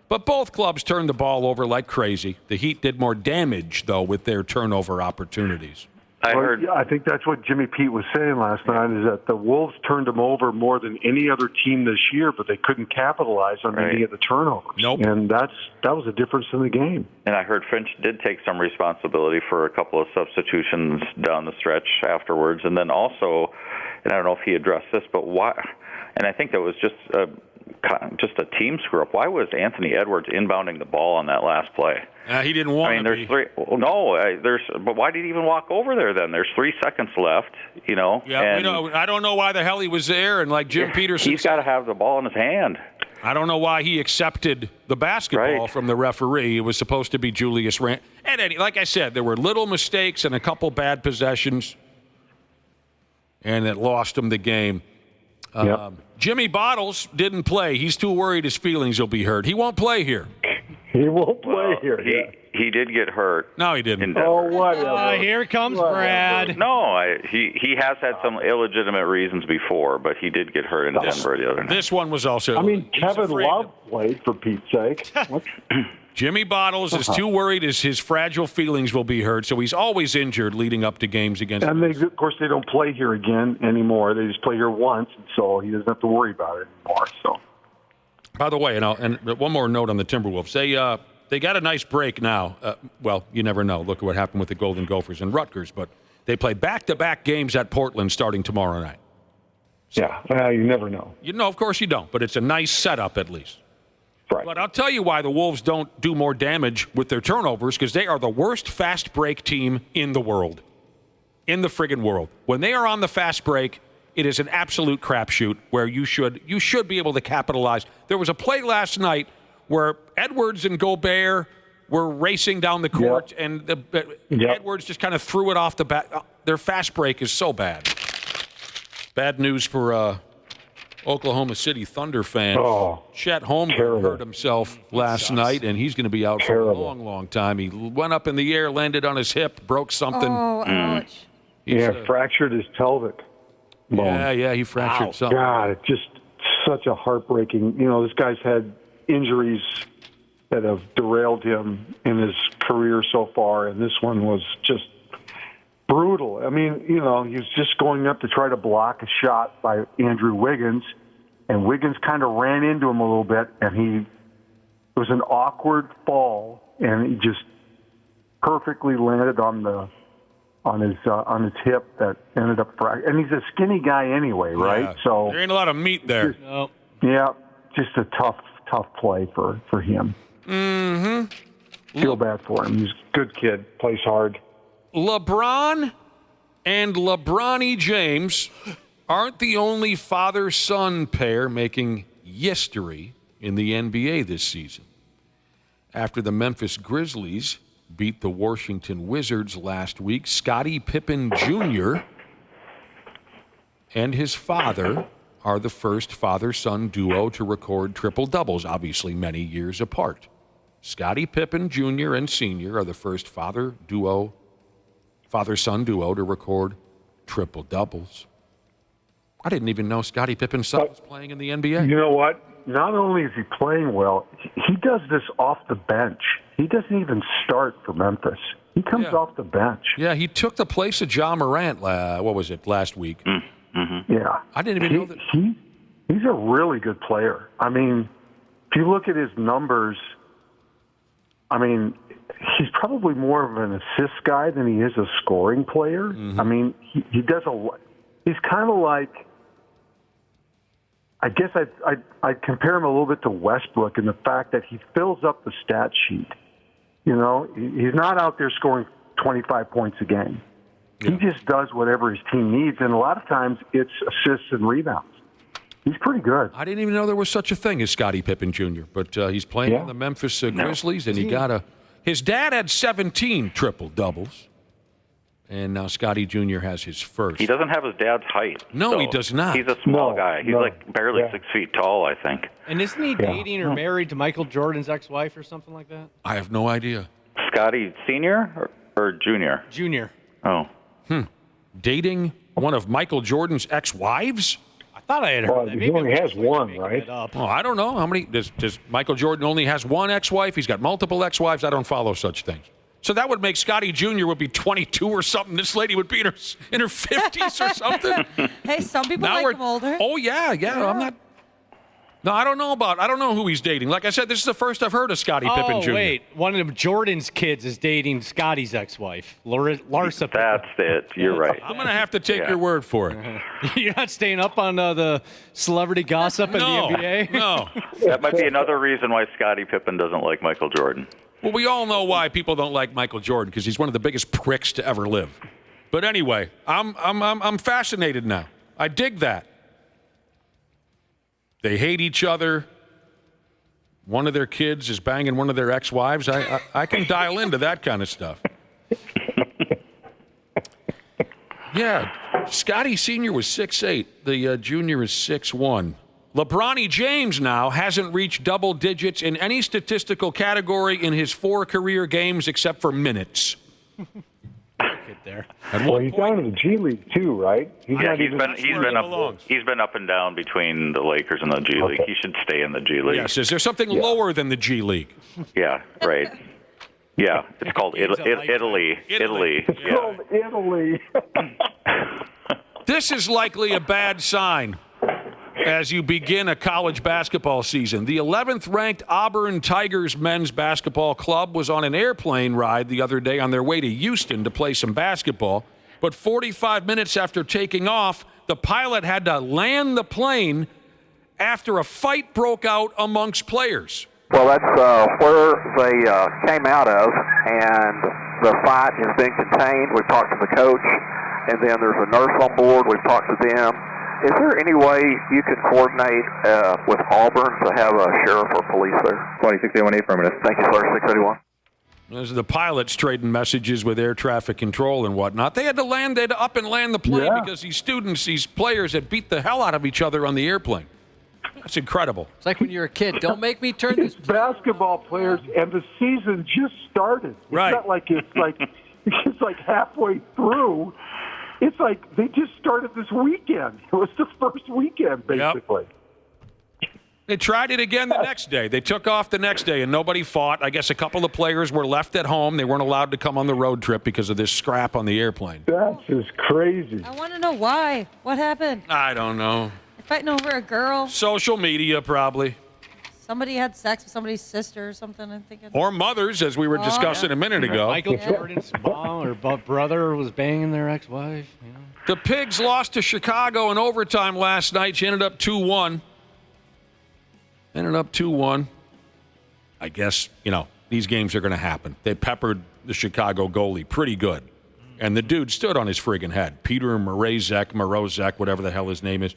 S11: But both clubs turned the ball over like crazy. The Heat did more damage, though, with their turnover opportunities.
S16: I think that's what Jimmy Pete was saying last night, is that the Wolves turned them over more than any other team this year, but they couldn't capitalize on any of the turnovers.
S11: Nope.
S16: And that was the difference in the game.
S25: And I heard Finch did take some responsibility for a couple of substitutions down the stretch afterwards. And then also, and I don't know if he addressed this, but why? And I think that was just a team screw-up. Why was Anthony Edwards inbounding the ball on that last play?
S11: He didn't want to
S25: there's
S11: be.
S25: three. But why did he even walk over there then? There's 3 seconds left,
S11: Yeah, I don't know why the hell he was there. And like Jim Peterson,
S25: he's got to have the ball in his hand.
S11: I don't know why he accepted the basketball from the referee. It was supposed to be Julius Randle. And like I said, there were little mistakes and a couple bad possessions, and it lost him the game. Jimmy Bottles didn't play. He's too worried his feelings will be hurt. He won't play here.
S16: He won't play here.
S25: He did get hurt.
S11: No, he didn't.
S16: Oh, whatever.
S1: Here comes Brad.
S25: No, he has had some illegitimate reasons before, but he did get hurt in Denver the other night.
S11: This one was also.
S16: Kevin Love played, for Pete's sake.
S11: Jimmy Bottles is too worried his fragile feelings will be hurt, so he's always injured leading up to games against.
S16: And of course, they don't play here again anymore. They just play here once, so he doesn't have to worry about it anymore. So.
S11: By the way, and one more note on the Timberwolves. They got a nice break now. Well, you never know. Look at what happened with the Golden Gophers and Rutgers. But they play back-to-back games at Portland starting tomorrow night.
S16: So, you never know.
S11: Of course you don't. But it's a nice setup at least.
S16: Right.
S11: But I'll tell you why the Wolves don't do more damage with their turnovers, because they are the worst fast break team in the world. In the friggin' world. When they are on the fast break, it is an absolute crapshoot where you should be able to capitalize. There was a play last night where Edwards and Gobert were racing down the court, and Edwards just kind of threw it off the bat. Their fast break is so bad. Bad news for Oklahoma City Thunder fan. Chet Holmgren hurt himself last night, and he's going to be out for a long, long time. He went up in the air, landed on his hip, broke something.
S13: Oh, ouch.
S16: Fractured his pelvic bone.
S11: Yeah, he fractured something.
S16: God, it's just such a heartbreaking. This guy's had injuries that have derailed him in his career so far, and this one was just brutal. I mean, he was just going up to try to block a shot by Andrew Wiggins, and Wiggins kind of ran into him a little bit, and it was an awkward fall, and he just perfectly landed on his hip that ended up fractured. And he's a skinny guy anyway, right?
S11: Yeah.
S16: So
S11: there ain't a lot of meat there.
S16: Yeah, just a tough play for him.
S11: Mm-hmm.
S16: Feel bad for him. He's a good kid, plays hard.
S11: LeBron and LeBronny James aren't the only father-son pair making history in the NBA this season. After the Memphis Grizzlies beat the Washington Wizards last week. Scottie Pippen Jr. and his father are the first father-son duo to record triple-doubles, obviously many years apart. Scottie Pippen Jr. and Sr. are the first father-son duo to record triple-doubles. I didn't even know Scottie Pippen's son was playing in the NBA.
S16: You know what? Not only is he playing well, he does this off the bench. He doesn't even start for Memphis. He comes off the bench.
S11: Yeah, he took the place of Ja Morant, last week?
S16: Mm-hmm. Yeah.
S11: I didn't even know that.
S16: He's a really good player. I mean, if you look at his numbers, I mean, he's probably more of an assist guy than he is a scoring player.
S11: Mm-hmm.
S16: I mean, he does he's kind of like, I guess I'd compare him a little bit to Westbrook in the fact that he fills up the stat sheet. You know, he's not out there scoring 25 points a game. Yeah. He just does whatever his team needs, and a lot of times it's assists and rebounds. He's pretty good.
S11: I didn't even know there was such a thing as Scottie Pippen Jr., but he's playing on the Memphis Grizzlies, and his dad had 17 triple-doubles. And now Scottie Jr. has his first.
S25: He doesn't have his dad's height.
S11: No, he does not.
S25: He's a small guy. He's like barely 6 feet tall, I think.
S1: And isn't he dating or married to Michael Jordan's ex-wife or something like that?
S11: I have no idea.
S25: Scottie Sr. or Junior?
S1: Junior.
S25: Oh.
S11: Dating one of Michael Jordan's ex-wives?
S1: I thought I had heard that.
S16: He only has one, right?
S11: Oh, I don't know. How many? Does Michael Jordan only has one ex-wife? He's got multiple ex-wives? I don't follow such things. So that would make Scottie Jr. would be 22 or something. This lady would be in her 50s or something.
S13: Hey, some people like him older.
S11: Oh, yeah. I'm not. No, I don't know who he's dating. Like I said, this is the first I've heard of Scottie Pippen Jr.
S1: Oh, wait. One of Jordan's kids is dating Scottie's ex-wife, Larsa.
S25: That's it. You're right.
S11: I'm going to have to take your word for it.
S1: You're not staying up on the celebrity gossip in the NBA?
S11: No.
S25: That might be another reason why Scottie Pippen doesn't like Michael Jordan.
S11: Well, we all know why people don't like Michael Jordan, because he's one of the biggest pricks to ever live. But anyway, I'm fascinated now. I dig that. They hate each other. One of their kids is banging one of their ex-wives. I can dial into that kind of stuff. Yeah, Scottie Sr. was 6'8". The junior is 6'1". LeBron James now hasn't reached double digits in any statistical category in his 4 career games except for minutes.
S1: Get there.
S16: Well, he's down in the G League too, right?
S25: He's been up and down between the Lakers and the G League. He should stay in the G League.
S11: Yes, is there something lower than the G League?
S25: Yeah, right. Yeah, it's called Italy.
S16: It's called Italy.
S11: This is likely a bad sign as you begin a college basketball season. The 11th-ranked Auburn Tigers men's basketball club was on an airplane ride the other day on their way to Houston to play some basketball. But 45 minutes after taking off, the pilot had to land the plane after a fight broke out amongst players.
S4: Well, that's where they came out of, and the fight has been contained. We've talked to the coach, and then there's a nurse on board. We've talked to them. Is there any way you can coordinate with Auburn to have a sheriff or police there?
S20: 26818 affirmative.
S4: Thank you, sir. 681.
S11: As the pilots trading messages with air traffic control and whatnot, they had to up and land the plane because these players had beat the hell out of each other on the airplane. That's incredible.
S10: It's like when you're a kid. Don't make me turn this.
S16: Basketball players, and the season just started. It's not like it's like halfway through. It's like they just started this weekend. It was the first weekend, basically.
S11: Yep. They tried it again the next day. They took off the next day, and nobody fought. I guess a couple of players were left at home. They weren't allowed to come on the road trip because of this scrap on the airplane.
S16: That's just crazy.
S13: I want to know why. What happened?
S11: I don't know.
S13: They're fighting over a girl.
S11: Social media, probably.
S13: Somebody had sex with somebody's sister or something, I'm thinking.
S11: Or mothers, as we were discussing a minute ago.
S1: Michael Jordan's mom or brother was banging their ex-wife. You know.
S11: The Pigs lost to Chicago in overtime last night. She ended up 2-1. I guess, these games are going to happen. They peppered the Chicago goalie pretty good. And the dude stood on his friggin' head. Peter Morozek, whatever the hell his name is,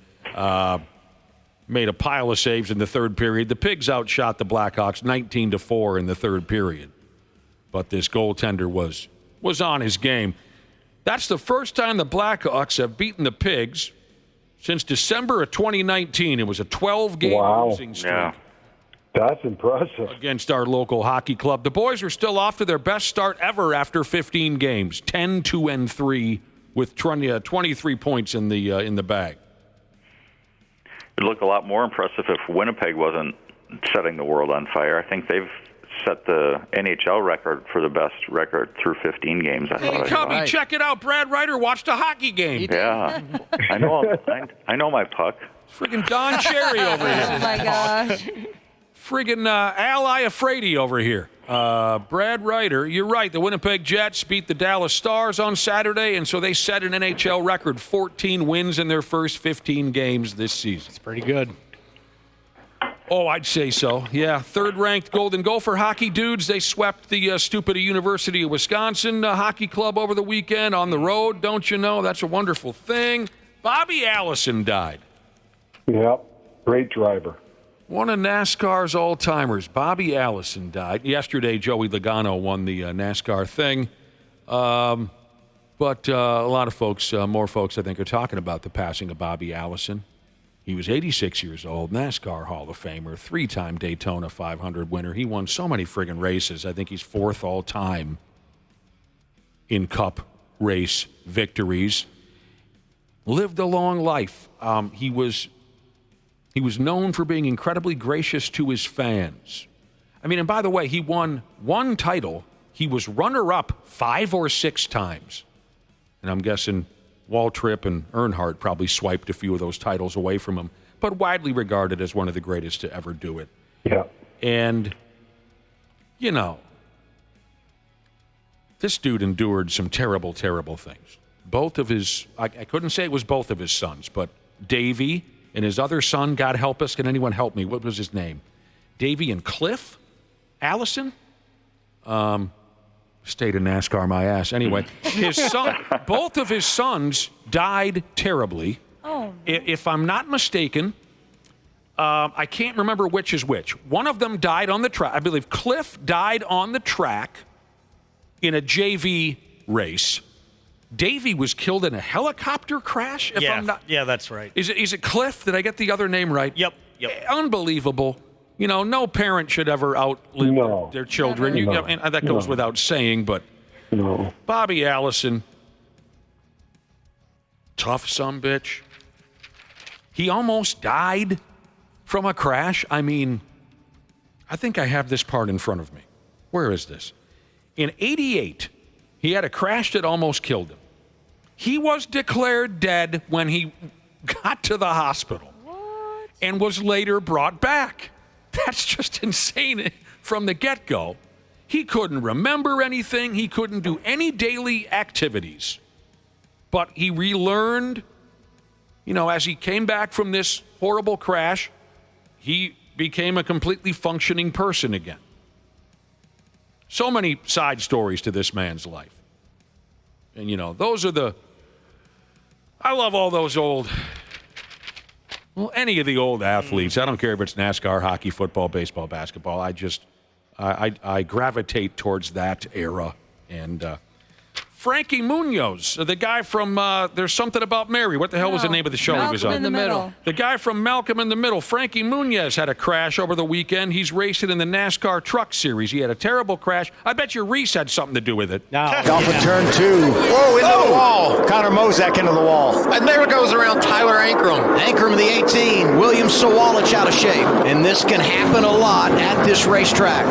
S11: made a pile of saves in the third period. The Pigs outshot the Blackhawks 19-4 in the third period. but this goaltender was on his game. That's the first time the Blackhawks have beaten the Pigs since December of 2019. It was a 12-game losing streak.
S16: Yeah. That's impressive.
S11: Against our local hockey club. The boys are still off to their best start ever after 15 games, 10-2-3 with 23 points in the bag.
S25: It'd look a lot more impressive if Winnipeg wasn't setting the world on fire. I think they've set the NHL record for the best record through 15 games.
S11: Hey, Cubby, check it out. Brad Ryder watched a hockey game.
S25: Yeah, I know my puck.
S11: Friggin' Don Cherry over here.
S13: Oh my gosh.
S11: Friggin' Al Iafrate over here. Brad Ryder, you're right. The Winnipeg Jets beat the Dallas Stars on Saturday, and so they set an NHL record, 14 wins in their first 15 games this season.
S1: It's pretty good.
S11: Oh, I'd say so. Yeah, third-ranked Golden Gopher hockey dudes. They swept the stupid University of Wisconsin hockey club over the weekend on the road. Don't you know? That's a wonderful thing. Bobby Allison died.
S16: Yep, great driver.
S11: One of NASCAR's all-timers, Bobby Allison, died. Yesterday, Joey Logano won the NASCAR thing. But a lot of folks, more folks, I think, are talking about the passing of Bobby Allison. He was 86 years old, NASCAR Hall of Famer, 3-time Daytona 500 winner. He won so many friggin' races. I think he's 4th all-time in Cup race victories. Lived a long life. He was known for being incredibly gracious to his fans. I mean, and by the way, he won one title. He was runner-up 5 or 6 times. And I'm guessing Waltrip and Earnhardt probably swiped a few of those titles away from him, but widely regarded as one of the greatest to ever do it.
S16: Yeah.
S11: And, you know, this dude endured some terrible, terrible things. Both of his, I couldn't say it was both of his sons, but Davey and his other son, God help us, can anyone help me? What was his name? Davey and Cliff Allison? State of NASCAR, my ass. Anyway, his son, both of his sons died terribly.
S13: Oh.
S11: If I'm not mistaken, I can't remember which is which. One of them died on the track. I believe Cliff died on the track in a JV race. Davey was killed in a helicopter crash.
S12: Yeah, that's right.
S11: Is it Cliff? Did I get the other name right?
S12: Yep.
S11: Unbelievable. You know, no parent should ever outlive their children. And that goes without saying, but Bobby Allison, tough sumbitch. He almost died from a crash. I mean, I think I have this part in front of me. Where is this? In '88, he had a crash that almost killed him. He was declared dead when he got to the hospital and was later brought back. That's just insane from the get-go. He couldn't remember anything. He couldn't do any daily activities. But he relearned, you know, as he came back from this horrible crash, he became a completely functioning person again. So many side stories to this man's life. And, you know, those are I love all those any of the old athletes. I don't care if it's NASCAR, hockey, football, baseball, basketball. I gravitate towards that era. And Frankie Munoz, the guy from There's Something About Mary. What the hell was the name of the show he was on?
S13: Malcolm in the Middle.
S11: The guy from Malcolm in the Middle, Frankie Munoz, had a crash over the weekend. He's racing in the NASCAR Truck Series. He had a terrible crash. I bet you Reese had something to do with it.
S21: Off of turn 2. Whoa, into the wall. Connor Mozak into the wall. And there it goes around Tyler Ankrum. Ankrum of the 18. William Sawalich out of shape. And this can happen a lot at this racetrack.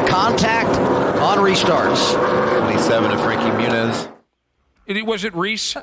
S21: Contact on restarts. 27 of Frankie Muniz.
S11: Was it Reese?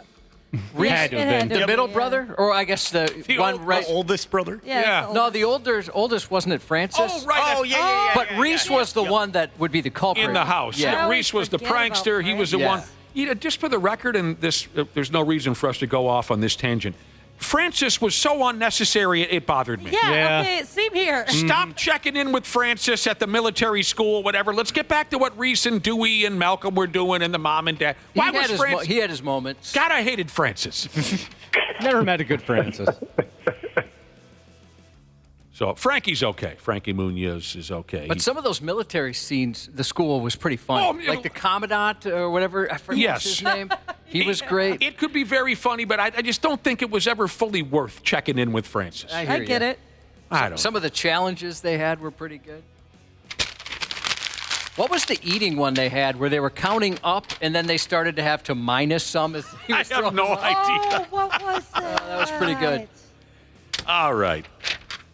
S10: Reese,
S13: had to have been.
S10: the middle brother, or I guess the one right.
S12: The oldest brother.
S13: Yeah.
S10: No, the oldest wasn't it Francis?
S11: Oh, right.
S12: Oh, yeah.
S10: But Reese was the one that would be the culprit
S11: In the house.
S10: Yeah.
S11: Reese was the prankster. He was the one. You know, just for the record, and this, there's no reason for us to go off on this tangent. Francis was so unnecessary, it bothered me.
S13: Yeah, okay, same here.
S11: Stop checking in with Francis at the military school, whatever. Let's get back to what Reese and Dewey and Malcolm were doing and the mom and dad. Why was Francis?
S10: He had his moments.
S11: God, I hated Francis.
S1: Never met a good Francis.
S11: So Frankie's okay. Frankie Munoz is okay.
S10: But some of those military scenes, the school was pretty funny. Like the Commandant or whatever, I forget his name. He was great.
S11: It could be very funny, but I just don't think it was ever fully worth checking in with Francis.
S10: I
S13: get it.
S10: Some of the challenges they had were pretty good. What was the eating one they had where they were counting up and then they started to have to minus some? As he was
S11: I have no idea.
S13: Oh, what was that?
S10: That was pretty good.
S11: All right.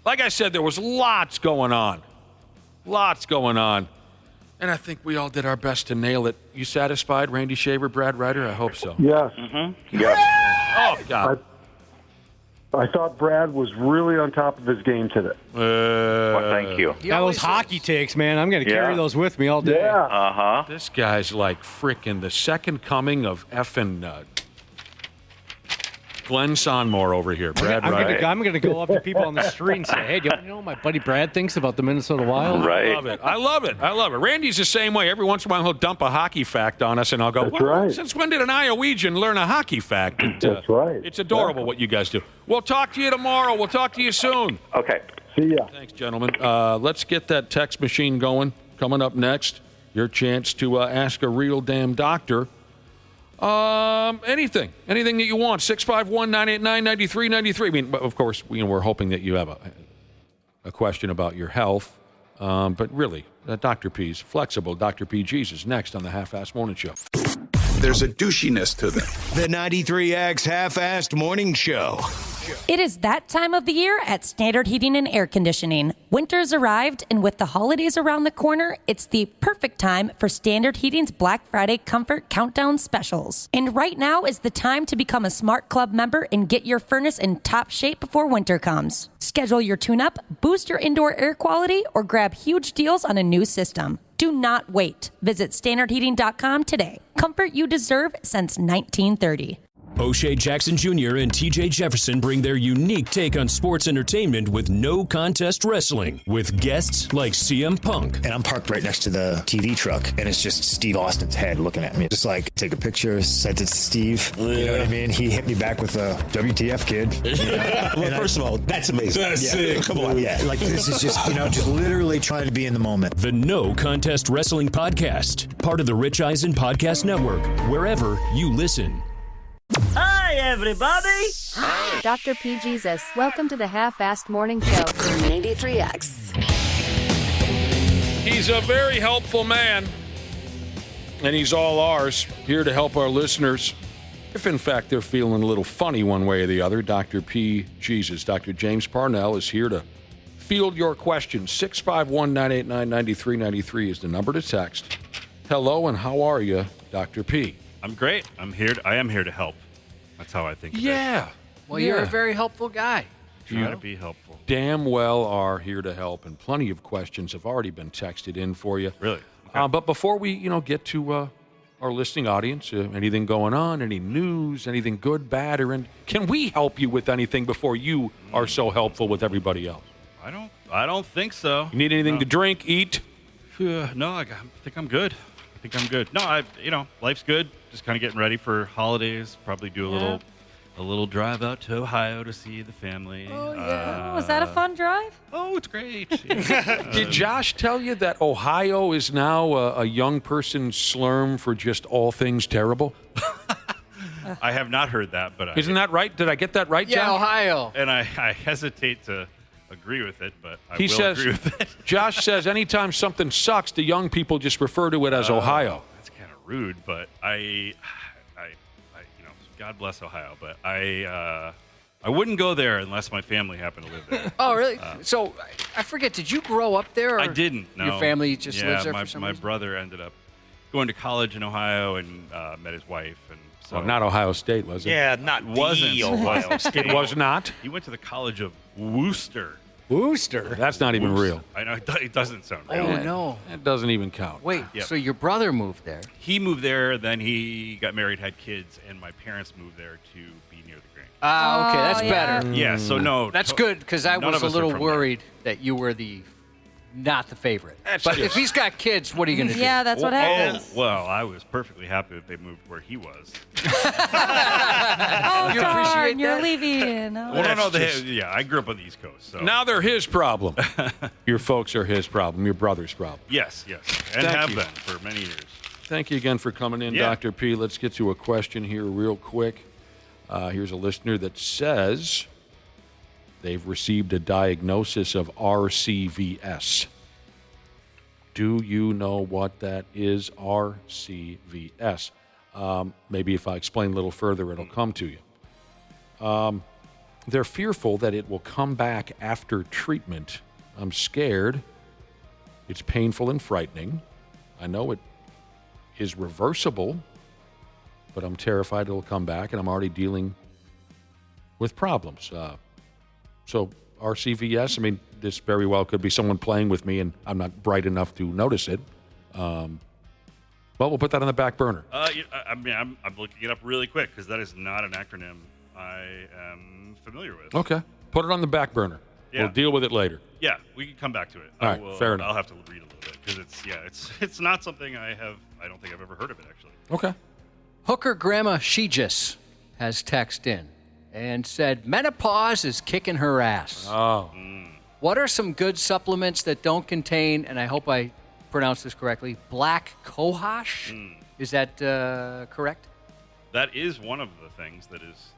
S11: Like I said, there was lots going on. Lots going on. And I think we all did our best to nail it. You satisfied, Randy Shaver, Brad Ryder? I hope so.
S16: Yes.
S25: Yes.
S11: Oh, God.
S16: I thought Brad was really on top of his game today.
S25: Well, thank you.
S1: Yeah, those hockey takes, man. I'm going to carry those with me all day.
S16: Yeah.
S25: Uh-huh.
S11: This guy's like frickin' the second coming of effing Glenn Sonmore over here, Brad Ryder.
S1: I'm going to go up to people on the street and say, hey, do you know what my buddy Brad thinks about the Minnesota Wild?
S25: Right.
S11: I love it. Randy's the same way. Every once in a while, he'll dump a hockey fact on us, and I'll go,
S16: That's right.
S11: Since when did an Iowegian learn a hockey fact?
S16: That's right.
S11: It's adorable what you guys do. We'll talk to you tomorrow. We'll talk to you soon.
S25: Okay.
S16: See ya.
S11: Thanks, gentlemen. Let's get that text machine going. Coming up next, your chance to ask a real damn doctor. Anything that you want. 651-989-9393. I mean, of course, we're hoping that you have a question about your health. But really, Dr. P's flexible. Dr. P. Jesus next on the Half-Assed Morning Show.
S3: There's a douchiness to them. The 93X Half-Assed Morning Show.
S6: It is that time of the year at Standard Heating and Air Conditioning. Winter's arrived, and with the holidays around the corner, it's the perfect time for Standard Heating's Black Friday Comfort Countdown specials. And right now is the time to become a Smart Club member and get your furnace in top shape before winter comes. Schedule your tune-up, boost your indoor air quality, or grab huge deals on a new system. Do not wait. Visit standardheating.com today. Comfort you deserve since 1930.
S20: O'Shea Jackson Jr. and TJ Jefferson bring their unique take on sports entertainment with no contest wrestling, with guests like CM Punk.
S22: And I'm parked right next to the TV truck, and it's just Steve Austin's head looking at me. Just like, take a picture, sent it to Steve. Yeah. You know what I mean? He hit me back with a WTF, kid. You know?
S23: Well, first of all, that's amazing.
S22: That's sick.
S23: Come on.
S22: Yeah, like this is just, just literally trying to be in the moment.
S20: The No Contest Wrestling Podcast, part of the Rich Eisen Podcast Network, wherever you listen.
S24: Hi, everybody.
S26: Hi. Dr. P. Jesus. Welcome to the Half-Assed Morning Show.
S9: 93X.
S11: He's a very helpful man, and he's all ours, here to help our listeners. If, in fact, they're feeling a little funny one way or the other, Dr. P. Jesus, Dr. James Parnell is here to field your questions. 651-989-9393 is the number to text. Hello, and how are you, Dr. P?
S27: I'm great. I am here to help. That's how I think of it.
S11: Yeah.
S10: Well, you're a very helpful guy.
S27: Try to be helpful.
S11: Damn well are here to help, and plenty of questions have already been texted in for you.
S27: Really? Okay.
S11: But before we, get to our listening audience, anything going on, any news, anything good, bad, can we help you with anything before you are so helpful with everybody else?
S27: I don't think so.
S11: You need anything to drink, eat?
S27: No, I think I'm good. No, life's good. Just kind of getting ready for holidays. Probably do a little drive out to Ohio to see the family.
S13: Oh, yeah. Was that a fun drive?
S27: Oh, it's great.
S11: Did Josh tell you that Ohio is now a young person's slurm for just all things terrible?
S27: I have not heard that, but
S11: isn't that right? Did I get that right, Josh?
S10: Yeah, Ohio.
S27: And I hesitate to agree with it, but I
S11: he
S27: will
S11: says,
S27: agree with it.
S11: Josh says anytime something sucks, the young people just refer to it as Ohio.
S27: That's kind of rude, but I God bless Ohio, but I wouldn't go there unless my family happened to live there.
S10: Oh, really? So I forget. Did you grow up there? Or
S27: I didn't. No.
S10: Your family just lives there for some reason?
S27: My brother ended up going to college in Ohio and met his wife, and so
S11: not Ohio State, was it?
S12: Yeah, not
S27: wasn't
S12: Ohio State.
S11: It was not.
S27: He went to the College of Worcester.
S1: Worcester?
S11: That's not even real.
S27: I know, it doesn't sound real.
S10: Oh, no.
S11: It doesn't even count.
S10: Wait, so your brother moved there?
S27: He moved there, then he got married, had kids, and my parents moved there to be near the Grange.
S10: Ah, okay, that's better.
S27: Yeah, so no.
S10: That's good, because I was a little worried that you were the not the favorite.
S27: That's
S10: But
S27: just-
S10: if he's got kids, what are you going to do?
S13: Yeah, that's what happens.
S27: Well, I was perfectly happy that they moved where he was.
S13: Oh,
S10: You
S13: darn,
S10: appreciate
S13: you're
S10: that?
S13: leaving. Oh.
S27: Well, no,
S11: That's just-
S27: yeah, I grew up on the East Coast. So.
S11: Now they're his problem. Your folks are his problem, your brother's problem.
S27: Yes, and
S11: Thank
S27: have
S11: you.
S27: been for many years.
S11: Thank you again for coming in,
S27: Yeah.
S11: Dr. P. Let's get to a question here real quick. Here's a listener that says they've received a diagnosis of RCVS. Do you know what that is, RCVS? Maybe if I explain a little further, it'll come to you. They're fearful that it will come back after treatment. I'm scared. It's painful and frightening. I know it is reversible, but I'm terrified it'll come back, and I'm already dealing with problems. So RCVS, I mean, this very well could be someone playing with me, and I'm not bright enough to notice it. Well, we'll put that on the back burner.
S27: I mean, I'm looking it up really quick because that is not an acronym I am familiar with.
S11: Okay. Put it on the back burner.
S27: Yeah.
S11: We'll deal with it later.
S27: Yeah, we can come back to it.
S11: All right, fair enough.
S27: I'll have to read a little bit because it's not something I don't think I've ever heard of it actually.
S11: Okay.
S10: Hooker Grandma Shegis has texted in and said menopause is kicking her ass.
S11: Oh.
S10: What are some good supplements that don't contain, and I hope I pronounce this correctly, black cohosh? Is that correct?
S27: That is one of the things that is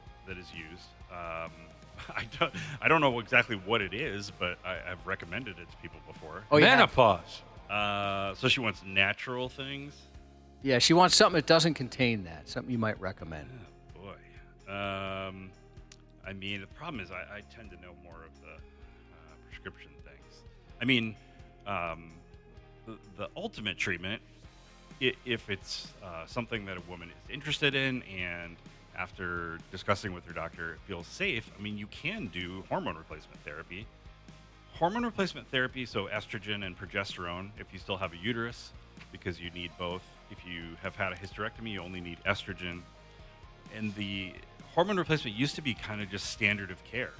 S27: used. I don't know exactly what it is, but I've recommended it to people before.
S10: Oh, yeah.
S11: Menopause.
S27: So she wants natural things.
S10: Yeah, she wants something that doesn't contain that, something you might recommend.
S27: Oh, boy. I mean, the problem is I tend to know more of the prescription things. I mean, the ultimate treatment, if it's something that a woman is interested in and after discussing with her doctor it feels safe, I mean, you can do hormone replacement therapy. Hormone replacement therapy, so estrogen and progesterone, if you still have a uterus, because you need both. If you have had a hysterectomy, you only need estrogen. And the hormone replacement used to be kind of just standard of care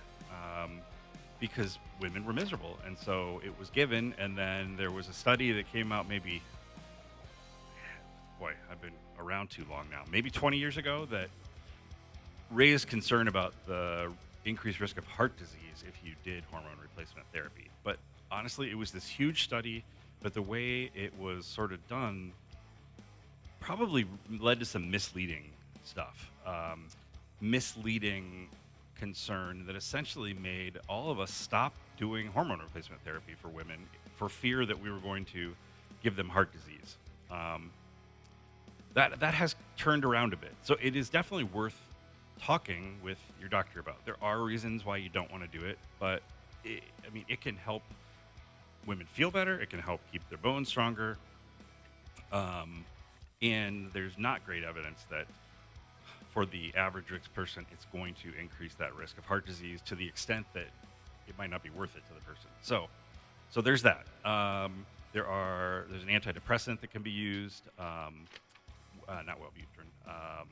S27: because women were miserable. And so it was given, and then there was a study that came out maybe, boy, I've been around too long now, maybe 20 years ago, that raised concern about the increased risk of heart disease if you did hormone replacement therapy. But honestly, it was this huge study, but the way it was sort of done probably led to some misleading stuff. Misleading concern that essentially made all of us stop doing hormone replacement therapy for women for fear that we were going to give them heart disease. That has turned around a bit. So it is definitely worth talking with your doctor about. There are reasons why you don't want to do it, but it can help women feel better. It can help keep their bones stronger. And there's not great evidence that for the average risk person, it's going to increase that risk of heart disease to the extent that it might not be worth it to the person. So there's that. There's an antidepressant that can be used, not Wellbutrin. Why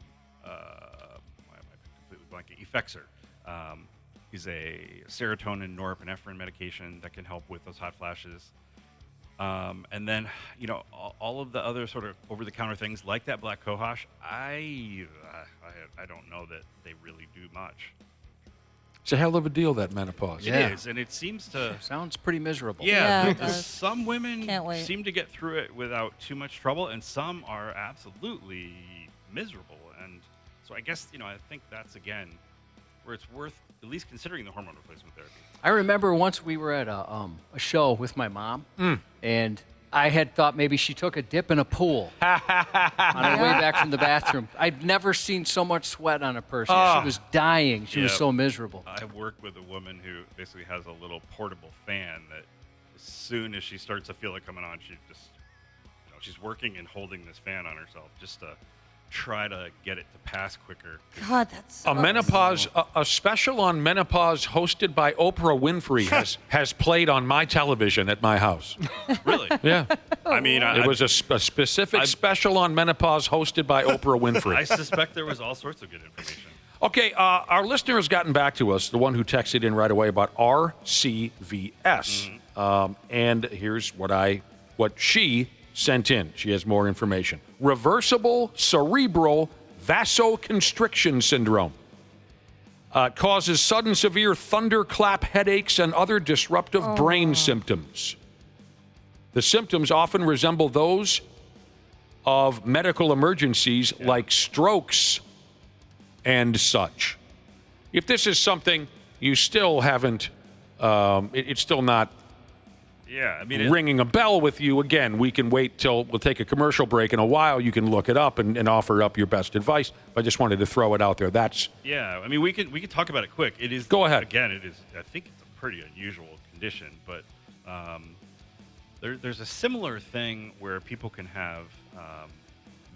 S27: am I completely blanking? Effexor is a serotonin norepinephrine medication that can help with those hot flashes. And then, all of the other sort of over-the-counter things like that black cohosh, I don't know that they really do much.
S11: It's a hell of a deal, that menopause.
S27: It is, and it seems to...
S10: Sounds pretty miserable.
S27: Yeah, some women
S13: Can't wait.
S27: seem to get through it without too much trouble, and some are absolutely miserable. And so I guess, I think that's, again, where it's worth at least considering the hormone replacement therapy.
S10: I remember once we were at a show with my mom, and I had thought maybe she took a dip in a pool on her way back from the bathroom. I'd never seen so much sweat on a person. She was dying. She was so miserable.
S27: I work with a woman who basically has a little portable fan that as soon as she starts to feel it coming on, she just, she's working and holding this fan on herself just to try to get it to pass quicker.
S13: God, that's
S11: a special on menopause hosted by Oprah Winfrey has played on my television at my house.
S27: Really?
S11: Yeah.
S27: I mean,
S11: it was a specific special on menopause hosted by Oprah Winfrey.
S27: I suspect there was all sorts of good information.
S11: Okay, our listener has gotten back to us, the one who texted in right away about RCVS. And here's what she sent in. She has more information. Reversible cerebral vasoconstriction syndrome. Causes sudden severe thunderclap headaches and other disruptive brain symptoms. The symptoms often resemble those of medical emergencies like strokes and such. If this is something you still haven't, it's still not ringing a bell with you, again, we can wait till we'll take a commercial break in a while. You can look it up and offer up your best advice. I just wanted to throw it out there.
S27: Yeah, I mean, we can talk about it quick. It is.
S11: Go ahead.
S27: Again, it is. I think it's a pretty unusual condition, but there's a similar thing where people can have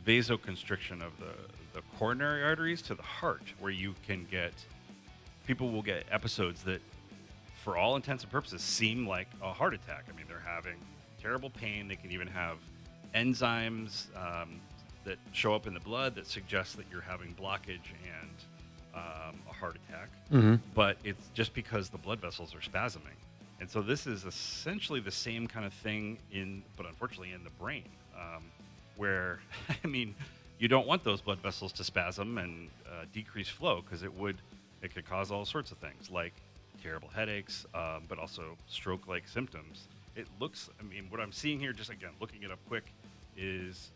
S27: vasoconstriction of the coronary arteries to the heart, where people will get episodes that, for all intents and purposes, seem like a heart attack. I mean, they're having terrible pain. They can even have enzymes that show up in the blood that suggest that you're having blockage and a heart attack. But it's just because the blood vessels are spasming. And so this is essentially the same kind of thing but unfortunately in the brain, where, I mean, you don't want those blood vessels to spasm and decrease flow, because it could cause all sorts of things like terrible headaches, but also stroke-like symptoms. It looks, I mean, what I'm seeing here, just again, looking it up quick, is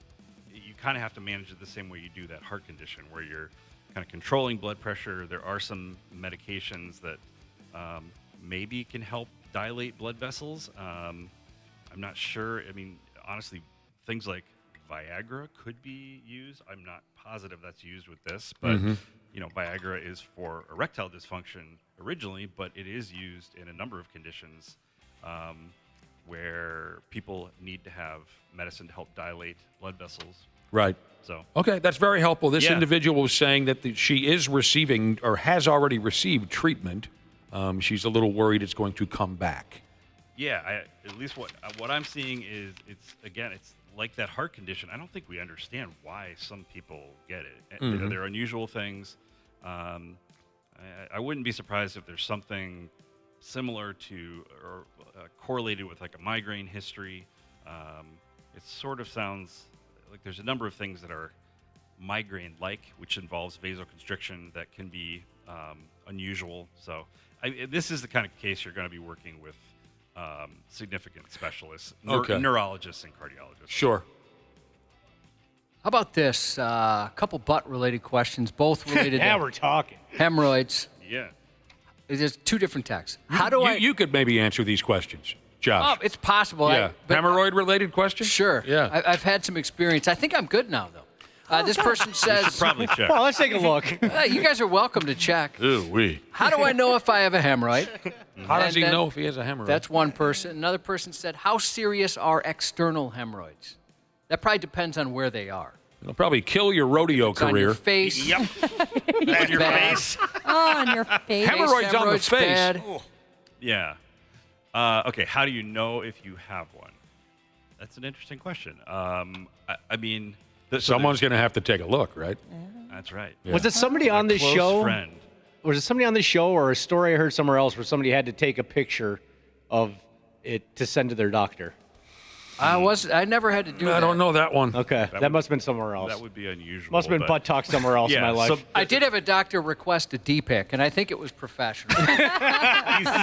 S27: you kind of have to manage it the same way you do that heart condition, where you're kind of controlling blood pressure. There are some medications that maybe can help dilate blood vessels. I'm not sure. I mean, honestly, things like Viagra could be used. I'm not positive that's used with this, but Viagra is for erectile dysfunction originally, but it is used in a number of conditions where people need to have medicine to help dilate blood vessels.
S11: Right.
S27: So
S11: okay, that's very helpful. This individual was saying that she is receiving or has already received treatment. She's a little worried it's going to come back.
S27: Yeah, at least what I'm seeing is it's like that heart condition. I don't think we understand why some people get it. They're unusual things. I wouldn't be surprised if there's something similar to or correlated with like a migraine history. It sort of sounds like there's a number of things that are migraine-like, which involves vasoconstriction that can be unusual. So this is the kind of case you're going to be working with significant specialists, neurologists and cardiologists.
S11: Sure.
S10: How about this? A couple butt-related questions, both related
S1: now
S10: to
S1: we're talking.
S10: Hemorrhoids.
S27: Yeah.
S10: There's two different texts.
S11: You could maybe answer these questions, Josh.
S10: Oh, it's possible.
S11: Yeah. Hemorrhoid-related questions?
S10: Sure.
S11: Yeah.
S10: I've had some experience. I think I'm good now, though. This person says...
S27: You should probably check.
S1: Well, let's take a look.
S10: You guys are welcome to check.
S11: Ooh-wee.
S10: How do I know if I have a hemorrhoid?
S11: How does he know if he has a hemorrhoid?
S10: That's one person. Another person said, how serious are external hemorrhoids? That probably depends on where they are.
S11: It'll probably kill your rodeo career.
S10: On your face.
S27: Yep. On your face.
S13: Oh, on your face.
S11: Hemorrhoids on the face.
S10: Bad.
S27: Yeah. Okay, how do you know if you have one? That's an interesting question. I mean...
S11: Someone's going to have to take a look, right?
S27: That's right.
S1: Yeah. Was it somebody on this show?
S27: Friend.
S1: Was it somebody on this show or a story I heard somewhere else where somebody had to take a picture of it to send to their doctor?
S10: I never had to do that.
S11: I don't know that one.
S1: Okay, that must have been somewhere else.
S27: That would be unusual.
S1: Must have been butt talk somewhere else in my life.
S27: So,
S10: I did have a doctor request a D-pic, and I think it was professional.
S12: You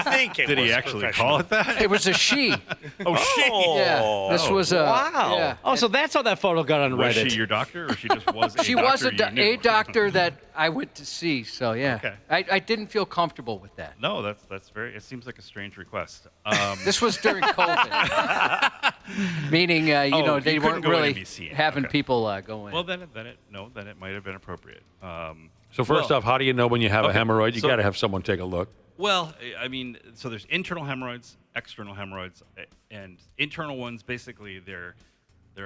S12: think it
S27: did
S12: was
S27: he actually
S12: professional?
S27: call it that?
S10: It was a she.
S27: She.
S10: Yeah, this was a...
S1: Wow.
S10: Yeah.
S1: Oh, so that's how that photo got on
S27: Was
S1: Reddit.
S27: she your doctor, or she just was a
S10: She
S27: doctor
S10: was
S27: you
S10: a
S27: knew?
S10: doctor that I went to see, so yeah.
S27: Okay.
S10: I didn't feel comfortable with that.
S27: No, that's very... It seems like a strange request.
S10: This was during COVID. Meaning, they
S27: you couldn't
S10: weren't
S27: go in
S10: really
S27: and be seen.
S10: having
S27: Okay.
S10: people go in.
S27: Well, then it might have been appropriate.
S11: So first off, how do you know when you have a hemorrhoid? You got to have someone take a look.
S27: Well, I mean, so there's internal hemorrhoids, external hemorrhoids, and internal ones, basically, they're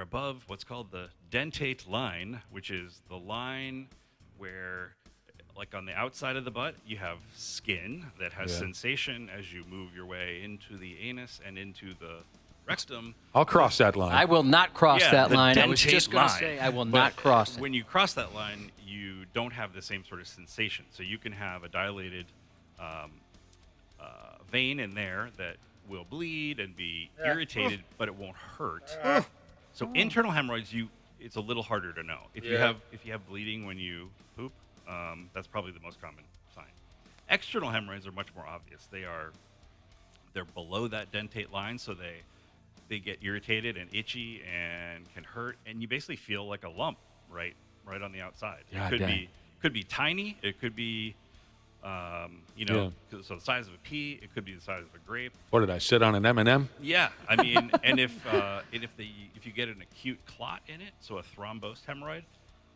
S27: above what's called the dentate line, which is the line where, like on the outside of the butt, you have skin that has sensation as you move your way into the anus and into the rectum.
S11: I'll cross that line.
S10: I will not cross that
S27: the
S10: line. I was
S27: dentate
S10: just going to
S27: line.
S10: say I will
S27: But
S10: not cross it.
S27: When you cross that line, you don't have the same sort of sensation. So you can have a dilated vein in there that will bleed and be irritated, but it won't hurt. So internal hemorrhoids, it's a little harder to know. If you have bleeding when you poop, that's probably the most common sign. External hemorrhoids are much more obvious. They're below that dentate line, so they get irritated and itchy and can hurt, and you basically feel like a lump right on the outside.
S11: God
S27: It
S11: dang.
S27: could be tiny. It could be so the size of a pea. It could be the size of a grape.
S11: What did I sit on an M&M?
S27: Yeah, I mean, and if you get an acute clot in it, so a thrombosed hemorrhoid,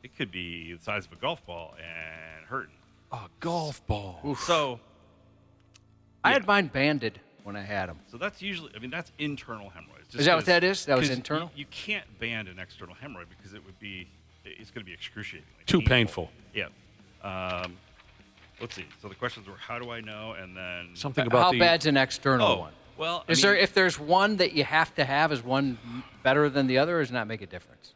S27: it could be the size of a golf ball and hurting.
S11: A golf ball.
S27: So
S10: I had mine banded when I had them.
S27: So that's usually, that's internal hemorrhoids.
S10: Is that what that is? That was internal?
S27: You can't band an external hemorrhoid because it's going to be excruciatingly
S11: Too painful.
S27: Yeah. Let's see. So the questions were, how do I know? And then
S11: Something about
S10: how bad's an external one?
S27: Well,
S10: if there's one that you have to have, is one better than the other, or does not make a difference?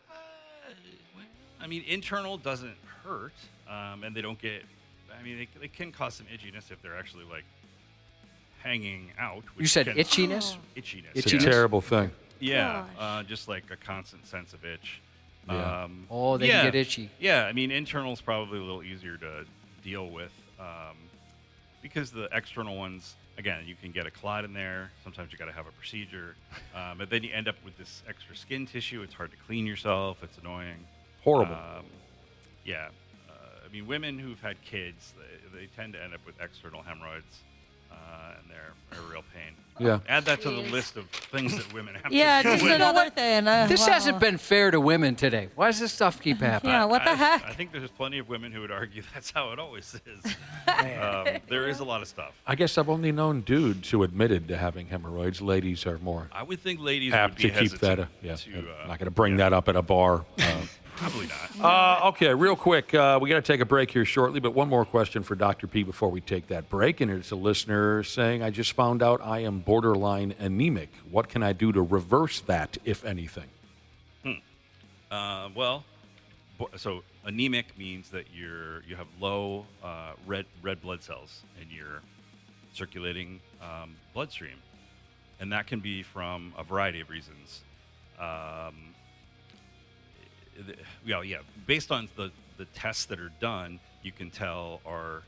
S27: Internal doesn't hurt, and they don't get. They can cause some itchiness if they're actually like hanging out.
S10: You said itchiness?
S27: Itchiness.
S11: It's a terrible thing.
S27: Yeah, just like a constant sense of itch.
S11: Yeah.
S10: They can get itchy.
S27: Yeah, internal is probably a little easier to deal with because the external ones, again, you can get a clot in there. Sometimes you got to have a procedure, but then you end up with this extra skin tissue. It's hard to clean yourself. It's annoying.
S11: Horrible.
S27: Yeah. Women who've had kids, they tend to end up with external hemorrhoids, and they're a real pain.
S11: Yeah.
S27: Add that to the list of things that women have to
S13: Yeah,
S27: deal
S13: just
S27: with.
S13: another thing.
S10: This hasn't been fair to women today. Why does this stuff keep happening?
S13: Yeah, what the heck?
S27: I think there's plenty of women who would argue that's how it always is. There is a lot of stuff.
S11: I guess I've only known dudes who admitted to having hemorrhoids. Ladies are more
S27: I would think ladies
S11: apt
S27: would be
S11: to keep that.
S27: hesitant
S11: I'm not going to bring that up at a bar.
S27: Probably not.
S11: Okay, real quick. We got to take a break here shortly, but one more question for Dr. P before we take that break. And it's a listener saying, I just found out I am borderline anemic. What can I do to reverse that, if anything?
S27: So anemic means that you have low red blood cells in your circulating bloodstream. And that can be from a variety of reasons. Based on the tests that are done, you can tell are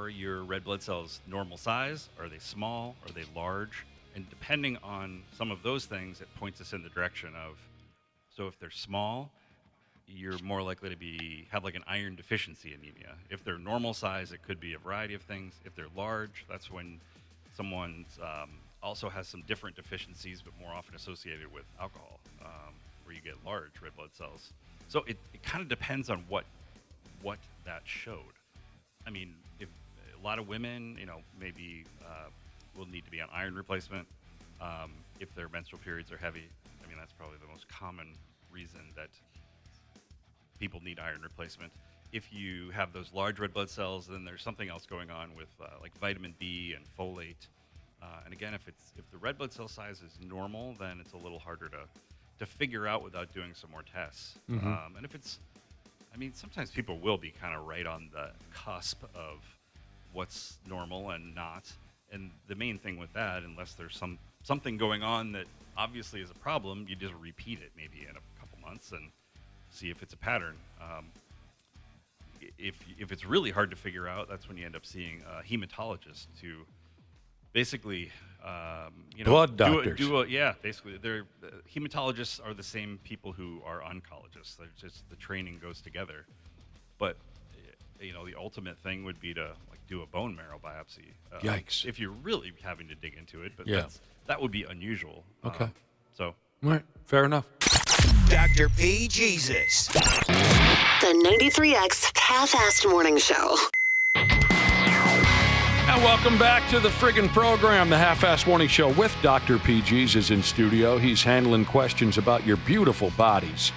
S27: your red blood cells normal size? Are they small? Are they large? And depending on some of those things, it points us in the direction of, so if they're small, you're more likely to have like an iron deficiency anemia. If they're normal size, it could be a variety of things. If they're large, that's when someone's also has some different deficiencies, but more often associated with alcohol, where you get large red blood cells. So it kind of depends on what that showed. If a lot of women, maybe will need to be on iron replacement if their menstrual periods are heavy. That's probably the most common reason that people need iron replacement. If you have those large red blood cells, then there's something else going on with like vitamin D and folate. And again, if the red blood cell size is normal, then it's a little harder to figure out without doing some more tests.
S11: Mm-hmm.
S27: And if it's, sometimes people will be kind of right on the cusp of what's normal and not. And the main thing with that, unless there's something going on that obviously is a problem, you just repeat it maybe in a couple months and see if it's a pattern. If it's really hard to figure out, that's when you end up seeing a hematologist to basically,
S11: blood doctors.
S27: Basically, hematologists are the same people who are oncologists. They're just the training goes together. But the ultimate thing would be to do a bone marrow biopsy.
S11: Yikes!
S27: If you're really having to dig into it, but
S11: Yeah.
S27: that would be unusual.
S11: Okay.
S27: So.
S11: All right. Fair enough.
S3: Dr. P. Jesus.
S9: The 93X Half-Assed Morning Show.
S11: And welcome back to the friggin' program, the Half-Assed Morning Show with Dr. P. Jesus in studio. He's handling questions about your beautiful bodies.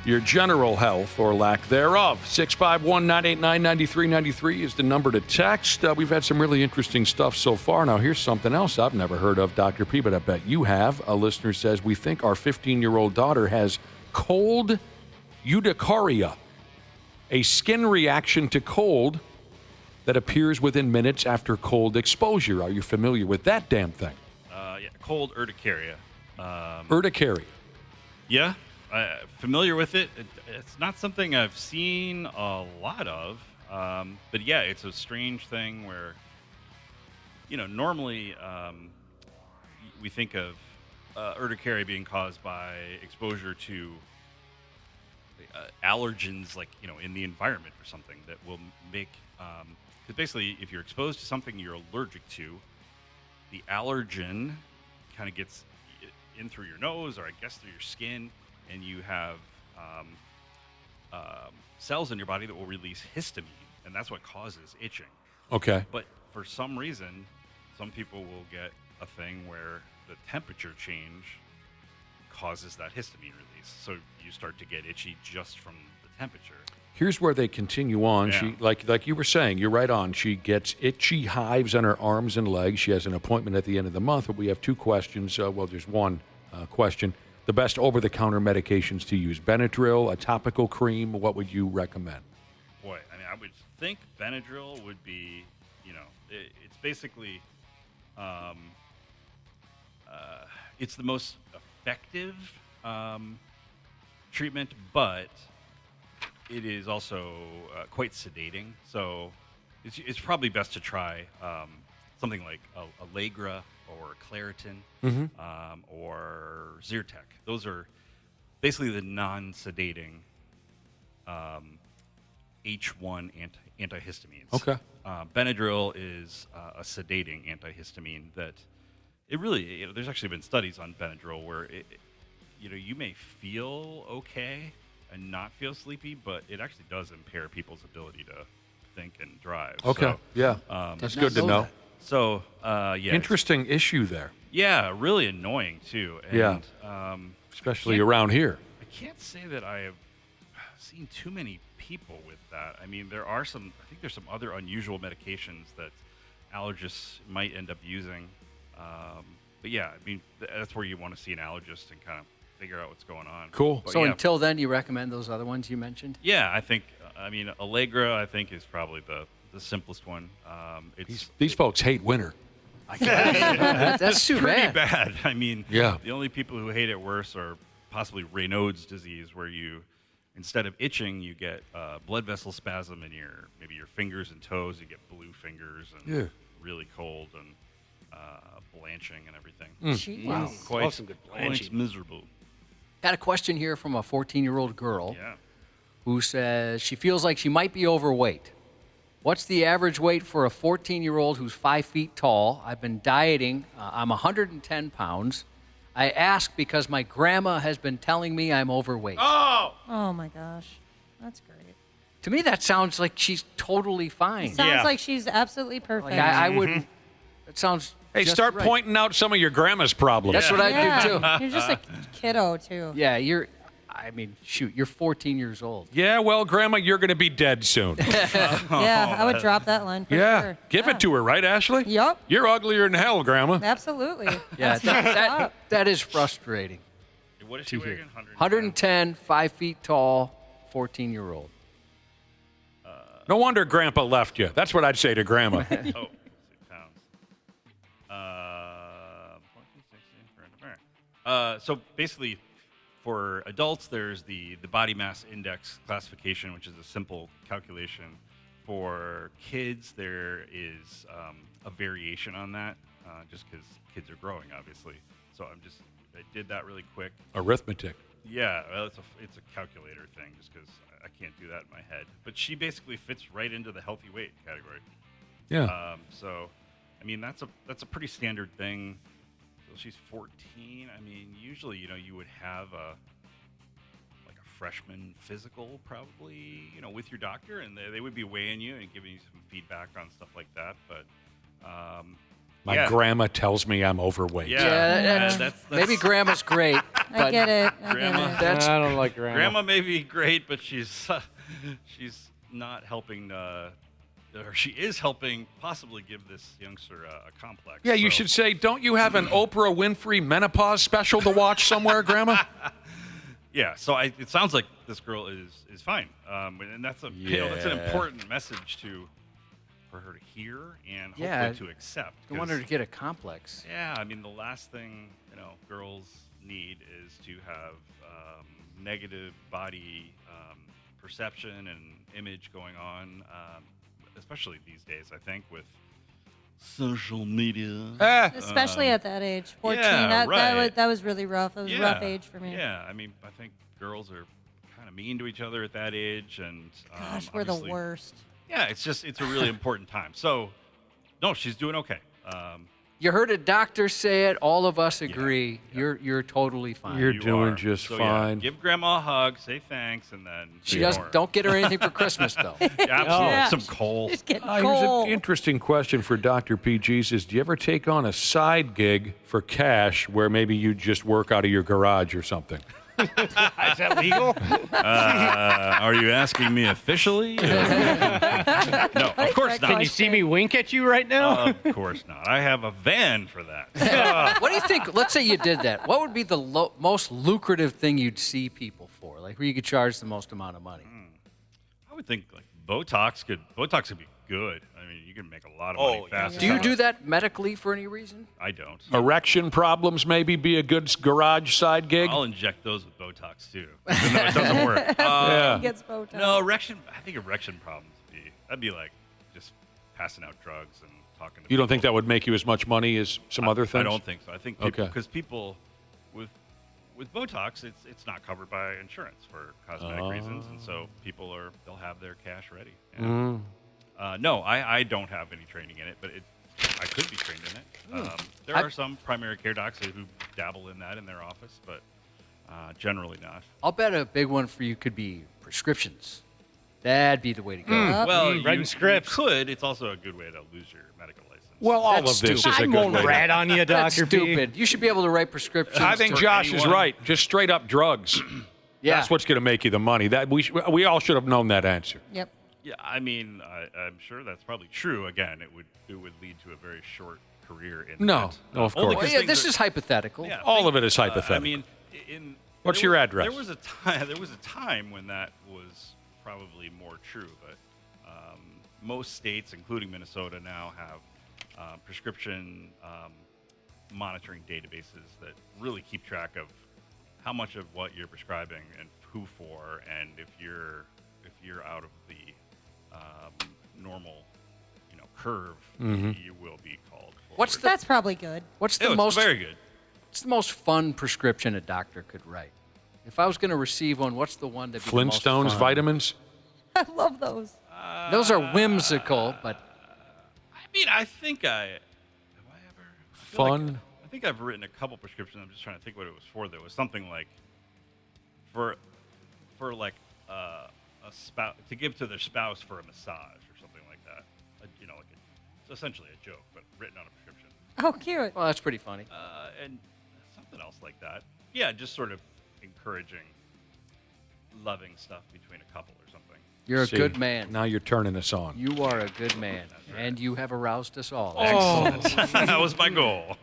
S11: your general health or lack thereof. 651-989-9393 is the number to text. We've had some really interesting stuff so far. Now, here's something else I've never heard of, Dr. P, but I bet you have. A listener says, we think our 15-year-old daughter has cold urticaria, a skin reaction to cold that appears within minutes after cold exposure. Are you familiar with that damn thing?
S27: Yeah, cold urticaria.
S11: Urticaria.
S27: Yeah, familiar with it. It's not something I've seen a lot of, but yeah, it's a strange thing where, normally we think of urticaria being caused by exposure to allergens, like in the environment or something that will make. Because basically, if you're exposed to something you're allergic to, the allergen kind of gets in through your nose, or I guess through your skin, and you have cells in your body that will release histamine, and that's what causes itching.
S11: Okay.
S27: But for some reason, some people will get a thing where the temperature change causes that histamine release, so you start to get itchy just from the temperature.
S11: Here's where they continue on.
S27: Yeah.
S11: She, like you were saying, you're right on. She gets itchy hives on her arms and legs. She has an appointment at the end of the month, but we have two questions. There's one question. The best over-the-counter medications to use: Benadryl, a topical cream. What would you recommend?
S27: Boy, I would think Benadryl would be, it's basically, it's the most effective treatment, but it is also quite sedating. So it's probably best to try something like Allegra or Claritin or Zyrtec. Those are basically the non-sedating H1 antihistamines.
S11: Okay.
S27: Benadryl is a sedating antihistamine that it really, there's actually been studies on Benadryl where you may feel okay and not feel sleepy, but it actually does impair people's ability to think and drive.
S11: Okay.
S27: So,
S11: yeah. That's good to know.
S27: So, yeah.
S11: Interesting issue there.
S27: Yeah, really annoying too. And,
S11: especially around here.
S27: I can't say that I have seen too many people with that. I mean, I think there's some other unusual medications that allergists might end up using. But yeah, I mean, that's where you want to see an allergist and kind of figure out what's going on.
S11: Cool.
S27: But
S10: So until then, you recommend those other ones you mentioned?
S27: Yeah, I think, Allegra, I think, is probably the simplest one.
S11: These folks hate winter.
S27: That's
S10: too
S27: pretty
S10: bad.
S27: I mean,
S11: Yeah.
S27: the only people who hate it worse are possibly Raynaud's disease, where you, instead of itching, you get blood vessel spasm in maybe your fingers and toes. You get blue fingers and really cold and blanching and everything.
S10: Wow.
S27: Quite,
S10: Some good
S27: quite
S10: blanching.
S27: miserable.
S10: Got a question here from a 14-year-old girl
S27: Yeah.
S10: who says she feels like she might be overweight. What's the average weight for a 14-year-old who's 5 feet tall? I've been dieting. I'm 110 pounds. I ask because my grandma has been telling me I'm overweight.
S13: Oh my gosh, that's great.
S10: To me, that sounds like she's totally fine.
S13: It sounds like she's absolutely perfect.
S10: Like, I wouldn't. It sounds.
S11: Hey,
S10: just
S11: start
S10: right.
S11: pointing out some of your grandma's problems.
S10: That's what I do too.
S13: You're just a kiddo too.
S10: Yeah, you're 14 years old.
S11: Yeah, well, Grandma, you're going to be dead soon.
S13: Yeah, I would drop that line for
S11: yeah,
S13: sure.
S11: give it to her, right, Ashley?
S13: Yep.
S11: You're uglier than hell, Grandma.
S13: Absolutely.
S10: Yeah,
S13: That's messed up.
S10: that is frustrating.
S27: What is she weighing?
S10: 110, 5 feet tall, 14-year-old.
S11: No wonder Grandpa left you. That's what I'd say to Grandma.
S27: 6 pounds. So basically, for adults, there's the body mass index classification, which is a simple calculation. For kids, there is a variation on that, just because kids are growing, obviously. So I did that really quick.
S11: Arithmetic.
S27: Yeah, well, it's a calculator thing, just because I can't do that in my head. But she basically fits right into the healthy weight category.
S11: Yeah.
S27: So, I mean, that's a pretty standard thing. So she's 14. I mean, usually, you would have a freshman physical, probably, with your doctor, and they would be weighing you and giving you some feedback on stuff like that. But
S11: my grandma tells me I'm overweight.
S27: Yeah,
S10: that's maybe grandma's great.
S13: I get it.
S12: Grandma,
S1: I don't like Grandma.
S12: Grandma may be great, but she's not helping. Or she is helping possibly give this youngster a complex.
S11: Yeah, you should say, don't you have an Oprah Winfrey menopause special to watch somewhere, Grandma?
S12: Yeah, so it sounds like this girl is fine, and that's that's an important message for her to hear and hopefully to accept.
S10: I want her to get a complex.
S12: Yeah, I mean the last thing girls need is to have negative body perception and image going on, especially these days. I think with social media,
S13: especially at that age, 14.
S12: Yeah,
S13: that was really rough. It was a rough age for me.
S12: Yeah, I mean, I think girls are kind of mean to each other at that age, and
S13: gosh, we're the worst.
S12: Yeah, it's a really important time. So, no, she's doing okay.
S10: You heard a doctor say it. All of us agree. Yeah. You're totally fine.
S11: You're doing just fine.
S12: Yeah, give Grandma a hug, say thanks, and then
S10: don't get her anything for Christmas though.
S12: Absolutely, some coal.
S13: Just get
S11: Here's
S13: coal.
S11: an interesting question for Dr. P. Jesus. Do you ever take on a side gig for cash where maybe you just work out of your garage or something?
S12: Is that legal? Are you asking me officially? No, of course not.
S1: Can you see me wink at you right now?
S12: Of course not. I have a van for that.
S10: What do you think? Let's say you did that. What would be the most lucrative thing you'd see people for? Like where you could charge the most amount of money?
S12: I would think like Botox could be good. I mean, you can make a lot of money fast.
S10: Do you do that medically for any reason?
S12: I don't.
S11: Erection problems maybe be a good garage side gig?
S12: I'll inject those with Botox too. Even though it doesn't work.
S11: Yeah.
S13: Gets Botox.
S12: No, I think erection problems that'd be like just passing out drugs and talking to
S11: You don't think that would make you as much money as some other things?
S12: I don't think so. I think because people with Botox, it's not covered by insurance for cosmetic reasons, and so they'll have their cash ready. Yeah. No, I don't have any training in it, but I could be trained in it. There are some primary care docs who dabble in that in their office, but generally not.
S10: I'll bet a big one for you could be prescriptions. That'd be the way to go.
S12: Well,
S1: writing scripts.
S12: You could. It's also a good way to lose your medical license.
S11: Well, all
S10: That's
S11: of this
S10: stupid.
S11: is a
S1: I
S11: good
S1: won't
S11: way.
S1: rat on you,
S10: That's
S1: Dr. P.
S10: stupid. You should be able to write prescriptions.
S11: I think
S12: for
S11: Josh is
S12: anyone.
S11: right. Just straight up drugs.
S10: Yeah.
S11: That's what's going to make you the money. That we all should have known that answer.
S13: Yep.
S12: Yeah, I mean, I'm sure that's probably true. Again, it would lead to a very short career in
S11: No,
S12: that.
S11: no, of
S12: Only
S11: course.
S12: because
S10: This is hypothetical.
S12: Yeah,
S11: All of it is hypothetical.
S12: I mean,
S11: What's your address?
S12: There was a time when that was probably more true, but most states, including Minnesota, now have prescription monitoring databases that really keep track of how much of what you're prescribing and who for, and if you're out of the normal, curve, you will be called for.
S13: That's probably good.
S10: What's
S12: It's
S10: the most
S12: very good.
S10: What's the most fun prescription a doctor could write? If I was going to receive one, what's the one that'd be the most
S11: Flintstones
S10: fun?
S11: Vitamins?
S13: I love those.
S10: Those are whimsical, but
S12: I mean, I think have I ever
S11: Fun?
S12: I think I've written a couple prescriptions. I'm just trying to think what it was for. There was something like for like a spouse to give to their spouse for a massage or something like that. It's essentially a joke, but written on a prescription.
S13: Oh, cute.
S10: well, that's pretty funny.
S12: And something else like that. Yeah, just sort of encouraging loving stuff between a couple or something.
S10: You're
S11: See,
S10: a good man.
S11: Now you're turning us on.
S10: You are a good man, and you have aroused us all.
S12: Excellent. That was my goal.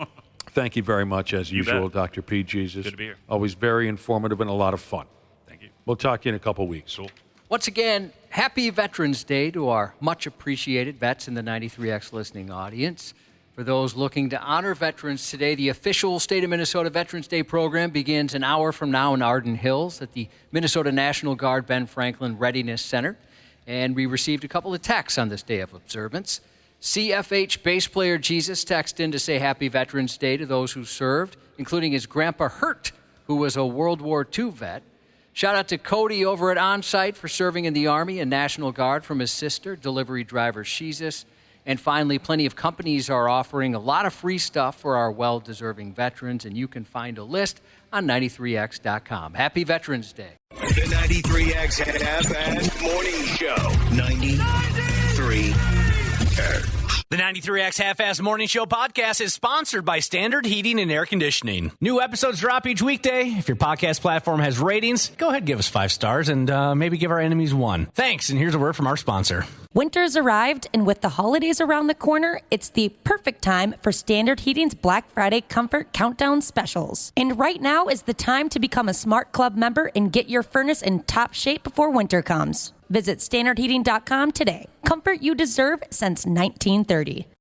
S11: Thank you very much, as usual,
S12: bet.
S11: Dr. P. Jesus.
S12: Good to be here.
S11: Always very informative and a lot of fun.
S12: Thank you.
S11: We'll talk to you in a couple weeks.
S12: Cool.
S10: Once again, happy Veterans Day to our much appreciated vets in the 93X listening audience. For those looking to honor veterans today, the official State of Minnesota Veterans Day program begins an hour from now in Arden Hills at the Minnesota National Guard Ben Franklin Readiness Center. And we received a couple of texts on this day of observance. CFH bass player Jesus texted in to say Happy Veterans Day to those who served, including his grandpa Hurt, who was a World War II vet. Shout out to Cody over at Onsite for serving in the Army and National Guard from his sister, delivery driver Jesus. And finally, plenty of companies are offering a lot of free stuff for our well-deserving veterans, and you can find a list on 93x.com. Happy Veterans Day.
S3: The 93X Half-Assed Morning Show. 93X.
S2: The 93X Half-Ass Morning Show podcast is sponsored by Standard Heating and Air Conditioning. New episodes drop each weekday. If your podcast platform has ratings, go ahead and give us 5 stars and maybe give our enemies 1. Thanks, and here's a word from our sponsor.
S6: Winter's arrived, and with the holidays around the corner, it's the perfect time for Standard Heating's Black Friday Comfort Countdown specials. And right now is the time to become a Smart Club member and get your furnace in top shape before winter comes. Visit standardheating.com today. Comfort you deserve since 1930.